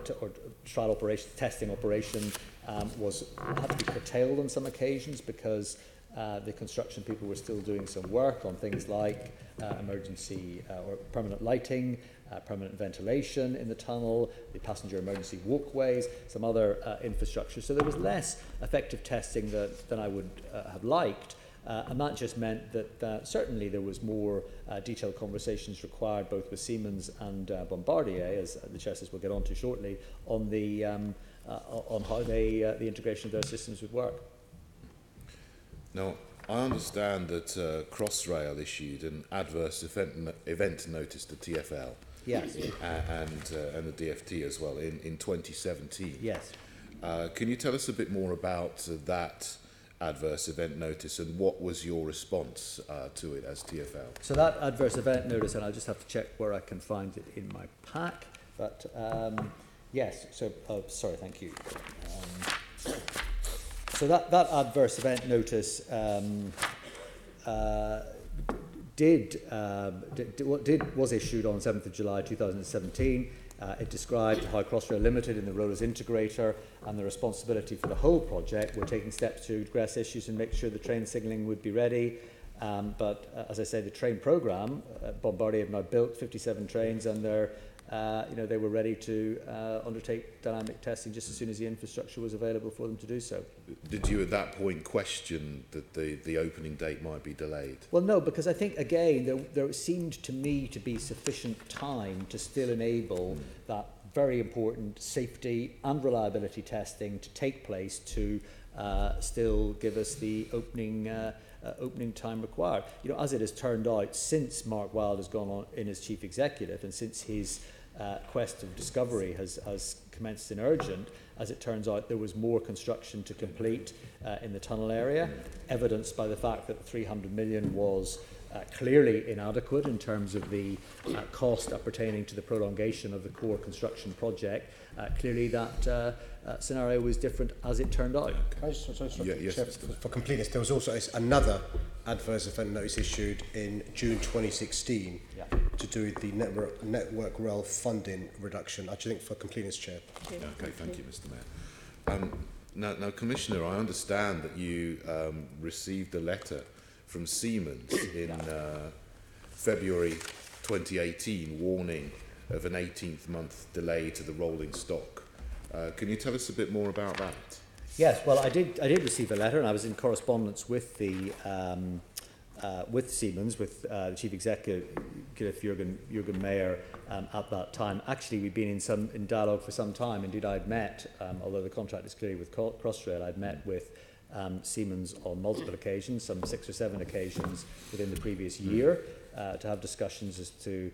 operation, testing operation, had to be curtailed on some occasions because the construction people were still doing some work on things like emergency or permanent lighting, permanent ventilation in the tunnel, the passenger emergency walkways, some other infrastructure. So there was less effective testing than I would have liked. And that just meant that certainly there was more detailed conversations required both with Siemens and Bombardier, as the Chair says we'll get on to shortly, on the on how the integration of those systems would work. Now, I understand that Crossrail issued an adverse event notice to TfL. Yes. And the DFT as well in 2017. Yes. Can you tell us a bit more about that adverse event notice and what was your response to it as TfL? So that adverse event notice, and I'll just have to check where I can find it in my pack, but yes, so, sorry, thank you. So that adverse event notice was issued on 7th of July 2017. It described how Crossrail Limited in the role as integrator and the responsibility for the whole project were taking steps to address issues and make sure the train signalling would be ready. But as I say, the train programme, Bombardier have now built 57 trains and they're they were ready to undertake dynamic testing just as soon as the infrastructure was available for them to do so. Did you at that point question that the opening date might be delayed? Well, no, because I think, again, there seemed to me to be sufficient time to still enable that very important safety and reliability testing to take place to still give us the opening time required. As it has turned out, since Mark Wilde has gone on in as chief executive and since his quest of discovery has commenced in urgent, as it turns out, there was more construction to complete in the tunnel area, evidenced by the fact that the 300 million was clearly inadequate in terms of the cost appertaining to the prolongation of the core construction project. Clearly that scenario was different as it turned out. Can I just, for completeness, there was also another adverse event notice issued in June 2016 to do with the network rail funding reduction. I think for completeness, Chair. Okay, thank you, Mr. Mayor. Now, Commissioner, I understand that you received a letter from Siemens in February 2018 warning of an 18th-month delay to the rolling stock. Can you tell us a bit more about that? Yes, well, I did receive a letter, and I was in correspondence with the with Siemens, with the chief executive Jürgen Mayer at that time. Actually, we'd been in dialogue for some time. Indeed, I'd met, although the contract is clearly with Crossrail, I'd met with Siemens on multiple occasions, some 6 or 7 occasions within the previous year, to have discussions as to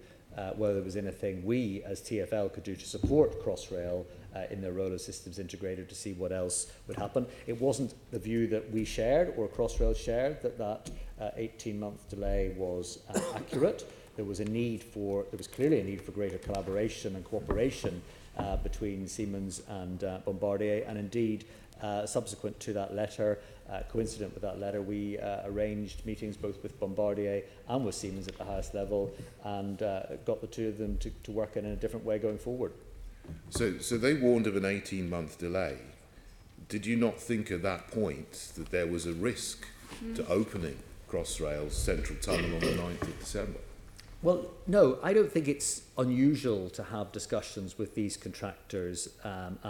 whether there was anything we as TfL could do to support Crossrail in their role as systems integrator to see what else would happen. It wasn't the view that we shared or Crossrail shared that 18-month delay was accurate. There was clearly a need for greater collaboration and cooperation between Siemens and Bombardier, and indeed subsequent to that letter, coincident with that letter, we arranged meetings both with Bombardier and with Siemens at the highest level and got the two of them to work in a different way going forward. So they warned of an 18-month delay. Did you not think at that point that there was a risk to opening Crossrail's central tunnel on the 9th of December? Well, no, I don't think it's unusual to have discussions with these contractors at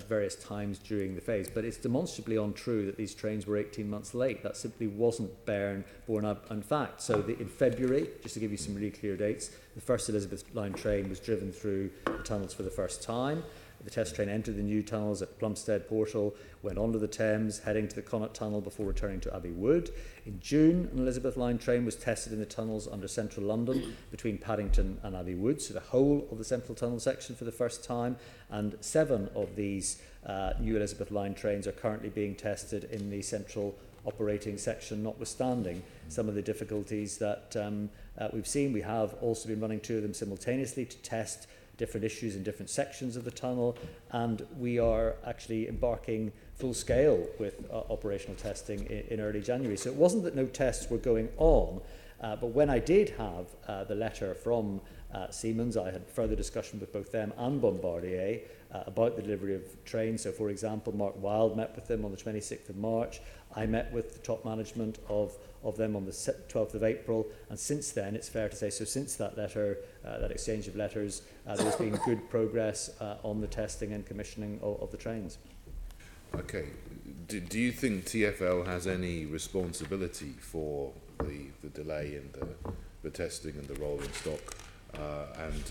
various times during the phase, but it's demonstrably untrue that these trains were 18 months late. That simply wasn't borne up in fact. So in February, just to give you some really clear dates, the first Elizabeth Line train was driven through the tunnels for the first time. The test train entered the new tunnels at Plumstead Portal, went onto the Thames, heading to the Connaught Tunnel before returning to Abbey Wood. In June, an Elizabeth Line train was tested in the tunnels under central London between Paddington and Abbey Wood, so the whole of the central tunnel section for the first time, and 7 of these new Elizabeth Line trains are currently being tested in the central operating section, notwithstanding some of the difficulties that we've seen. We have also been running 2 of them simultaneously to test different issues in different sections of the tunnel, and we are actually embarking full scale with operational testing in early January. So it wasn't that no tests were going on, But when I did have the letter from Siemens, I had further discussion with both them and Bombardier about the delivery of trains. So, for example, Mark Wilde met with them on the 26th of March. I met with the top management of them on the 12th of April. And since then, it's fair to say, so since that letter, that exchange of letters, there's been good progress on the testing and commissioning of the trains. Okay. Do you think TfL has any responsibility for the delay in the testing and the rolling stock and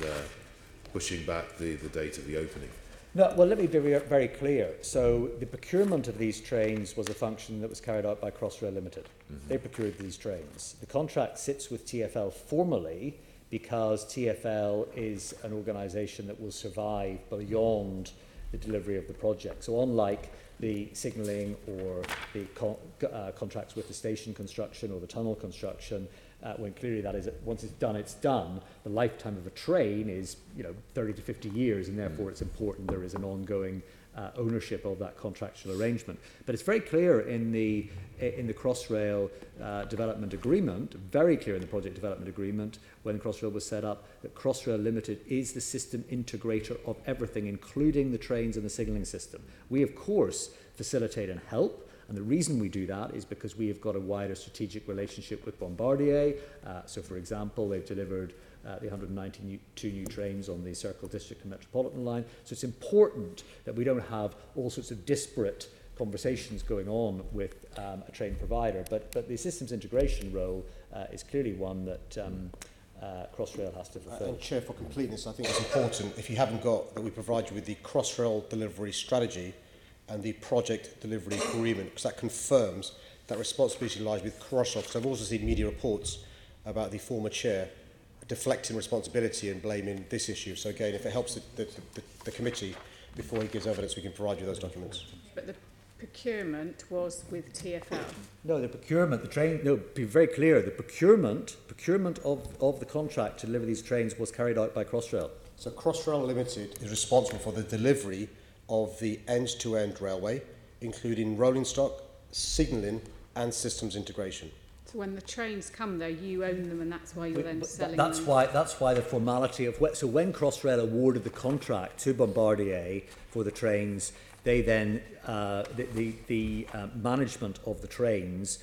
pushing back the date of the opening? No, well, let me be very clear. So the procurement of these trains was a function that was carried out by Crossrail Limited. They procured these trains. The contract sits with TfL formally because TfL is an organisation that will survive beyond the delivery of the project. So unlike the signalling or the contracts with the station construction or the tunnel construction, when clearly that is, once it's done. The lifetime of a train is, 30 to 50 years, and therefore it's important there is an ongoing ownership of that contractual arrangement. But it's very clear in the Crossrail development agreement, very clear in the project development agreement, when Crossrail was set up, that Crossrail Limited is the system integrator of everything, including the trains and the signalling system. We, of course, facilitate and help. And the reason we do that is because we have got a wider strategic relationship with Bombardier. So, for example, they've delivered the 192 new trains on the Circle District and Metropolitan line. So it's important that we don't have all sorts of disparate conversations going on with a train provider. But the systems integration role is clearly one that Crossrail has to fulfil. And Chair, for completeness, I think it's important, if you haven't got, that we provide you with the Crossrail delivery strategy and the project delivery agreement, because that confirms that responsibility lies with Crossrail. Because I've also seen media reports about the former chair deflecting responsibility and blaming this issue. So again, if it helps the committee, before he gives evidence, we can provide you those documents. But the procurement was with TfL. No, the procurement, be very clear, the procurement of the contract to deliver these trains was carried out by Crossrail. So Crossrail Limited is responsible for the delivery of the end-to-end railway, including rolling stock, signalling and systems integration. So when the trains come there, you own them, and that's why you're then selling that's them. That's why the formality of... So when Crossrail awarded the contract to Bombardier for the trains, they then... the management of the trains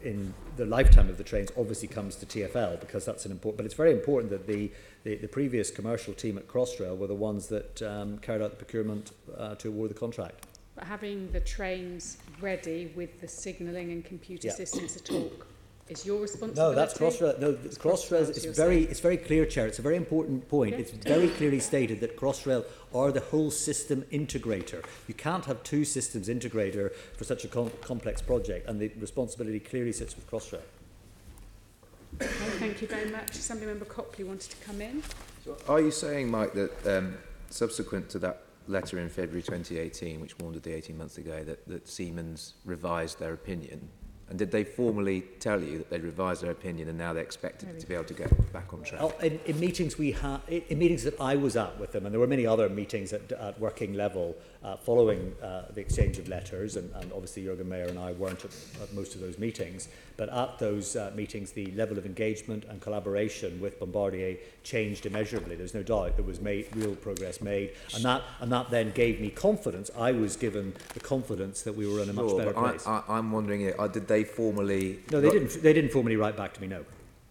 in the lifetime of the trains obviously comes to TfL, because that's an important... But it's very important that the previous commercial team at Crossrail were the ones that carried out the procurement to award the contract. But having the trains ready with the signalling and computer systems to talk is your responsibility? No, that's Crossrail. No, Crossrail it's very clear, Chair. It's a very important point. Okay. It's very clearly stated that Crossrail are the whole system integrator. You can't have two systems integrator for such a complex project, and the responsibility clearly sits with Crossrail. Okay, thank you very much. Assemblymember Copley wanted to come in. So are you saying, Mike, that subsequent to that letter in February 2018, which warned of the 18 months ago, that Siemens revised their opinion? And did they formally tell you that they'd revised their opinion and now they're expected to be able to get back on track? In meetings in meetings that I was at with them, and there were many other meetings at working level following the exchange of letters, and obviously Jürgen Mayer and I weren't at most of those meetings, but at those meetings the level of engagement and collaboration with Bombardier changed immeasurably. There's no doubt there was real progress made, and that then gave me confidence. I was given the confidence that we were in a much better place. I'm wondering, did they formally... No, they didn't formally write back to me, no.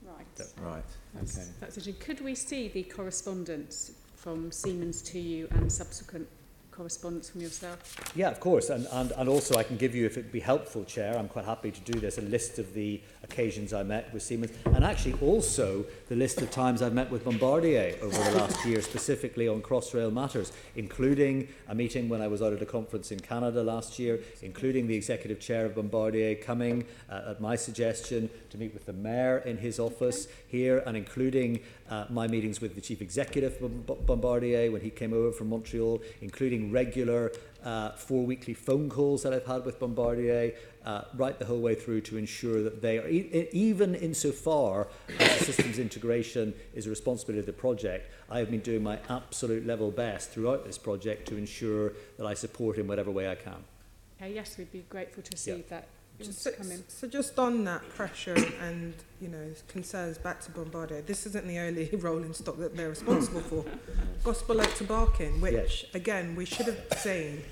Right. That's Okay. That's interesting. Could we see the correspondence from Siemens to you and subsequent correspondence from yourself? Yeah, of course, and also I can give you, if it'd be helpful, Chair, I'm quite happy to do this, a list of the occasions I met with Siemens, and actually also the list of times I've met with Bombardier over the last year, specifically on Crossrail matters, including a meeting when I was out at a conference in Canada last year, including the executive chair of Bombardier coming at my suggestion to meet with the mayor in his office here, and including my meetings with the chief executive of Bombardier when he came over from Montreal, including regular 4 weekly phone calls that I've had with Bombardier, right the whole way through to ensure that they are, even insofar as the systems integration is a responsibility of the project, I have been doing my absolute level best throughout this project to ensure that I support in whatever way I can. Yes, we'd be grateful to receive that So just on that pressure and, you know, concerns back to Bombardier, this isn't the only rolling stock that they're responsible for. Gospel Oak to Barking, which, again, we should have seen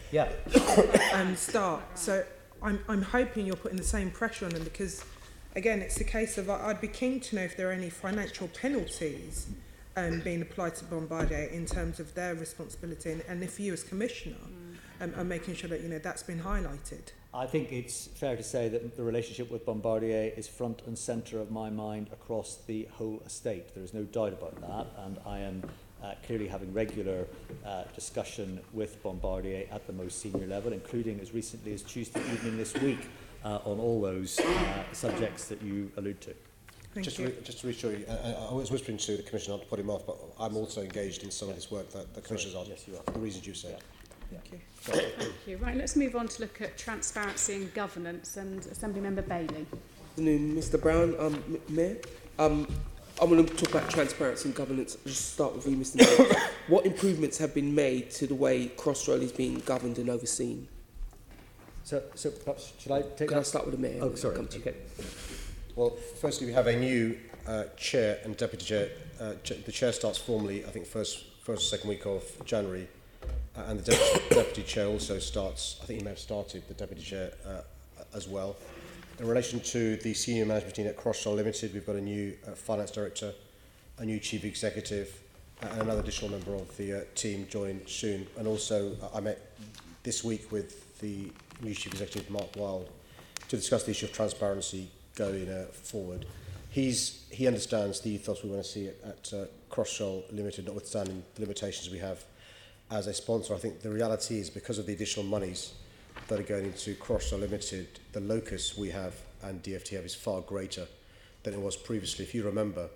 start. So I'm hoping you're putting the same pressure on them because, again, it's a case of I'd be keen to know if there are any financial penalties being applied to Bombardier in terms of their responsibility and if you as Commissioner are making sure that, you know, that's been highlighted. I think it's fair to say that the relationship with Bombardier is front and centre of my mind across the whole estate. There is no doubt about that, and I am clearly having regular discussion with Bombardier at the most senior level, including as recently as Tuesday evening this week on all those subjects that you allude to. Just to reassure you, I was whispering to the Commissioner not to put him off, but I'm also engaged in some of this work that the Commissioners are, yes, you are. for the reasons you said. Thank you. Thank you. Right, let's move on to look at transparency and governance, and Assemblymember Bailey. Good afternoon, Mr. Brown, Mayor. I'm going to talk about transparency and governance. I'll just start with you, Mr. Mayor. What improvements have been made to the way Crossrail is being governed and overseen? So perhaps should I take Can I start with the Mayor? Oh, sorry. Come to you. Okay. Well, firstly, we have a new chair and deputy chair. The chair starts formally, I think, first or second week of January. And the deputy chair also starts, I think he may have started, the deputy chair as well. In relation to the senior management team at Crossrail Limited, we've got a new finance director, a new chief executive, and another additional member of the team joined soon. And also, I met this week with the new chief executive, Mark Wilde, to discuss the issue of transparency going forward. He understands the ethos we want to see at Crossrail Limited, notwithstanding the limitations we have as a sponsor. I think the reality is because of the additional monies that are going into Crossrail Limited, the locus we have and DFT have is far greater than it was previously. If you remember,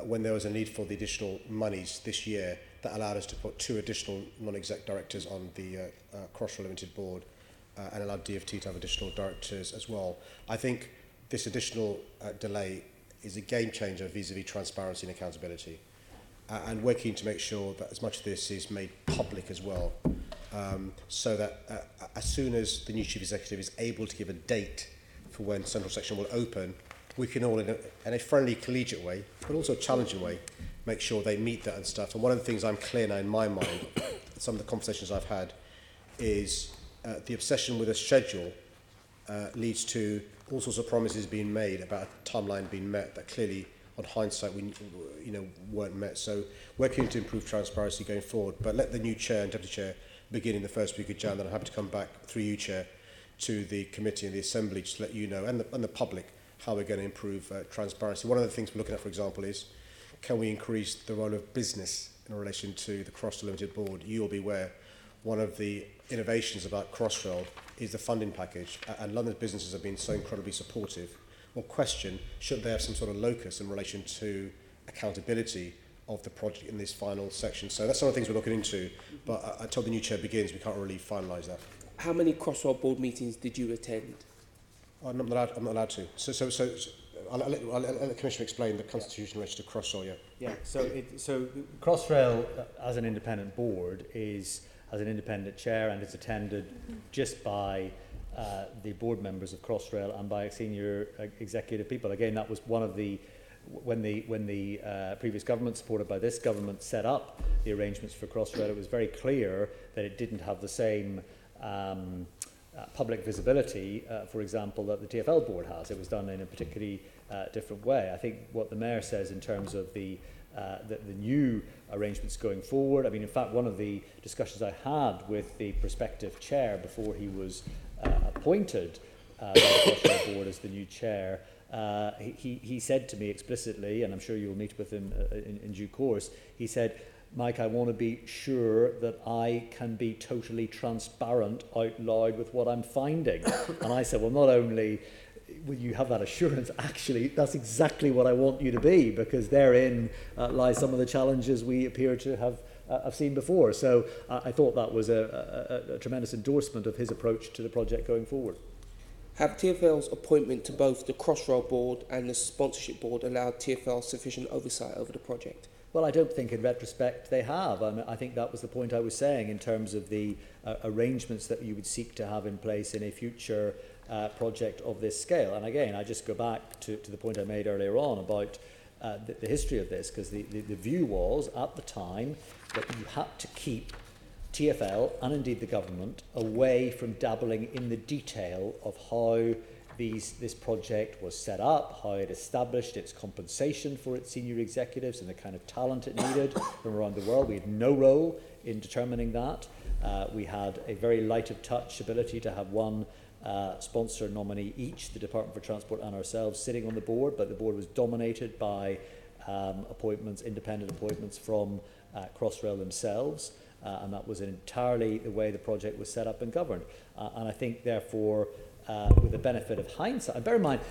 when there was a need for the additional monies this year, that allowed us to put 2 additional non-exec directors on the Crossrail Limited board and allowed DFT to have additional directors as well. I think this additional delay is a game changer vis-à-vis transparency and accountability. And we're keen to make sure that as much of this is made public as well, so that as soon as the new chief executive is able to give a date for when central section will open, we can all, in a friendly, collegiate way, but also a challenging way, make sure they meet that and stuff. And one of the things I'm clear now in my mind, some of the conversations I've had, is the obsession with a schedule leads to all sorts of promises being made about a timeline being met that clearly, on hindsight, weren't met. So we're keen to improve transparency going forward, but let the new chair and deputy chair begin in the first week of Jan. Then I'm happy to come back through you, chair, to the committee and the assembly just to let you know and the public how we're going to improve transparency. One of the things we're looking at, for example, is can we increase the role of business in relation to the Crossrail Limited board? You'll be aware one of the innovations about Crossrail is the funding package, and London's businesses have been so incredibly supportive. Or question, should they have some sort of locus in relation to accountability of the project in this final section? So that's some of the things we're looking into, but until the new chair begins, we can't really finalise that. How many Crossrail board meetings did you attend? I'm not allowed to. So I'll let the Commissioner explain the constitution in relation to Crossrail, Yeah, so Crossrail as an independent board has an independent chair and is attended just by the board members of Crossrail and by senior executive people. Again, that was one of the when the previous government, supported by this government, set up the arrangements for Crossrail. It was very clear that it didn't have the same public visibility, for example, that the TfL board has. It was done in a particularly different way. I think what the Mayor says in terms of the new arrangements going forward. I mean, in fact, one of the discussions I had with the prospective chair before he was appointed by the Crossrail board as the new chair, he said to me explicitly, and I'm sure you'll meet with him in due course, he said, Mike, I want to be sure that I can be totally transparent out loud with what I'm finding. And I said, well, not only will you have that assurance, actually, that's exactly what I want you to be, because therein lies some of the challenges we appear to have seen before. So I thought that was a tremendous endorsement of his approach to the project going forward. Have TfL's appointment to both the Crossrail board and the sponsorship board allowed TfL sufficient oversight over the project? Well, I don't think in retrospect they have. I think that was the point I was saying in terms of the arrangements that you would seek to have in place in a future project of this scale. And again, I just go back to the point I made earlier on about the history of this, because the view was at the time that you had to keep TfL and indeed the government away from dabbling in the detail of how this project was set up, how it established its compensation for its senior executives and the kind of talent it needed from around the world. We had no role in determining that. We had a very light of touch ability to have one sponsor nominee each, the Department for Transport and ourselves, sitting on the board, but the board was dominated by appointments, independent appointments from Crossrail themselves, and that was entirely the way the project was set up and governed. And I think, therefore, with the benefit of hindsight, and bear in mind,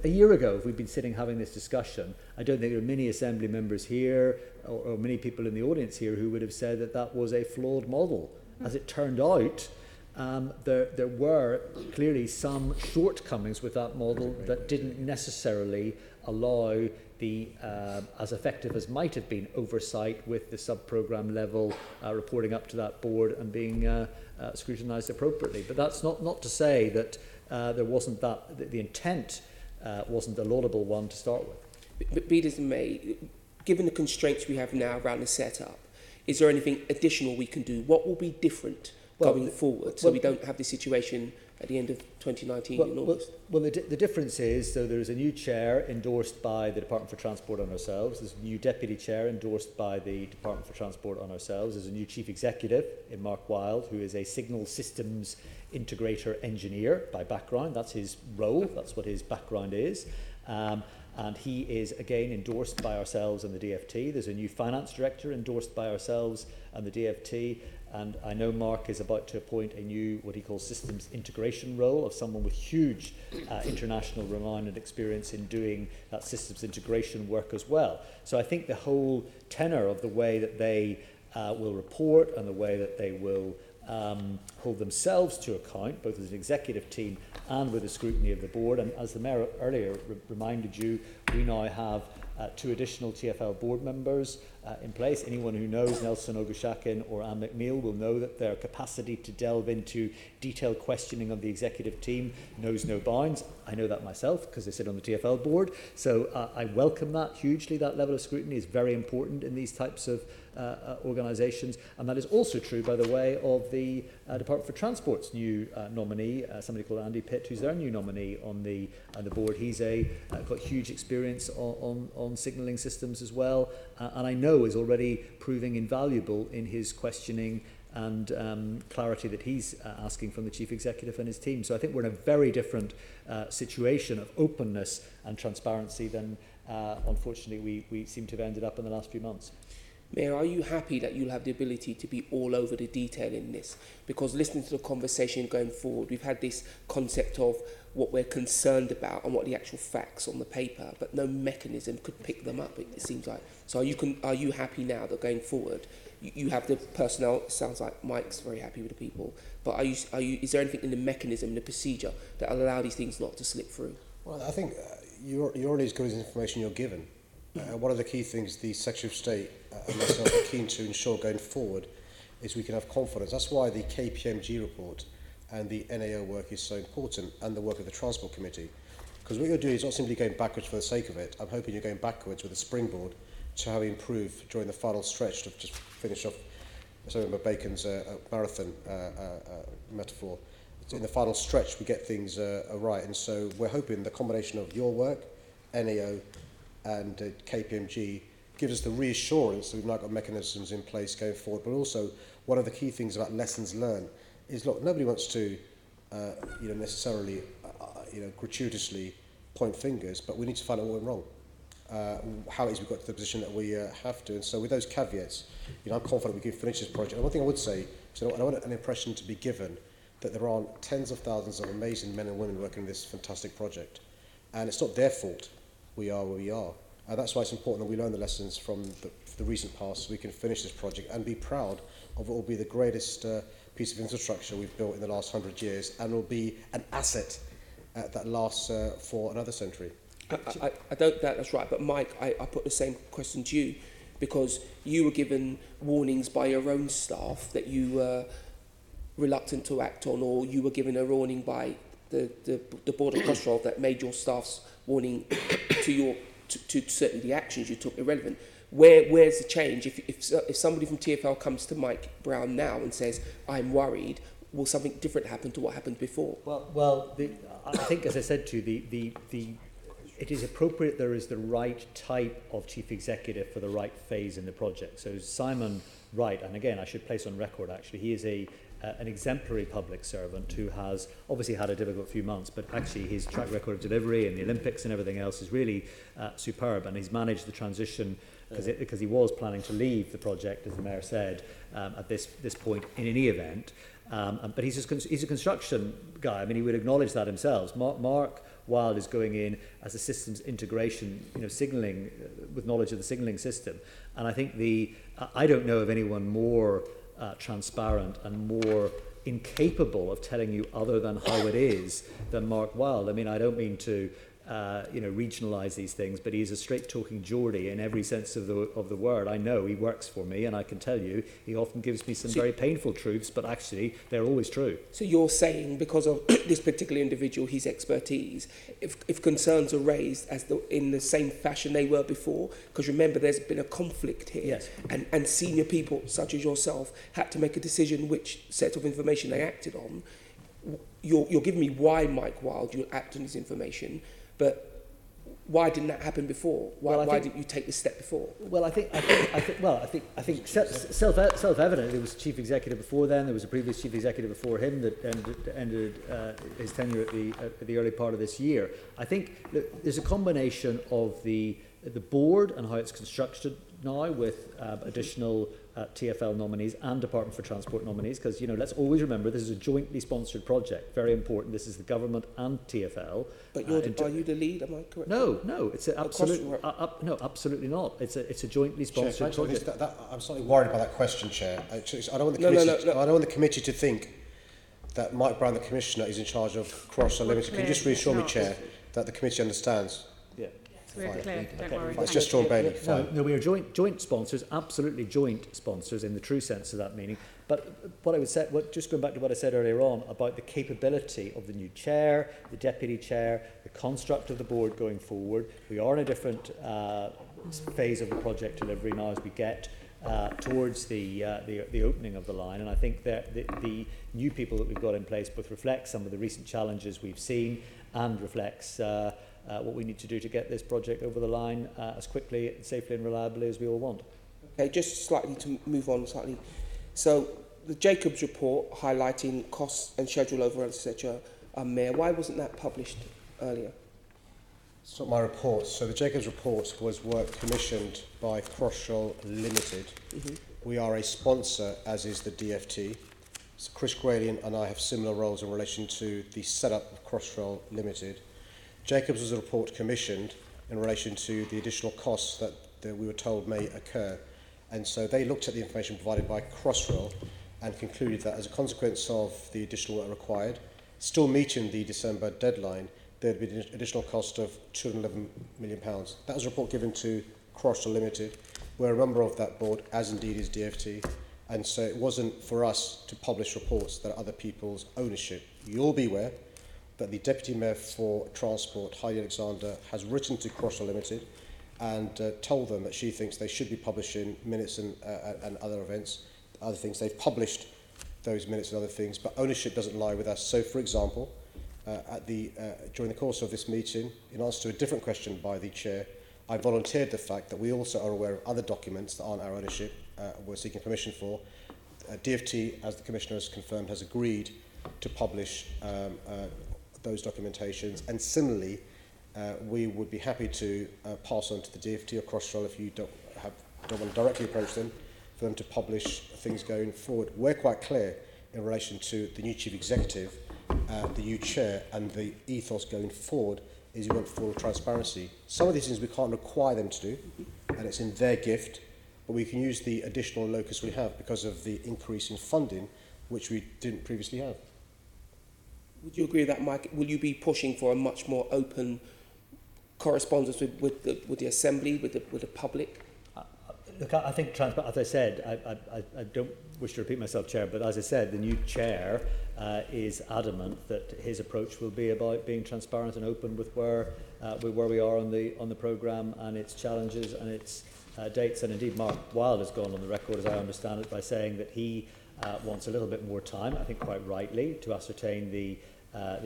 a year ago, if we'd been sitting having this discussion, I don't think there are many Assembly members here or many people in the audience here who would have said that that was a flawed model. As it turned out, there were clearly some shortcomings with that model that didn't necessarily allow the, as effective as might have been, oversight with the sub-programme level reporting up to that board and being scrutinised appropriately. But that's not to say that there wasn't the intent wasn't a laudable one to start with. But be it as it may, given the constraints we have now around the setup, is there anything additional we can do? What will be different going forward so we don't have this situation at the end of 2019 in August? Well, the difference is, so there's a new chair endorsed by the Department for Transport and ourselves. There's a new deputy chair endorsed by the Department for Transport and ourselves. There's a new chief executive in Mark Wilde, who is a signal systems integrator engineer by background. That's his role. That's what his background is. And he is, again, endorsed by ourselves and the DFT. There's a new finance director endorsed by ourselves and the DFT. And I know Mark is about to appoint a new, what he calls systems integration role, of someone with huge international renown and experience in doing that systems integration work as well. So I think the whole tenor of the way that they will report and the way that they will hold themselves to account, both as an executive team and with the scrutiny of the board. And as the Mayor earlier reminded you, we now have 2 additional TfL board members in place. Anyone who knows Nelson Ogushakin or Anne McNeil will know that their capacity to delve into detailed questioning of the executive team knows no bounds. I know that myself because I sit on the TfL board. So I welcome that hugely. That level of scrutiny is very important in these types of organisations. And that is also true, by the way, of the Department for Transport's new nominee, somebody called Andy Pitt, who's their new nominee on the board. He's got huge experience on signalling systems as well, and I know is already proving invaluable in his questioning and clarity that he's asking from the chief executive and his team. So I think we're in a very different situation of openness and transparency than unfortunately we seem to have ended up in the last few months. Mayor, are you happy that you'll have the ability to be all over the detail in this? Because listening to the conversation going forward, we've had this concept of what we're concerned about and what the actual facts on the paper, but no mechanism could pick them up, it seems like. So are you happy now that going forward, you have the personnel? It sounds like Mike's very happy with the people, but is there anything in the mechanism, the procedure, that will allow these things not to slip through? Well, I think you're only as good as the information you're given. One of the key things the Secretary of State and myself are keen to ensure going forward is we can have confidence. That's why the KPMG report and the NAO work is so important, and the work of the Transport Committee. Because what you're doing is not simply going backwards for the sake of it. I'm hoping you're going backwards with a springboard to how we improve during the final stretch to just finish off some of Bacon's marathon metaphor. In the final stretch, we get things right. And so we're hoping the combination of your work, NAO, and KPMG gives us the reassurance that we've now got mechanisms in place going forward. But also, one of the key things about lessons learned is, look, nobody wants to, necessarily, gratuitously point fingers, but we need to find out what went wrong. How it is we got to the position that we have to. And so, with those caveats, I'm confident we can finish this project. And one thing I would say, so I don't want an impression to be given that there aren't tens of thousands of amazing men and women working this fantastic project, and it's not their fault. We are where we are. That's why it's important that we learn the lessons from the recent past so we can finish this project and be proud of what will be the greatest piece of infrastructure we've built in the last 100 years, and will be an asset that lasts for another century. I don't doubt that's right, but Mike, I put the same question to you. because you were given warnings by your own staff that you were reluctant to act on, or you were given a warning by the board of Crossrail that made your staff's warning to certainly the actions you took irrelevant. Where's the change? If somebody from TfL comes to Mike Brown now and says, I'm worried, will something different happen to what happened before? I think, as I said to you, it is appropriate there is the right type of chief executive for the right phase in the project. So Simon Wright, and again, I should place on record, actually, he is an exemplary public servant who has obviously had a difficult few months, but actually his track record of delivery and the Olympics and everything else is really superb, and he's managed the transition because he was planning to leave the project, as the Mayor said, at this point in any event. But he's a construction guy. I mean, he would acknowledge that himself. Mark Wilde is going in as a systems integration, signalling, with knowledge of the signalling system. And I think I don't know of anyone more transparent and more incapable of telling you other than how it is than Mark Wilde. I mean, I don't mean to regionalise these things, but he's a straight-talking Geordie in every sense of the word. I know he works for me, and I can tell you he often gives me some very painful truths, but actually they're always true. So you're saying because of this particular individual, his expertise, if concerns are raised in the same fashion they were before, because remember there's been a conflict here, yes, and senior people such as yourself had to make a decision which set of information they acted on. You're giving me why Mike Wilde you act on his information, but why didn't that happen before? Why didn't you take this step before? Well, I think self-evident. There was a chief executive before then. There was a previous chief executive before him that ended his tenure at the early part of this year. I think there's a combination of the board and how it's constructed now with additional TfL nominees and Department for Transport nominees, because let's always remember this is a jointly sponsored project. Very important. This is the government and TfL. But are you the lead? Am I correct? No, it's absolutely not. It's a jointly sponsored project. I'm slightly worried about that question, Chair. I don't want the committee to think that Mike Brown, the Commissioner, is in charge of Crossrail Limited. Can you just reassure me, Chair, that the committee understands? Yeah. We're clear, don't worry. It's just Sean Bailey. No, we are joint sponsors, absolutely joint sponsors in the true sense of that meaning. But what I would say, just going back to what I said earlier on about the capability of the new chair, the deputy chair, the construct of the board going forward, we are in a different phase of the project delivery now as we get towards the opening of the line, and I think that the new people that we've got in place both reflect some of the recent challenges we've seen and reflects what we need to do to get this project over the line as quickly, safely and reliably as we all want. Okay, just slightly to move on slightly. So the Jacobs report highlighting costs and schedule overruns, etc. Mayor, why wasn't that published earlier? It's not my report. So the Jacobs report was work commissioned by Crossrail Limited. Mm-hmm. We are a sponsor, as is the DFT. So Chris Graylian and I have similar roles in relation to the setup of Crossrail Limited. Jacobs was a report commissioned in relation to the additional costs that we were told may occur. And so they looked at the information provided by Crossrail and concluded that as a consequence of the additional work required, still meeting the December deadline, there would be an additional cost of £211 million. That was a report given to Crossrail Limited. We're a member of that board, as indeed is DFT. And so it wasn't for us to publish reports that are other people's ownership. You'll be aware that the Deputy Mayor for Transport, Heidi Alexander, has written to Crossrail Limited and told them that she thinks they should be publishing minutes and other events, other things. They've published those minutes and other things, but ownership doesn't lie with us. So, for example, during the course of this meeting, in answer to a different question by the Chair, I volunteered the fact that we also are aware of other documents that aren't our ownership, we're seeking permission for. DFT, as the Commissioner has confirmed, has agreed to publish those documentations, and similarly, we would be happy to pass on to the DFT or Crossrail if you don't want to directly approach them, for them to publish things going forward. We're quite clear in relation to the new Chief Executive, the new Chair, and the ethos going forward is we want full transparency. Some of these things we can't require them to do, and it's in their gift, but we can use the additional locus we have because of the increase in funding, which we didn't previously have. Would you agree with that, Mike? Will you be pushing for a much more open correspondence with the Assembly, with the public? look, I think, as I said, I don't wish to repeat myself, Chair, but as I said, the new Chair is adamant that his approach will be about being transparent and open with where we are on the programme and its challenges and its dates. And indeed, Mark Wilde has gone on the record, as I understand it, by saying that he wants a little bit more time, I think quite rightly, to ascertain the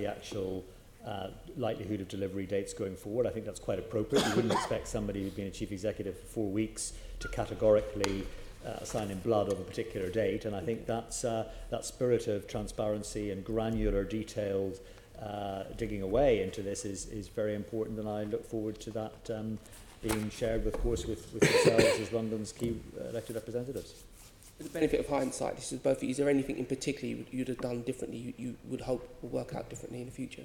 actual likelihood of delivery dates going forward. I think that's quite appropriate. You wouldn't expect somebody who's been a chief executive for 4 weeks to categorically sign in blood of a particular date, and I think that's that spirit of transparency and granular, detailed digging away into this is very important, and I look forward to that being shared, of course, with yourselves as London's key elected representatives. For the benefit of hindsight, this is both of you. Is there anything in particular you'd have done differently, you would hope will work out differently in the future?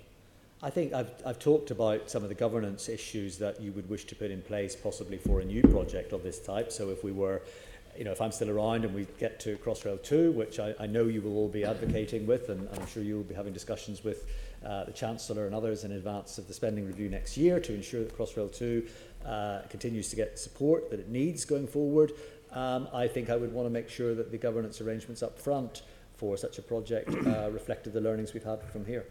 I think I've talked about some of the governance issues that you would wish to put in place possibly for a new project of this type. So if we were, if I'm still around and we get to Crossrail 2, which I know you will all be advocating with, and I'm sure you will be having discussions with the Chancellor and others in advance of the spending review next year to ensure that Crossrail 2 continues to get the support that it needs going forward. I think I would want to make sure that the governance arrangements up front for such a project reflected the learnings we've had from here.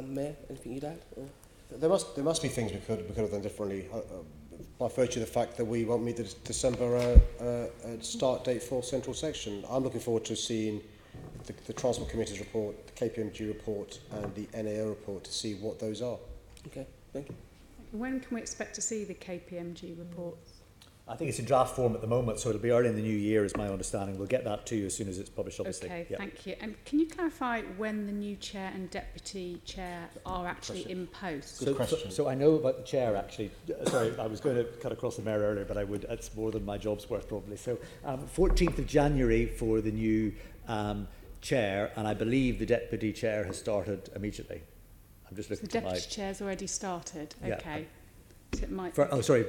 Mayor, anything you'd add? Or? There must be things we could have done differently by virtue of the fact that we won't meet the December start date for Central Section. I'm looking forward to seeing the Transport Committee's report, the KPMG report and the NAO report to see what those are. Okay, thank you. When can we expect to see the KPMG report? I think it's in draft form at the moment, so it'll be early in the new year, is my understanding. We'll get that to you as soon as it's published, obviously. Okay, yeah. Thank you. And can you clarify when the new chair and deputy chair are actually in post? So I know about the chair, actually. Sorry, I was going to cut across the mayor earlier, but it's more than my job's worth, probably. So 14th of January for the new chair, and I believe the deputy chair has started immediately. I'm just looking the deputy chair's already started? Okay. Yeah. So it might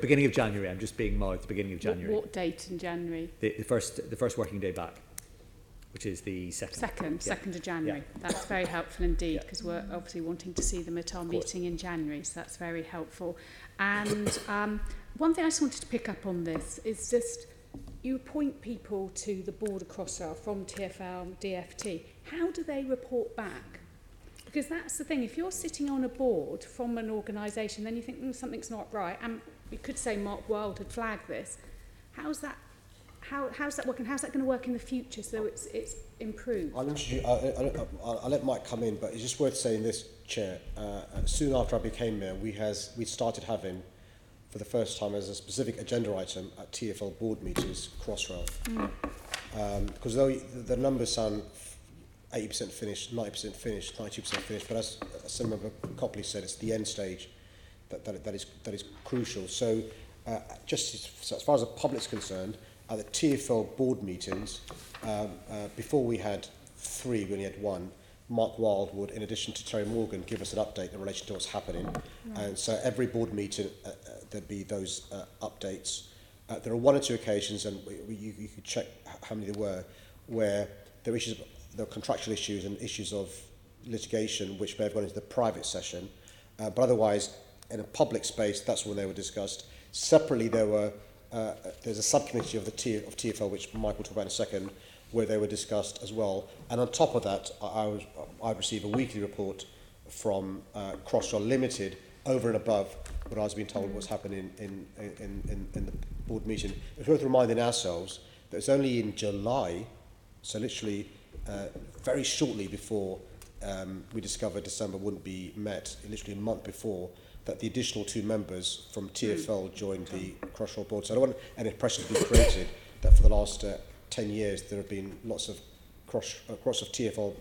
beginning of January. I'm just being mouthed, beginning of January. What date in January? The first working day back, which is the 2nd. 2nd of January. Yeah. That's very helpful indeed, because we're obviously wanting to see them at our meeting in January, so that's very helpful. And one thing I just wanted to pick up on this is just, you appoint people to the board of Crossrail from TfL, DFT. How do they report back? Because that's the thing, if you're sitting on a board from an organisation, then you think something's not right, and you could say Mark Wilde had flagged this. How's that working? How's that going to work in the future so it's improved? I'll let Mike come in, but it's just worth saying this, Chair. Soon after I became mayor, we started having, for the first time as a specific agenda item at TfL board meetings, Crossrail. Because though the numbers sound 80% finished, 90% finished, 92% finished, but as some member Copley said, it's the end stage that is crucial. So just as far as the public's concerned, at the TfL board meetings, before we had 3, we only had 1, Mark Wilde would, in addition to Terry Morgan, give us an update in relation to what's happening. And so every board meeting, there'd be those updates. There are 1 or 2 occasions, and you could check how many there were, where there were contractual issues and issues of litigation which may have gone into the private session. But otherwise, in a public space, that's when they were discussed. Separately, there's a subcommittee of TfL, which Mike will talk about in a second, where they were discussed as well. And on top of that, I receive a weekly report from Crossrail Limited over and above what I was being told was happening in the board meeting. It's worth reminding ourselves that it's only in July, so literally very shortly before we discovered December wouldn't be met, literally a month before, that the additional 2 members from TfL joined the Crossrail board. So I don't want any pressure to be created that for the last 10 years there have been lots of cross of TfL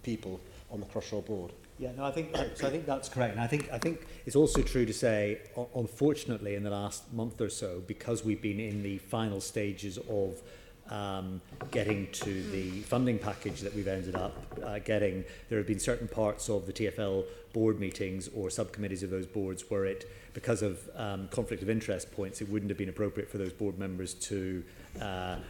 people on the Crossrail board. Yeah, no, I think that's correct. And I think it's also true to say, unfortunately, in the last month or so, because we've been in the final stages of getting to the funding package that we've ended up getting, there have been certain parts of the TfL board meetings or subcommittees of those boards where it, because of conflict of interest points, it wouldn't have been appropriate for those board members to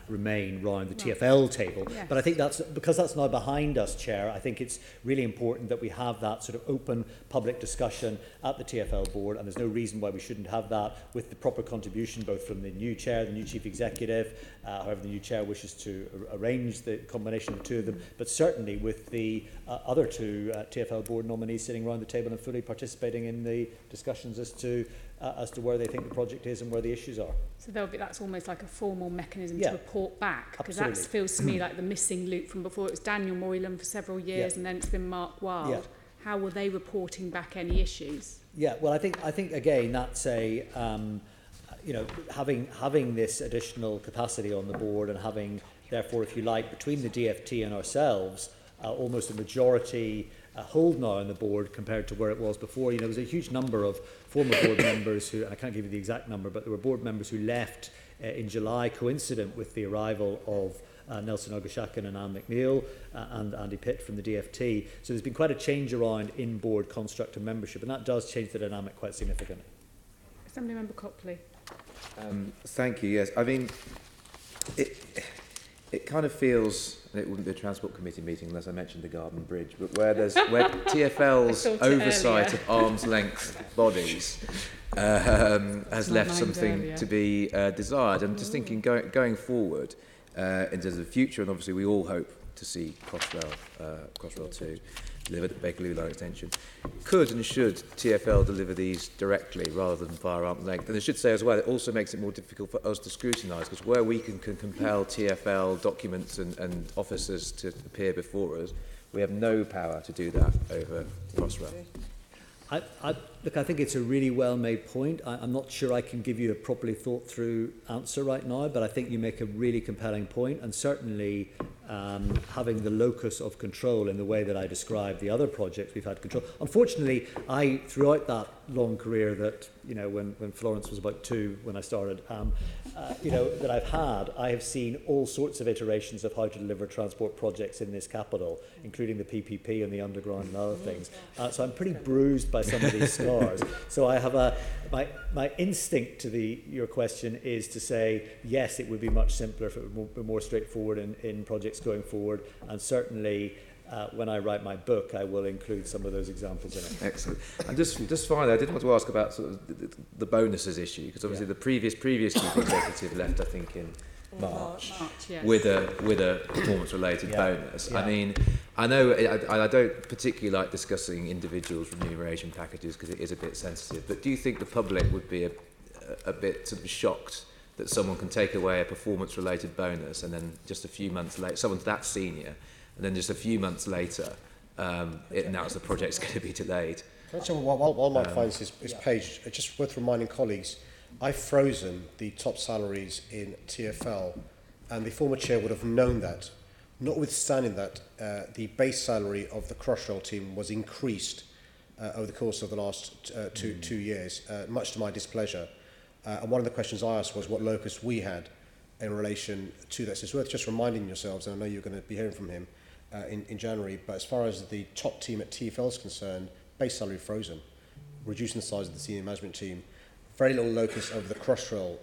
remain round the TfL table. Yes. But I think that's, because that's now behind us, Chair, I think it's really important that we have that sort of open public discussion at the TfL board, and there's no reason why we shouldn't have that with the proper contribution both from the new chair, the new chief executive, however the new chair wishes to arrange the combination of the two of them, but certainly with the other two TfL board nominees sitting around the table and fully participating in the discussions as to where they think the project is and where the issues are. So that's almost like a formal mechanism to report back, because that Absolutely. feels to me like the missing loop from before. It was Daniel Moylan for several years, and then it's been Mark Wilde. Yeah. How were they reporting back any issues? Yeah, well, I think again that's a having this additional capacity on the board, and having therefore, if you like, between the DFT and ourselves, almost a majority hold now on the board compared to where it was before. You know, there was a huge number of former board members who, and I can't give you the exact number, but there were board members who left in July, coincident with the arrival of Nelson Ogoshakin and Anne McNeil and Andy Pitt from the DFT. So there's been quite a change around in-board construct and membership, and that does change the dynamic quite significantly. Assembly Member Copley. Thank you. Yes, I mean, it kind of feels, and it wouldn't be a Transport Committee meeting unless I mentioned the Garden Bridge, but where TfL's oversight of arm's length bodies has left something to be desired. I'm just thinking going forward into the future, and obviously we all hope to see Crossrail 2 delivered at Bakerloo Line Extension. Could and should TfL deliver these directly rather than via arm's length? And I should say as well, it also makes it more difficult for us to scrutinise, because where we can compel TfL documents and officers to appear before us, we have no power to do that over Crossrail. Look, I think it's a really well-made point. I'm not sure I can give you a properly thought-through answer right now, but I think you make a really compelling point, and certainly having the locus of control in the way that I described the other projects we've had control. Unfortunately, throughout that long career that, you know, when Florence was about 2 when I started, that I have seen all sorts of iterations of how to deliver transport projects in this capital, including the PPP and the underground and other things. So I'm pretty bruised by some of these scars. So I have my instinct to your question is to say, yes, it would be much simpler if it would be more straightforward in projects going forward, and certainly when I write my book, I will include some of those examples in it. Excellent. And just finally, I did want to ask about sort of the bonuses issue, because obviously the previous chief executive left, I think, in March yes. with a performance-related bonus. Yeah. I mean, I know I don't particularly like discussing individuals' remuneration packages because it is a bit sensitive, but do you think the public would be a bit sort of shocked that someone can take away a performance-related bonus and then just a few months later, someone's that senior, and then just a few months later, it announced the project's going to be delayed? While Mike finds his page, it's just worth reminding colleagues, I've frozen the top salaries in TfL, and the former chair would have known that. Notwithstanding that, the base salary of the Crossrail team was increased over the course of the last two years, much to my displeasure. And one of the questions I asked was what locus we had in relation to this. It's worth just reminding yourselves, and I know you're going to be hearing from him in January, but as far as the top team at TfL is concerned, base salary frozen, reducing the size of the senior management team. Very little locus over the Crossrail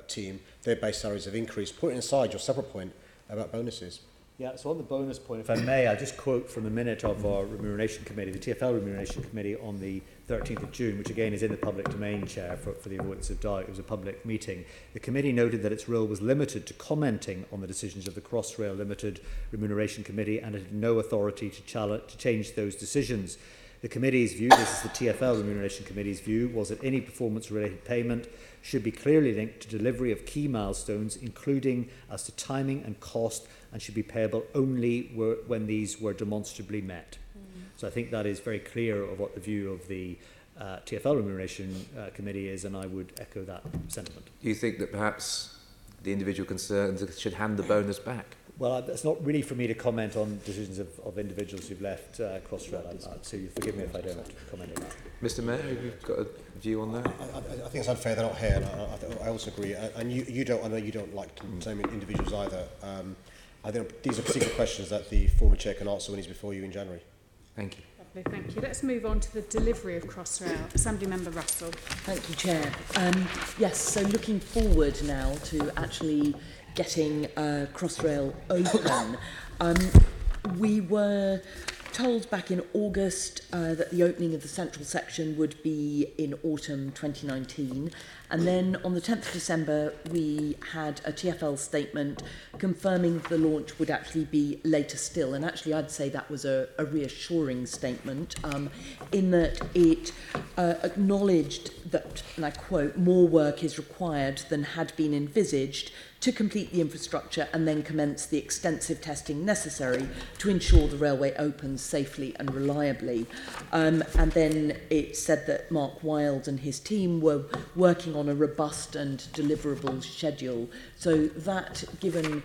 team. Their base salaries have increased. Putting aside your separate point about bonuses. Yeah, so on the bonus point, if I may, I'll just quote from the minute of our remuneration committee, the TfL remuneration committee on the 13th of June, which again is in the public domain, Chair, for the avoidance of doubt. It was a public meeting. The committee noted that its role was limited to commenting on the decisions of the Crossrail Limited Remuneration Committee, and it had no authority to change those decisions. The committee's view, this is the TfL Remuneration Committee's view, was that any performance-related payment should be clearly linked to delivery of key milestones, including as to timing and cost, and should be payable only when these were demonstrably met. So I think that is very clear of what the view of the TfL Remuneration Committee is, and I would echo that sentiment. Do you think that perhaps the individual concerned should hand the bonus back? Well, it's not really for me to comment on decisions of individuals who've left Crossrail, so you forgive me if I don't comment on that. Mr Mayor, have you got a view on that? I think it's unfair they're not here, and I also agree. And you don't. I know you don't like to name individuals either. I think these are particular questions that the former chair can answer when he's before you in January. Thank you. Okay, thank you. Let's move on to the delivery of Crossrail. Assembly Member Russell. Thank you, Chair. Yes, so looking forward now to actually getting Crossrail open. We were told back in August that the opening of the central section would be in autumn 2019, and then on the 10th of December we had a TfL statement confirming the launch would actually be later still, and actually I'd say that was a reassuring statement in that it acknowledged that, and I quote, more work is required than had been envisaged to complete the infrastructure and then commence the extensive testing necessary to ensure the railway opens safely and reliably. And then it said that Mark Wilde and his team were working on a robust and deliverable schedule. So that, given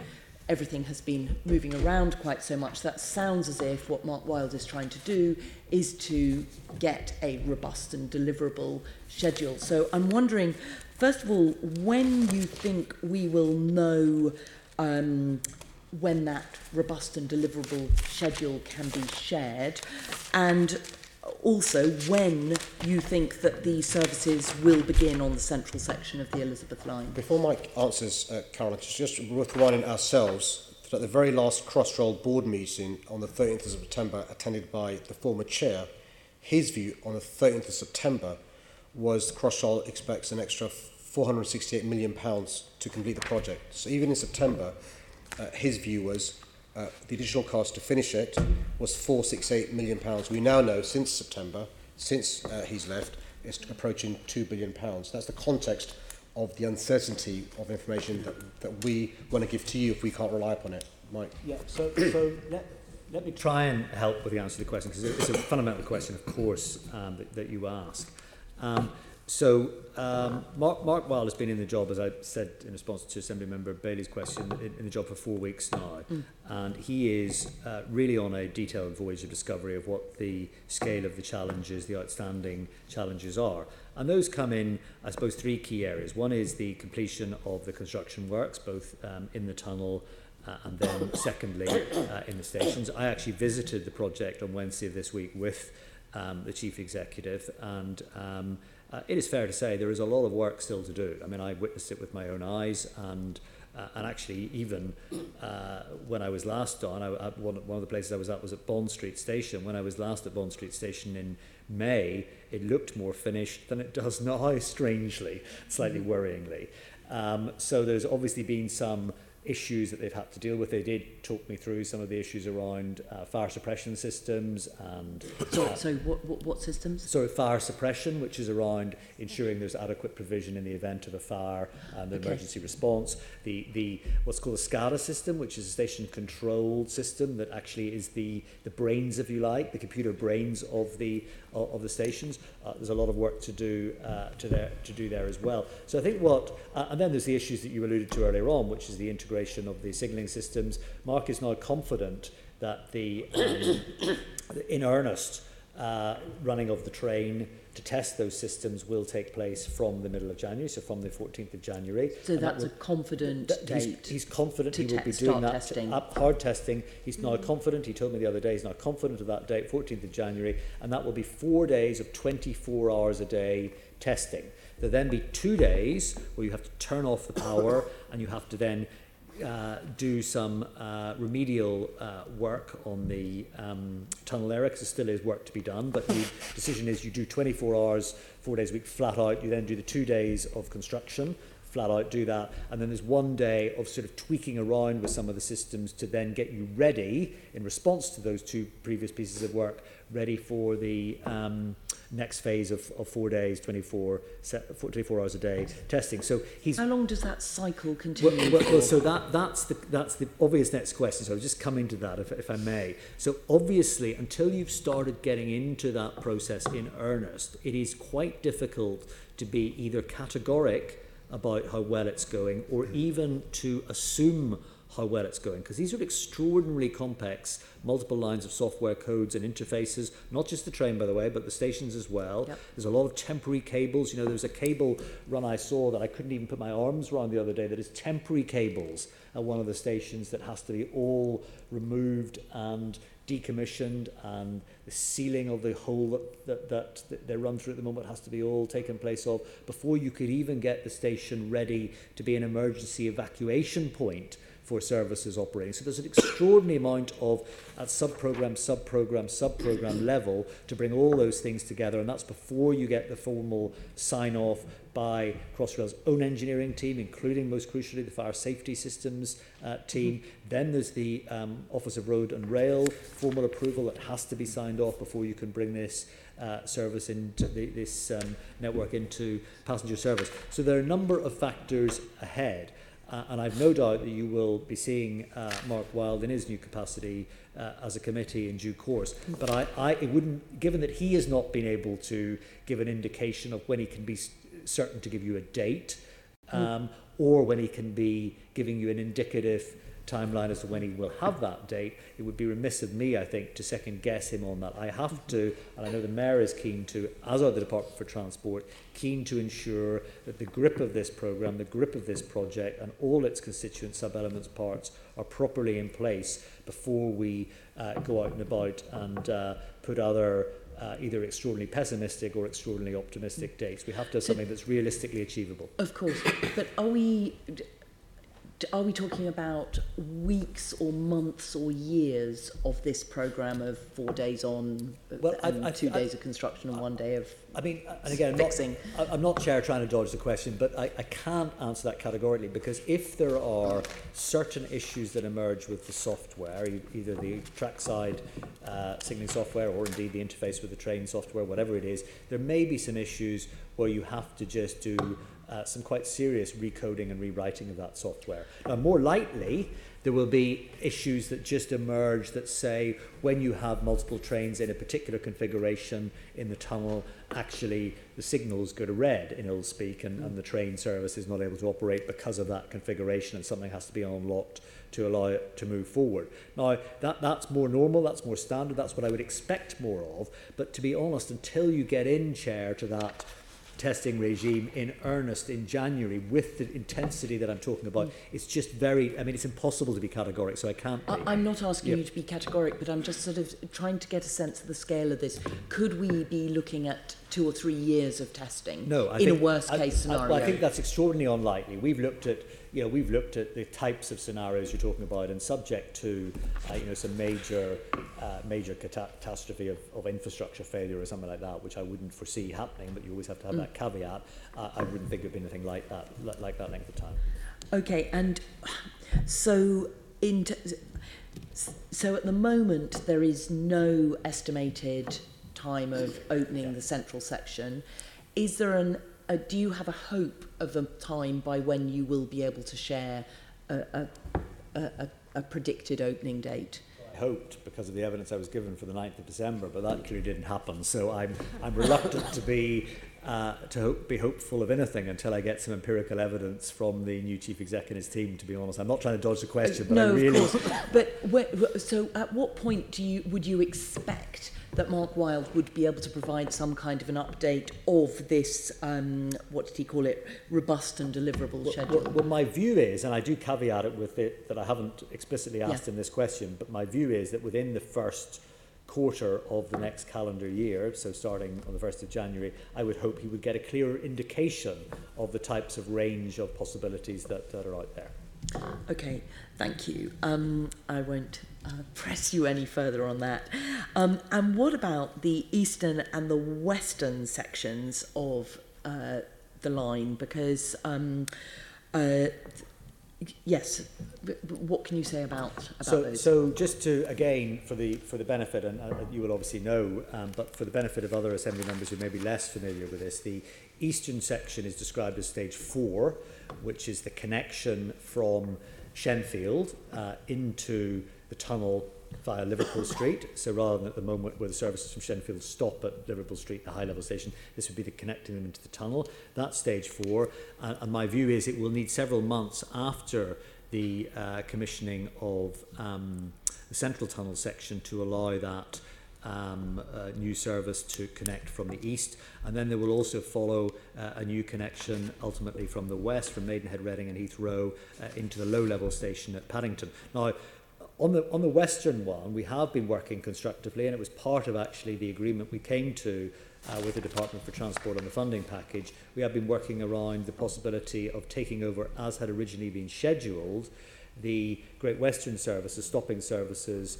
everything has been moving around quite so much, that sounds as if what Mark Wilde is trying to do is to get a robust and deliverable schedule. So I'm wondering, first of all, when you think we will know when that robust and deliverable schedule can be shared, and also when you think that the services will begin on the central section of the Elizabeth line. Before Mike answers, Carol, it's just worth reminding ourselves that at the very last Crossrail board meeting on the 13th of September, attended by the former chair, his view on the 13th of September was Crossrail expects an extra £468 million to complete the project. So even in September, his view was the additional cost to finish it was £468 million. We now know since September, since he's left, it's approaching £2 billion. That's the context of the uncertainty of information that we want to give to you if we can't rely upon it. Mike? Yeah, so let me try and help with the answer to the question, because it's a fundamental question, of course, that you ask. Mark Wilde has been in the job, as I said in response to Assembly Member Bailey's question, in the job for 4 weeks now. And he is really on a detailed voyage of discovery of what the scale of the challenges, the outstanding challenges are. And those come in, I suppose, 3 key areas. One is the completion of the construction works, both in the tunnel and then secondly in the stations. I actually visited the project on Wednesday of this week with the Chief Executive, and it is fair to say there is a lot of work still to do. I mean, I witnessed it with my own eyes, and actually even when I was last on, one of the places I was at Bond Street Station. When I was last at Bond Street Station in May, it looked more finished than it does now, strangely, slightly worryingly. So there's obviously been some issues that they've had to deal with. They did talk me through some of the issues around fire suppression systems and... So what systems? So fire suppression, which is around ensuring there's adequate provision in the event of a fire and the emergency response. The what's called a SCADA system, which is a station control system that actually is the brains, if you like, the computer brains of the stations. There's a lot of work to do there as well. So I think and then there's the issues that you alluded to earlier on, which is the integration of the signalling systems. Mark is now confident that the in earnest running of the train to test those systems will take place from the middle of January, so from the 14th of January. So that's a confident date. He's confident he will be doing that hard testing. He's now confident, he told me the other day, he's now confident of that date, 14th of January, and that will be 4 days of 24 hours a day testing. There'll then be 2 days where you have to turn off the power and you have to then do some remedial work on the tunnel area, because there still is work to be done, but the decision is you do 24 hours, 4 days a week flat out. You then do the 2 days of construction, flat out do that, and then there's 1 day of sort of tweaking around with some of the systems to then get you ready in response to those 2 previous pieces of work, ready for the next phase of 4 days, 24 hours a day testing. So how long does that cycle continue? Well, so that's the obvious next question. So I was just coming to that, if I may. So obviously, until you've started getting into that process in earnest, it is quite difficult to be either categoric about how well it's going, or even to assume how well it's going, because these are extraordinarily complex, multiple lines of software codes and interfaces, not just the train, by the way, but the stations as well. Yep. There's a lot of temporary cables. You know, there's a cable run I saw that I couldn't even put my arms around the other day that is temporary cables at one of the stations that has to be all removed and decommissioned, and the sealing of the hole that they run through at the moment has to be all taken place of before you could even get the station ready to be an emergency evacuation point for services operating. So there's an extraordinary amount of, at sub-program level, to bring all those things together, and that's before you get the formal sign-off by Crossrail's own engineering team, including, most crucially, the fire safety systems team. Then there's the Office of Road and Rail formal approval that has to be signed off before you can bring this service into this network into passenger service. So there are a number of factors ahead. And I've no doubt that you will be seeing Mark Wilde in his new capacity as a committee in due course. But it wouldn't, given that he has not been able to give an indication of when he can be certain to give you a date, or when he can be giving you an indicative timeline as to when he will have that date, it would be remiss of me, I think, to second guess him on that. I have to, and I know the Mayor is keen to, as are the Department for Transport, keen to ensure that the grip of this programme, the grip of this project and all its constituent sub-elements parts are properly in place before we go out and about and put other either extraordinarily pessimistic or extraordinarily optimistic dates. We have to have something that's realistically achievable. Of course, but are we talking about weeks or months or years of this programme of 4 days on, and 2 days of construction and 1 day of fixing? I'm not, Chair, trying to dodge the question, but I can't answer that categorically, because if there are certain issues that emerge with the software, either the trackside signalling software or indeed the interface with the train software, whatever it is, there may be some issues where you have to just do some quite serious recoding and rewriting of that software. Now, more likely, there will be issues that just emerge that say when you have multiple trains in a particular configuration in the tunnel, actually the signals go to red, in ill speak, and the train service is not able to operate because of that configuration, and something has to be unlocked to allow it to move forward. Now, that's more normal, that's more standard, that's what I would expect more of, but to be honest, until you get in, Chair, to that testing regime in earnest in January with the intensity that I'm talking about, it's just it's impossible to be categoric, so I can't be. I'm not asking you to be categoric, but I'm just sort of trying to get a sense of the scale of this. Could we be looking at 2 or 3 years of testing in a worst case scenario? I think that's extraordinarily unlikely. We've looked at the types of scenarios you're talking about, and subject to some major catastrophe of infrastructure failure or something like that, which I wouldn't foresee happening, but you always have to have that caveat. I wouldn't think there'd be anything like that length of time. Okay, and so at the moment there is no estimated time of opening the central section. Is there do you have a hope of a time by when you will be able to share a predicted opening date? I hoped, because of the evidence I was given for the 9th of December, but that clearly didn't happen. So I'm reluctant to be hopeful of anything until I get some empirical evidence from the new chief exec and his team. To be honest, I'm not trying to dodge the question, but no, I really. Of course. But so, at what point would you expect that Mark Wilde would be able to provide some kind of an update of this, what did he call it, robust and deliverable schedule? Well, my view is, and I do caveat it with it that I haven't explicitly asked in this question, but my view is that within the first quarter of the next calendar year, so starting on the 1st of January, I would hope he would get a clearer indication of the types of range of possibilities that are out there. Okay, thank you. I won't press you any further on that. And what about the eastern and the western sections of the line? Because, yes, what can you say about those? So just to, again, for the benefit, and you will obviously know, but for the benefit of other Assembly members who may be less familiar with this, the eastern section is described as stage 4, which is the connection from Shenfield into the tunnel via Liverpool Street. So rather than at the moment where the services from Shenfield stop at Liverpool Street, the high-level station, this would be the connecting them into the tunnel. That's stage 4. And my view is it will need several months after the commissioning of the central tunnel section to allow that new service to connect from the east, and then there will also follow a new connection ultimately from the west, from Maidenhead, Reading and Heathrow into the low-level station at Paddington. Now, On the Western one, we have been working constructively, and it was part of actually the agreement we came to with the Department for Transport on the funding package. We have been working around the possibility of taking over, as had originally been scheduled, the Great Western services, stopping services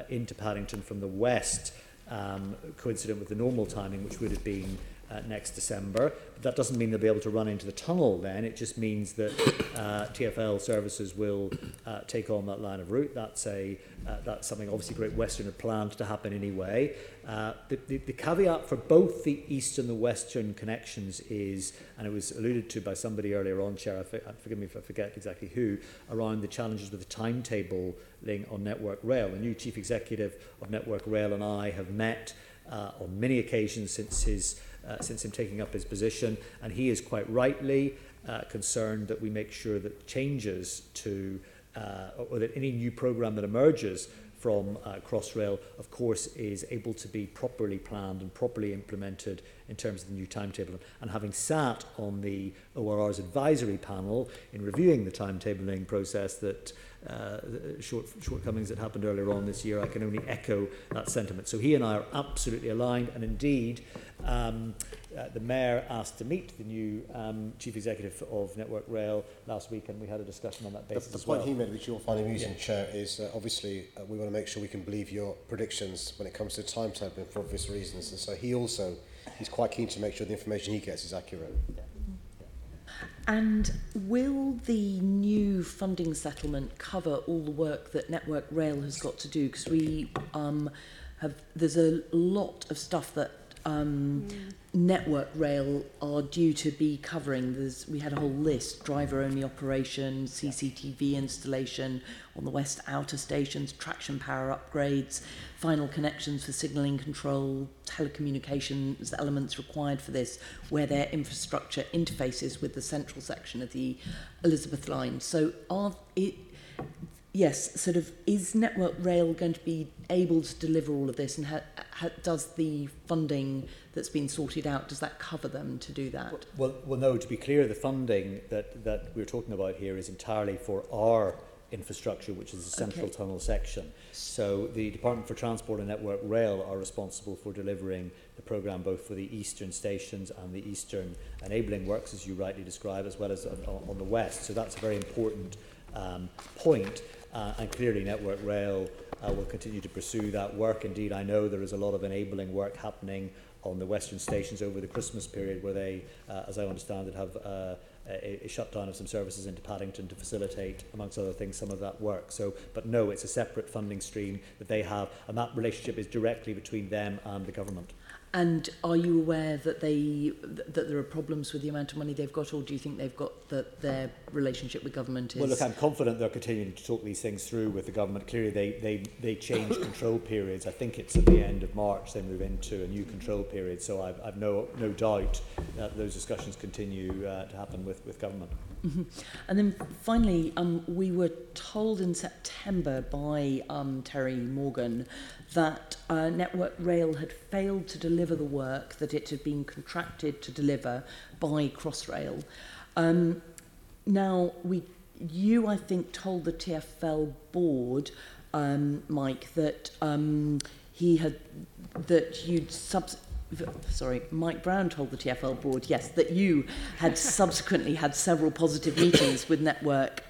into Paddington from the west, coincident with the normal timing, which would have been next December. But that doesn't mean they'll be able to run into the tunnel then. It just means that TfL services will take on that line of route. That's something obviously Great Western had planned to happen anyway. The caveat for both the east and the western connections is, and it was alluded to by somebody earlier on, Chair, forgive me if I forget exactly who, around the challenges with the timetabling on Network Rail. The new Chief Executive of Network Rail and I have met on many occasions since him taking up his position, and he is quite rightly concerned that we make sure that changes to, or that any new programme that emerges from Crossrail, of course, is able to be properly planned and properly implemented in terms of the new timetable. And having sat on the ORR's advisory panel in reviewing the timetabling process that shortcomings that happened earlier on this year, I can only echo that sentiment. So he and I are absolutely aligned, and indeed the Mayor asked to meet the new Chief Executive of Network Rail last week, and we had a discussion on that basis The as well. point he made, which you'll find amusing, Chair, is obviously we want to make sure we can believe your predictions when it comes to timetabling for obvious reasons, and so he's quite keen to make sure the information he gets is accurate. Yeah. And will the new funding settlement cover all the work that Network Rail has got to do? Because we there's a lot of stuff that Network Rail are due to be covering. We had a whole list: driver-only operation, CCTV installation on the West Outer stations, traction power upgrades, final connections for signalling control, telecommunications elements required for this, where their infrastructure interfaces with the central section of the Elizabeth line. So yes, sort of, is Network Rail going to be able to deliver all of this, and does the funding that's been sorted out, does that cover them to do that? Well, no, to be clear, the funding that we're talking about here is entirely for our infrastructure, which is the central tunnel section. So the Department for Transport and Network Rail are responsible for delivering the programme both for the eastern stations and the eastern enabling works, as you rightly describe, as well as on the west. So that's a very important point, and clearly Network Rail will continue to pursue that work. Indeed, I know there is a lot of enabling work happening on the western stations over the Christmas period, where they, as I understand it, have a shutdown of some services into Paddington to facilitate, amongst other things, some of that work. So, but no, it's a separate funding stream that they have, and that relationship is directly between them and the government. And are you aware that there are problems with the amount of money they've got, or do you think they've got that their relationship with government is? Well, look, I'm confident they're continuing to talk these things through with the government. Clearly, they change control periods. I think it's at the end of March they move into a new control period. So I've no doubt that those discussions continue to happen with government. Mm-hmm. And then finally, we were told in September by Terry Morgan that Network Rail had failed to deliver the work that it had been contracted to deliver by Crossrail. Now, you, I think, told the TfL board, Mike, that Mike Brown told the TfL board, yes, that you had subsequently had several positive meetings with Network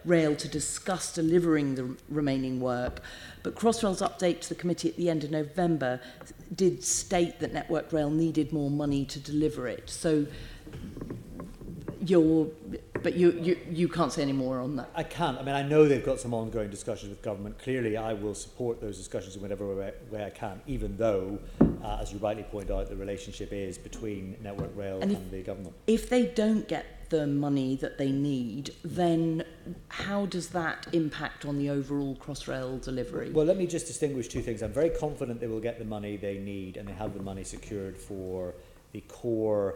Rail to discuss delivering the remaining work. But Crossrail's update to the committee at the end of November did state that Network Rail needed more money to deliver it. So you can't say any more on that. I can't. I mean, I know they've got some ongoing discussions with government. Clearly, I will support those discussions in whatever way I can, even though, as you rightly point out, the relationship is between Network Rail and the government. If they don't get the money that they need, then how does that impact on the overall Crossrail delivery? Well, let me just distinguish two things. I'm very confident they will get the money they need, and they have the money secured for the core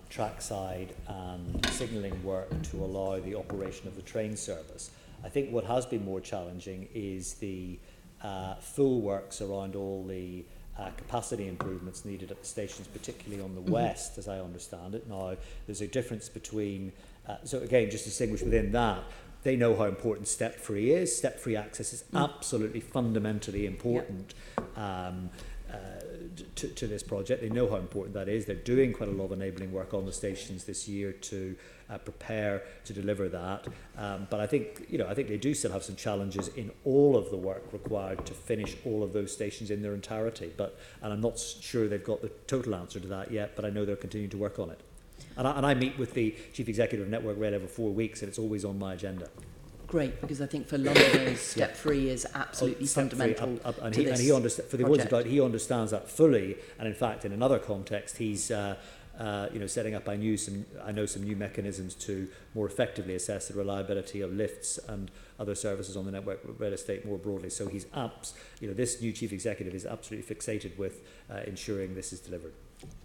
trackside and signalling work to allow the operation of the train service. I think what has been more challenging is the full works around all the capacity improvements needed at the stations, particularly on the west, as I understand it. Now, there's a difference between, so again, just distinguish within that, they know how important step-free is. Step-free access is absolutely fundamentally important to this project. They know how important that is. They're doing quite a lot of enabling work on the stations this year to prepare to deliver that. But I think they do still have some challenges in all of the work required to finish all of those stations in their entirety. And I'm not sure they've got the total answer to that yet, but I know they're continuing to work on it. And I meet with the Chief Executive of Network Rail every 4 weeks, and it's always on my agenda. Great, because I think for Londoners, step-free is absolutely fundamental and to this for the ones who he understands that fully. And in fact, in another context, he's setting up. I know some new mechanisms to more effectively assess the reliability of lifts and other services on the network rail estate more broadly. So he's this new chief executive is absolutely fixated with ensuring this is delivered.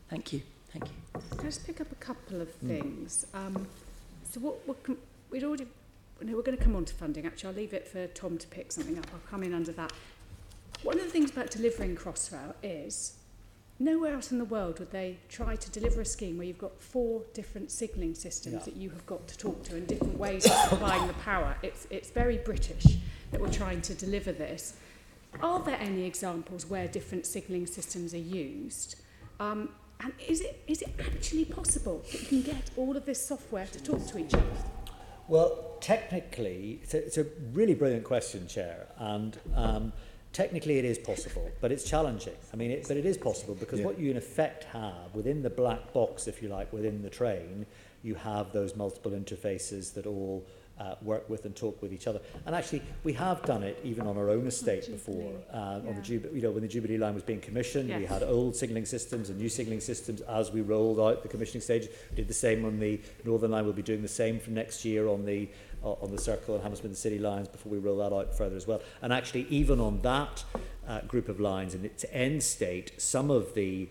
Thank you. Thank you. Can I just pick up a couple of things? So we're going to come on to funding. Actually, I'll leave it for Tom to pick something up. I'll come in under that. One of the things about delivering Crossrail is nowhere else in the world would they try to deliver a scheme where you've got 4 different signalling systems that you have got to talk to in different ways of supplying the power. It's very British that we're trying to deliver this. Are there any examples where different signalling systems are used? And is it actually possible that you can get all of this software to talk to each other? Well, technically, it's a really brilliant question, Chair, and technically it is possible, but it's challenging. But it is possible because what you in effect have within the black box, if you like, within the train, you have those multiple interfaces that all work with and talk with each other. And actually, we have done it even on our own estate before. On the when the Jubilee line was being commissioned, we had old signalling systems and new signalling systems as we rolled out the commissioning stage. We did the same on the Northern line. We'll be doing the same from next year on the Circle and Hammersmith and City lines before we roll that out further as well. And actually, even on that group of lines in its end state, some of the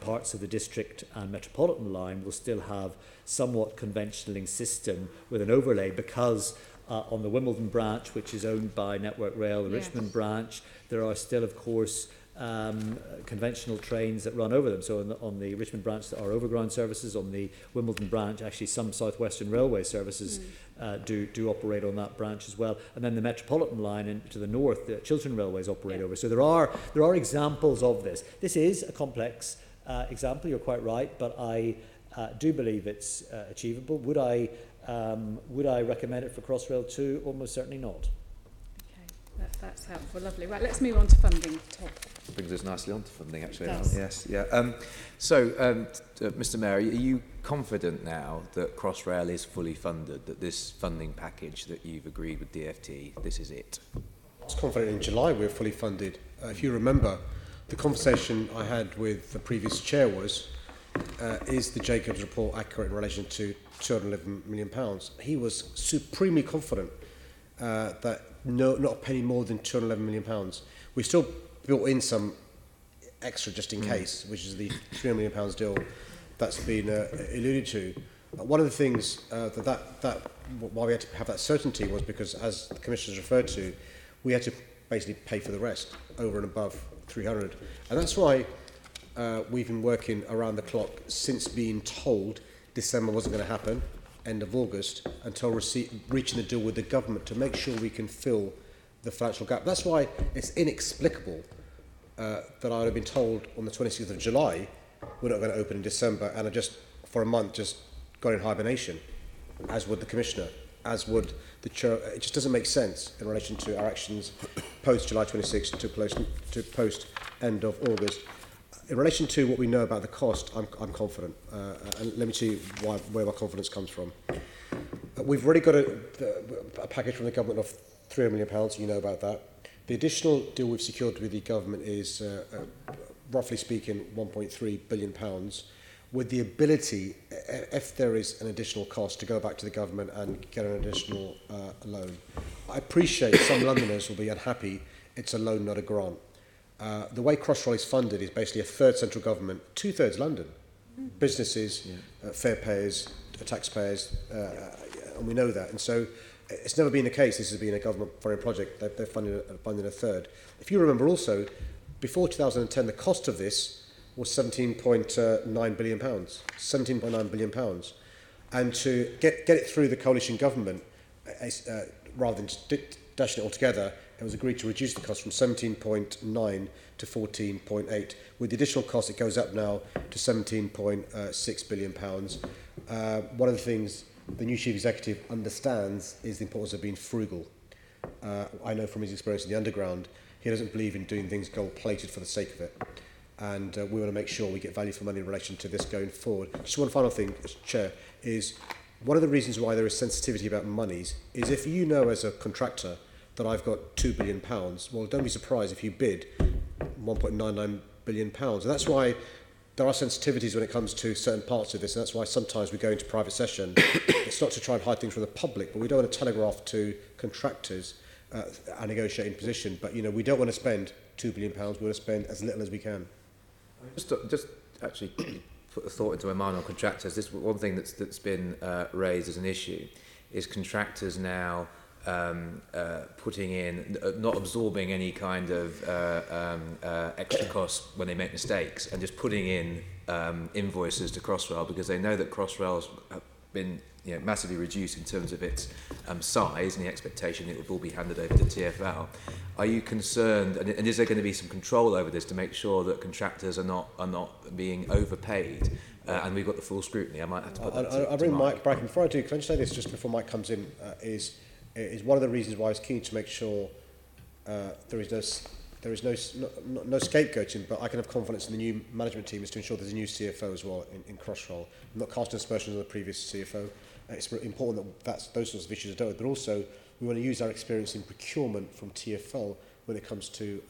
parts of the district and metropolitan line will still have somewhat conventionaling system with an overlay because on the Wimbledon branch, which is owned by Network Rail, the Richmond branch, there are still, of course, conventional trains that run over them. So on the Richmond branch there are overground services. On the Wimbledon branch, actually some South Western Railway services do operate on that branch as well. And then the Metropolitan line to the north, the Chiltern Railways operate over. So there are examples of this. This is a complex example, you're quite right, but I do believe it's achievable. Would I recommend it for Crossrail too? Almost certainly not. That's helpful, lovely. Right, let's move on to funding, Tom. Brings us nicely on to funding, actually. Yes. Mr. Mayor, are you confident now that Crossrail is fully funded, that this funding package that you've agreed with DfT, this is it? I was confident in July we're fully funded. If you remember, the conversation I had with the previous chair was, is the Jacobs report accurate in relation to £211 million? He was supremely confident that not a penny more than £211 million. We still built in some extra just in case, which is the £300 million deal that's been alluded to. One of the things that why we had to have that certainty was because, as the Commissioner's referred to, we had to basically pay for the rest over and above 300. And that's why we've been working around the clock since being told December wasn't going to happen, end of August, until reaching the deal with the government to make sure we can fill the financial gap. That's why it's inexplicable that I would have been told on the 26th of July we're not going to open in December, and I just, for a month, just got in hibernation, as would the Commissioner, as would the Chair. It just doesn't make sense in relation to our actions post-July 26th to post end of August. In relation to what we know about the cost, I'm confident, and let me tell you where my confidence comes from. We've already got a package from the government of £300 million, you know about that. The additional deal we've secured with the government is, roughly speaking, £1.3 billion, with the ability, if there is an additional cost, to go back to the government and get an additional loan. I appreciate some Londoners will be unhappy. It's a loan, not a grant. The way Crossrail is funded is basically a third central government, 2/3 London. Businesses, fair payers, taxpayers, and we know that. And so it's never been the case. This has been a government foreign project. They're funding a third. If you remember also, before 2010, the cost of this was £17.9 billion. £17.9 billion. and to get it through the coalition government, rather than dashing it altogether, it was agreed to reduce the cost from 17.9 to 14.8. With the additional cost, it goes up now to 17.6 billion pounds. One of the things the new chief executive understands is the importance of being frugal. I know from his experience in the underground, he doesn't believe in doing things gold-plated for the sake of it. And we want to make sure we get value for money in relation to this going forward. Just one final thing, Chair, is one of the reasons why there is sensitivity about monies is if you know as a contractor that I've got £2 billion, well, don't be surprised if you bid £1.99 billion. And that's why there are sensitivities when it comes to certain parts of this, and that's why sometimes we go into private session. It's not to try and hide things from the public, but we don't want to telegraph to contractors a negotiating position. But, you know, we don't want to spend £2 billion, we want to spend as little as we can. Just actually put a thought into my mind on contractors. This one thing that's been raised as an issue is contractors now putting in, not absorbing any kind of extra costs when they make mistakes, and just putting in invoices to Crossrail because they know that Crossrail's been massively reduced in terms of its size and the expectation it will all be handed over to TfL. Are you concerned, and is there going to be some control over this to make sure that contractors are not being overpaid and we've got the full scrutiny? I might have to put that I'll bring Mike back. Before I do, can I just say this just before Mike comes in, is one of the reasons why I was keen to make sure there is no scapegoating, but I can have confidence in the new management team is to ensure there's a new CFO as well in Crossrail. I'm not casting aspersions on the previous CFO. It's important that those sorts of issues are dealt with, but also we want to use our experience in procurement from TfL when it comes to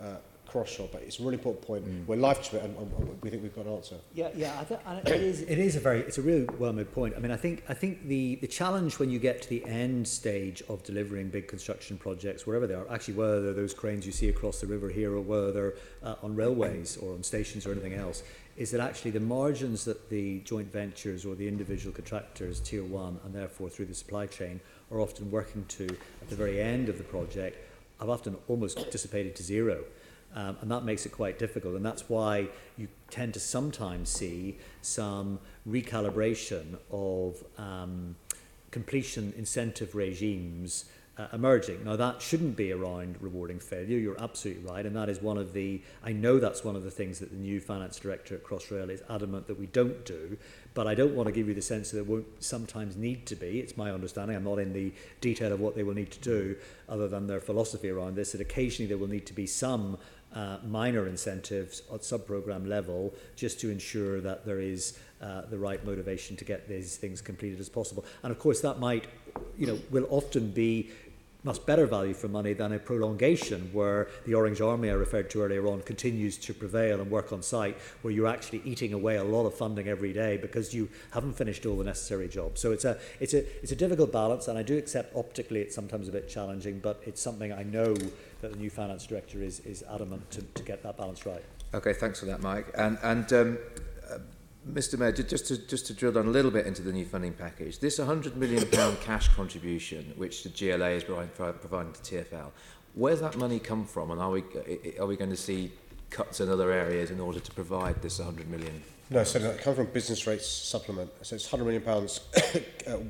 Crossrail. But it's a really important point. We're live to it, and we think we've got an answer. It's a really well-made point. I mean, I think the challenge when you get to the end stage of delivering big construction projects, wherever they are, actually whether they're those cranes you see across the river here or whether they're on railways or on stations or anything else, is that actually the margins that the joint ventures or the individual contractors, tier one, and therefore through the supply chain, are often working to at the very end of the project, have often almost dissipated to zero. And that makes it quite difficult, and that's why you tend to sometimes see some recalibration of completion incentive regimes emerging. Now, that shouldn't be around rewarding failure. You're absolutely right, and that is one of the, I know that's one of the things that the new finance director at Crossrail is adamant that we don't do, but I don't want to give you the sense that it won't sometimes need to be. It's my understanding, I'm not in the detail of what they will need to do, other than their philosophy around this, that occasionally there will need to be some minor incentives at sub-programme level just to ensure that there is the right motivation to get these things completed as possible. And of course that might, will often be much better value for money than a prolongation where the Orange Army I referred to earlier on continues to prevail and work on site, where you're actually eating away a lot of funding every day because you haven't finished all the necessary jobs. So it's a difficult balance, and I do accept optically it's sometimes a bit challenging, but it's something I know that the new finance director is adamant to get that balance right. Okay, thanks for that, Mike. And Mr. Mayor, just to drill down a little bit into the new funding package, this £100 million cash contribution, which the GLA is providing to TfL, where's that money come from, and are we going to see cuts in other areas in order to provide this £100 million? No, so that comes from business rates supplement. So it's £100 million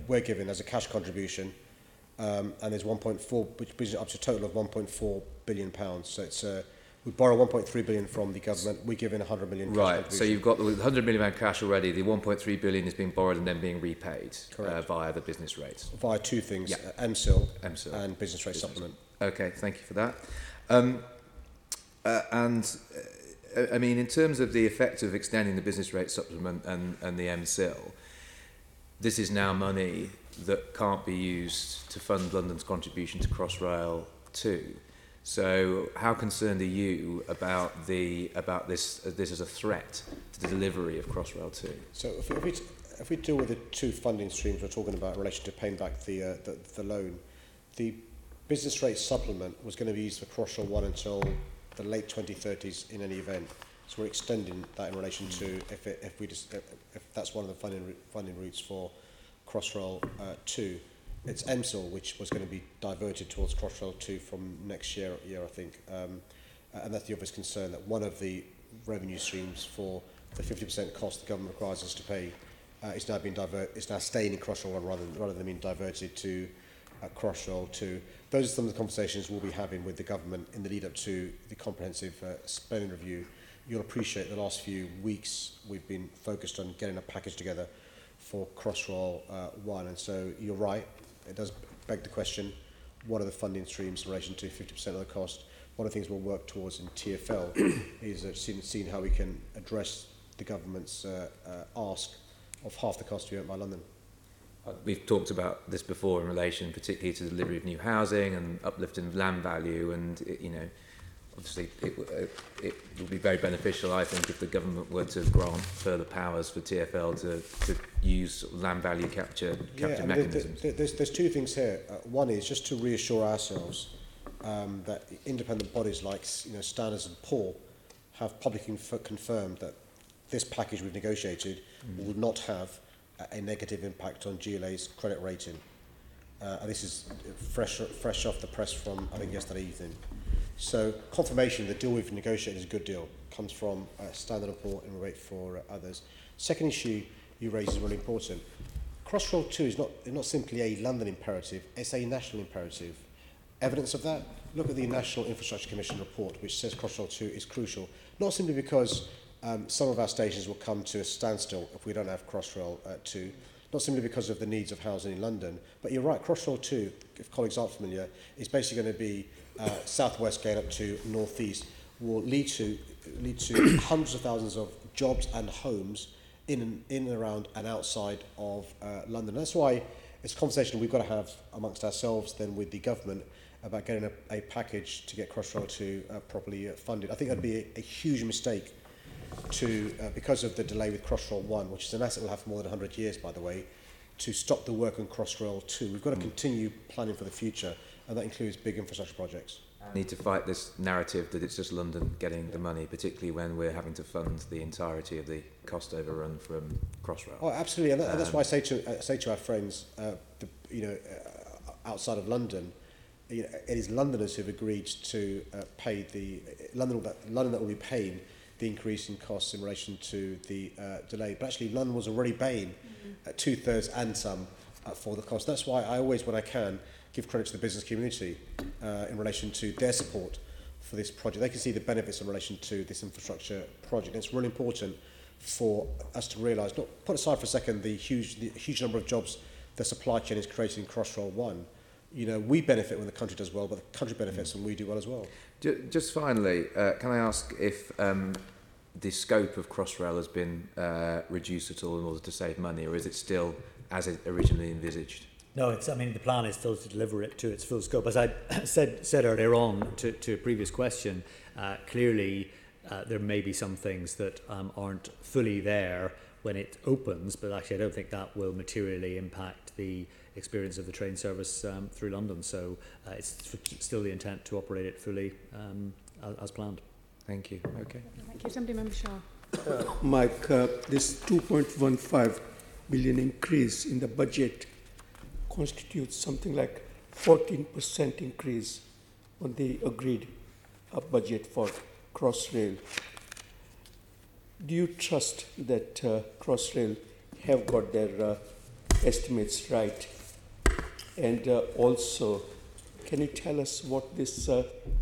we're giving as a cash contribution, and there's 1.4, which brings it up to a total of £1.4 billion. So it's we borrow 1.3 billion from the government. We give in 100 million. Right. So you've got the 100 million cash already. The 1.3 billion is being borrowed and then being repaid via the business rates. Via two things: MSIL and business rate supplement. Okay. Thank you for that. I mean, in terms of the effect of extending the business rate supplement and the MSIL, this is now money that can't be used to fund London's contribution to Crossrail 2. So how concerned are you about this as a threat to the delivery of Crossrail 2? So if we deal with the two funding streams we're talking about in relation to paying back the loan, the business rate supplement was going to be used for Crossrail 1 until the late 2030s in any event. So we're extending that in relation to if that's one of the funding routes for Crossrail 2. It's MSIL, which was going to be diverted towards Crossrail 2 from next year, I think. And that's the obvious concern, that one of the revenue streams for the 50% cost the government requires us to pay it's now staying in Crossrail 1 rather than being diverted to Crossrail 2. Those are some of the conversations we'll be having with the government in the lead up to the comprehensive spending review. You'll appreciate the last few weeks we've been focused on getting a package together for Crossrail 1, and so you're right, it does beg the question, what are the funding streams in relation to 50% of the cost? One of the things we'll work towards in TfL is seeing how we can address the government's ask of half the cost to be earned by London. We've talked about this before in relation particularly to the delivery of new housing and uplifting of land value, and obviously it would be very beneficial, I think, if the government were to grant further powers for TfL to use land value capture mechanisms. There's two things here. One is just to reassure ourselves that independent bodies like Standards and Poor have publicly confirmed that this package we've negotiated will not have a negative impact on GLA's credit rating. And this is fresh off the press from, I think, yesterday evening. So confirmation the deal we've negotiated is a good deal comes from Standard & Poor, and we wait for others. Second issue you raise is really important. Crossrail 2 is not simply a London imperative, it's a national imperative. Evidence of that? Look at the National Infrastructure Commission report, which says Crossrail 2 is crucial, not simply because some of our stations will come to a standstill if we don't have Crossrail 2, not simply because of the needs of housing in London, but you're right, Crossrail 2, if colleagues aren't familiar, is basically going to be southwest going up to northeast, will lead to hundreds of thousands of jobs and homes in and around and outside of London. That's why it's a conversation we've got to have amongst ourselves then with the government about getting a package to get Crossrail 2 properly funded. I think that'd be a huge mistake to, because of the delay with Crossrail 1, which is an asset we'll have for more than 100 years, by the way, to stop the work on Crossrail 2. We've got to continue planning for the future, and that includes big infrastructure projects. We need to fight this narrative that it's just London getting the money, particularly when we're having to fund the entirety of the cost overrun from Crossrail. Oh, absolutely, and that's why I say to our friends, outside of London, it is Londoners who've agreed to pay London that will be paying the increase in costs in relation to the delay. But actually, London was already paying 2/3 and some for the cost. That's why I always, when I can, give credit to the business community in relation to their support for this project. They can see the benefits in relation to this infrastructure project. And it's really important for us to realise, not put aside for a second the huge number of jobs the supply chain is creating in Crossrail 1. We benefit when the country does well, but the country benefits when we do well as well. Just finally, can I ask if the scope of Crossrail has been reduced at all in order to save money, or is it still as it originally envisaged? No, the plan is still to deliver it to its full scope. As I said earlier on to a previous question, clearly there may be some things that aren't fully there when it opens, but actually I don't think that will materially impact the experience of the train service through London. So it's still the intent to operate it fully as planned. Thank you. Okay. Thank you. Assembly Member Shah. Mike, this 2.15 billion increase in the budget constitutes something like 14% increase on the agreed budget for Crossrail. Do you trust that Crossrail have got their estimates right? And also, can you tell us what this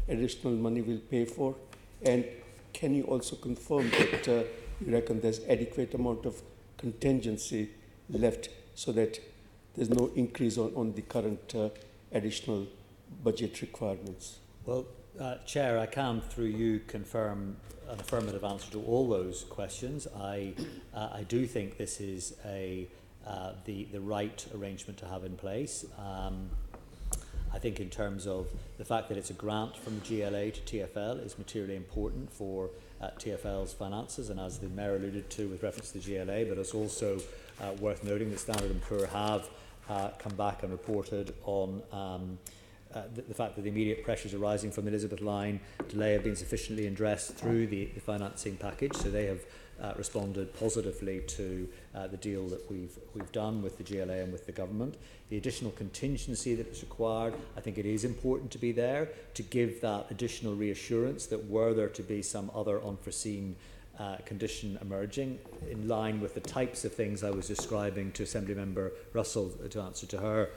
additional money will pay for? And can you also confirm that you reckon there's adequate amount of contingency left so that there's no increase on the current additional budget requirements? Well, Chair, I can, through you, confirm an affirmative answer to all those questions. I do think this is the right arrangement to have in place. I think in terms of the fact that it's a grant from the GLA to TfL is materially important for TfL's finances, and as the Mayor alluded to with reference to the GLA, but it's also worth noting that Standard & Poor have come back and reported on the fact that the immediate pressures arising from the Elizabeth Line delay have been sufficiently addressed through the financing package, so they have responded positively to the deal that we've done with the GLA and with the government. The additional contingency that is required, I think it is important to be there to give that additional reassurance that were there to be some other unforeseen condition emerging, in line with the types of things I was describing to Assemblymember Russell to answer to her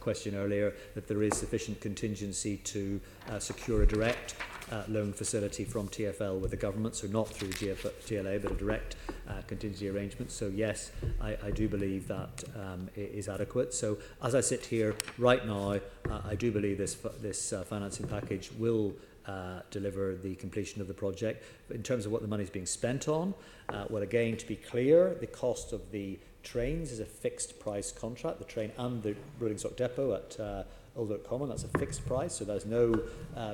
question earlier, that there is sufficient contingency to secure a direct loan facility from TfL with the government, so not through GLA, but a direct contingency arrangement. So yes, I do believe that it is adequate. So as I sit here right now, I do believe this financing package will deliver the completion of the project. But in terms of what the money is being spent on, well, again, to be clear, the cost of the trains is a fixed price contract. The train and the rolling stock depot at Old Oak Common, that's a fixed price, so there's no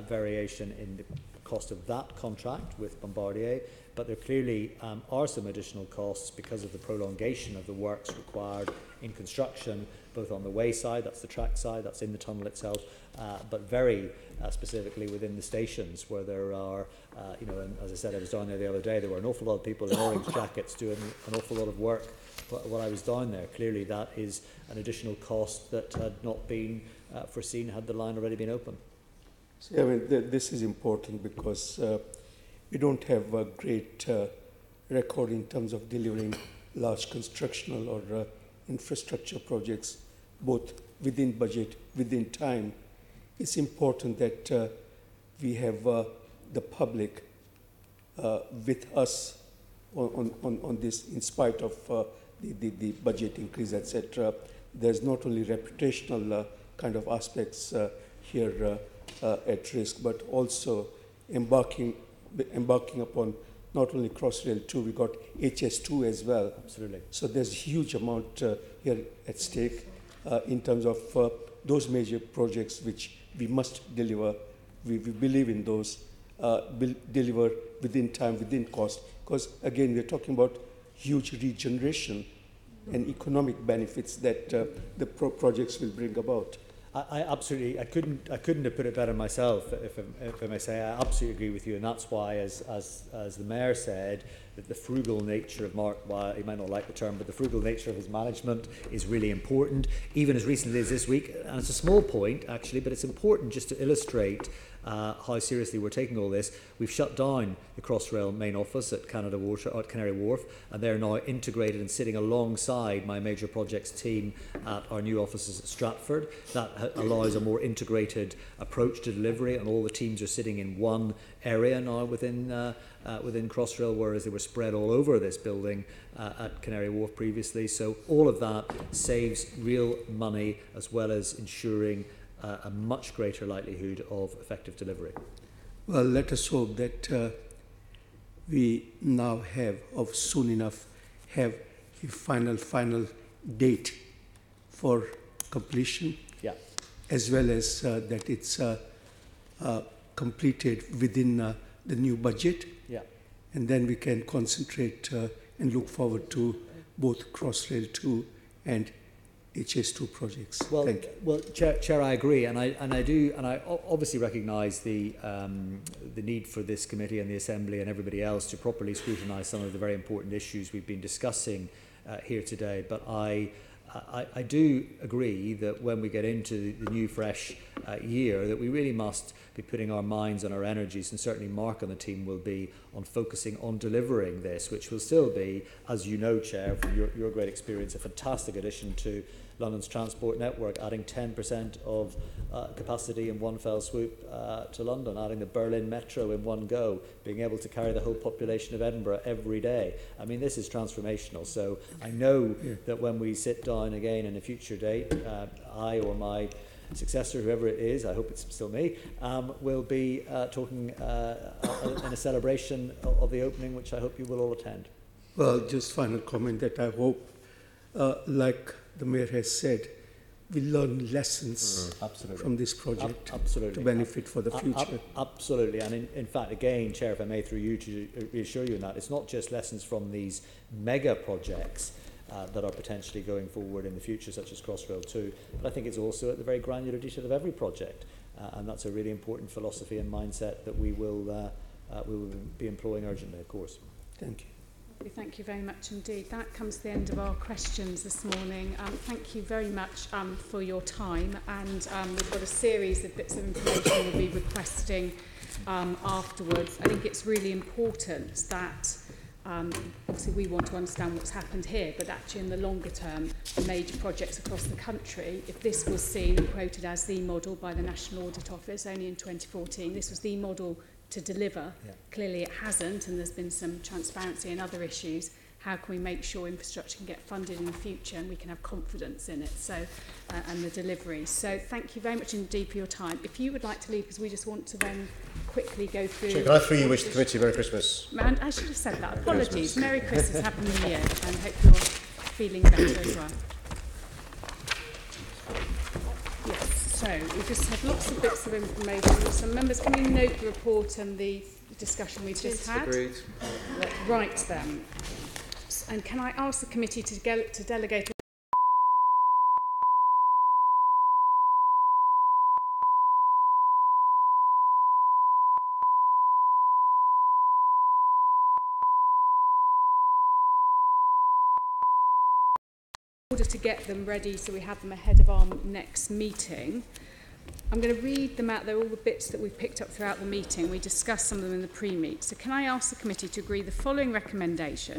variation in the cost of that contract with Bombardier. But there clearly are some additional costs because of the prolongation of the works required in construction, both on the way side, that's the track side, that's in the tunnel itself, but very specifically within the stations where there are, and as I said, I was down there the other day, there were an awful lot of people in orange jackets doing an awful lot of work while I was down there. Clearly that is an additional cost that had not been foreseen had the line already been open. So, I mean, this is important because we don't have a great record in terms of delivering large constructional or infrastructure projects, both within budget, within time. It's important that we have the public with us on this, in spite of the budget increase, etc. There's not only reputational kind of aspects here at risk, but also embarking upon not only Crossrail 2, we got HS2 as well. Absolutely. So there's a huge amount here at stake in terms of those major projects which we must deliver. We believe in those, deliver within time, within cost. Because again, we're talking about huge regeneration and economic benefits that the projects will bring about. I absolutely, I couldn't have put it better myself, if I may say. I absolutely agree with you, and that's why, as the Mayor said, that the frugal nature of Mark, while he might not like the term, but the frugal nature of his management is really important, even as recently as this week. And it's a small point, actually, but it's important just to illustrate how seriously we're taking all this. We've shut down the Crossrail main office at Canary Wharf, and they're now integrated and sitting alongside my major projects team at our new offices at Stratford. That allows a more integrated approach to delivery, and all the teams are sitting in one area now within Crossrail, whereas they were spread all over this building at Canary Wharf previously. So all of that saves real money, as well as ensuring a much greater likelihood of effective delivery. Well, let us hope that we now have, or soon enough, have a final date for completion, yeah, as well as that it's completed within the new budget. Yeah. And then we can concentrate and look forward to both Crossrail 2 and HS2 projects. Well, thank you. Well, Chair, I agree, and I obviously recognise the need for this committee and the Assembly and everybody else to properly scrutinise some of the very important issues we've been discussing here today. But I do agree that when we get into the new, fresh year, that we really must be putting our minds and our energies, and certainly Mark and the team will be, on focusing on delivering this, which will still be, as you know, Chair, from your great experience, a fantastic addition to London's transport network, adding 10% of capacity in one fell swoop to London, adding the Berlin Metro in one go, being able to carry the whole population of Edinburgh every day. I mean, this is transformational. So I know that when we sit down again in a future date, I or my successor, whoever it is, I hope it's still me, will be talking in a celebration of the opening, which I hope you will all attend. Well, just final comment that I hope, like the Mayor has said, we learn lessons from this project to benefit for the future. Absolutely, and in fact, again, Chair, if I may, through you, to reassure you in that, it's not just lessons from these mega projects that are potentially going forward in the future, such as Crossrail 2, but I think it's also at the very granular detail of every project, and that's a really important philosophy and mindset that we will be employing urgently, of course. Thank you. Thank you very much indeed. That comes to the end of our questions this morning. Thank you very much for your time, and we've got a series of bits of information we'll be requesting afterwards. I think it's really important that Obviously, we want to understand what's happened here, but actually in the longer term, the major projects across the country, if this was seen and quoted as the model by the National Audit Office only in 2014, this was the model to deliver. Yeah. Clearly it hasn't, and there's been some transparency and other issues. How can we make sure infrastructure can get funded in the future and we can have confidence in it, and the delivery. So thank you very much indeed for your time. If you would like to leave, because we just want to then quickly go through... Can I freely wish the committee Merry Christmas? And I should have said that. Apologies. Merry Christmas, Happy New Year, and hope you're feeling better as well. Yes, so we just have lots of bits of information. Some members, can we note the report and the discussion we've just had? Agreed. Right then. And can I ask the committee to delegate in order to get them ready so we have them ahead of our next meeting? I'm going to read them out. They're all the bits that we've picked up throughout the meeting. We discussed some of them in the pre-meet. So can I ask the committee to agree the following recommendation?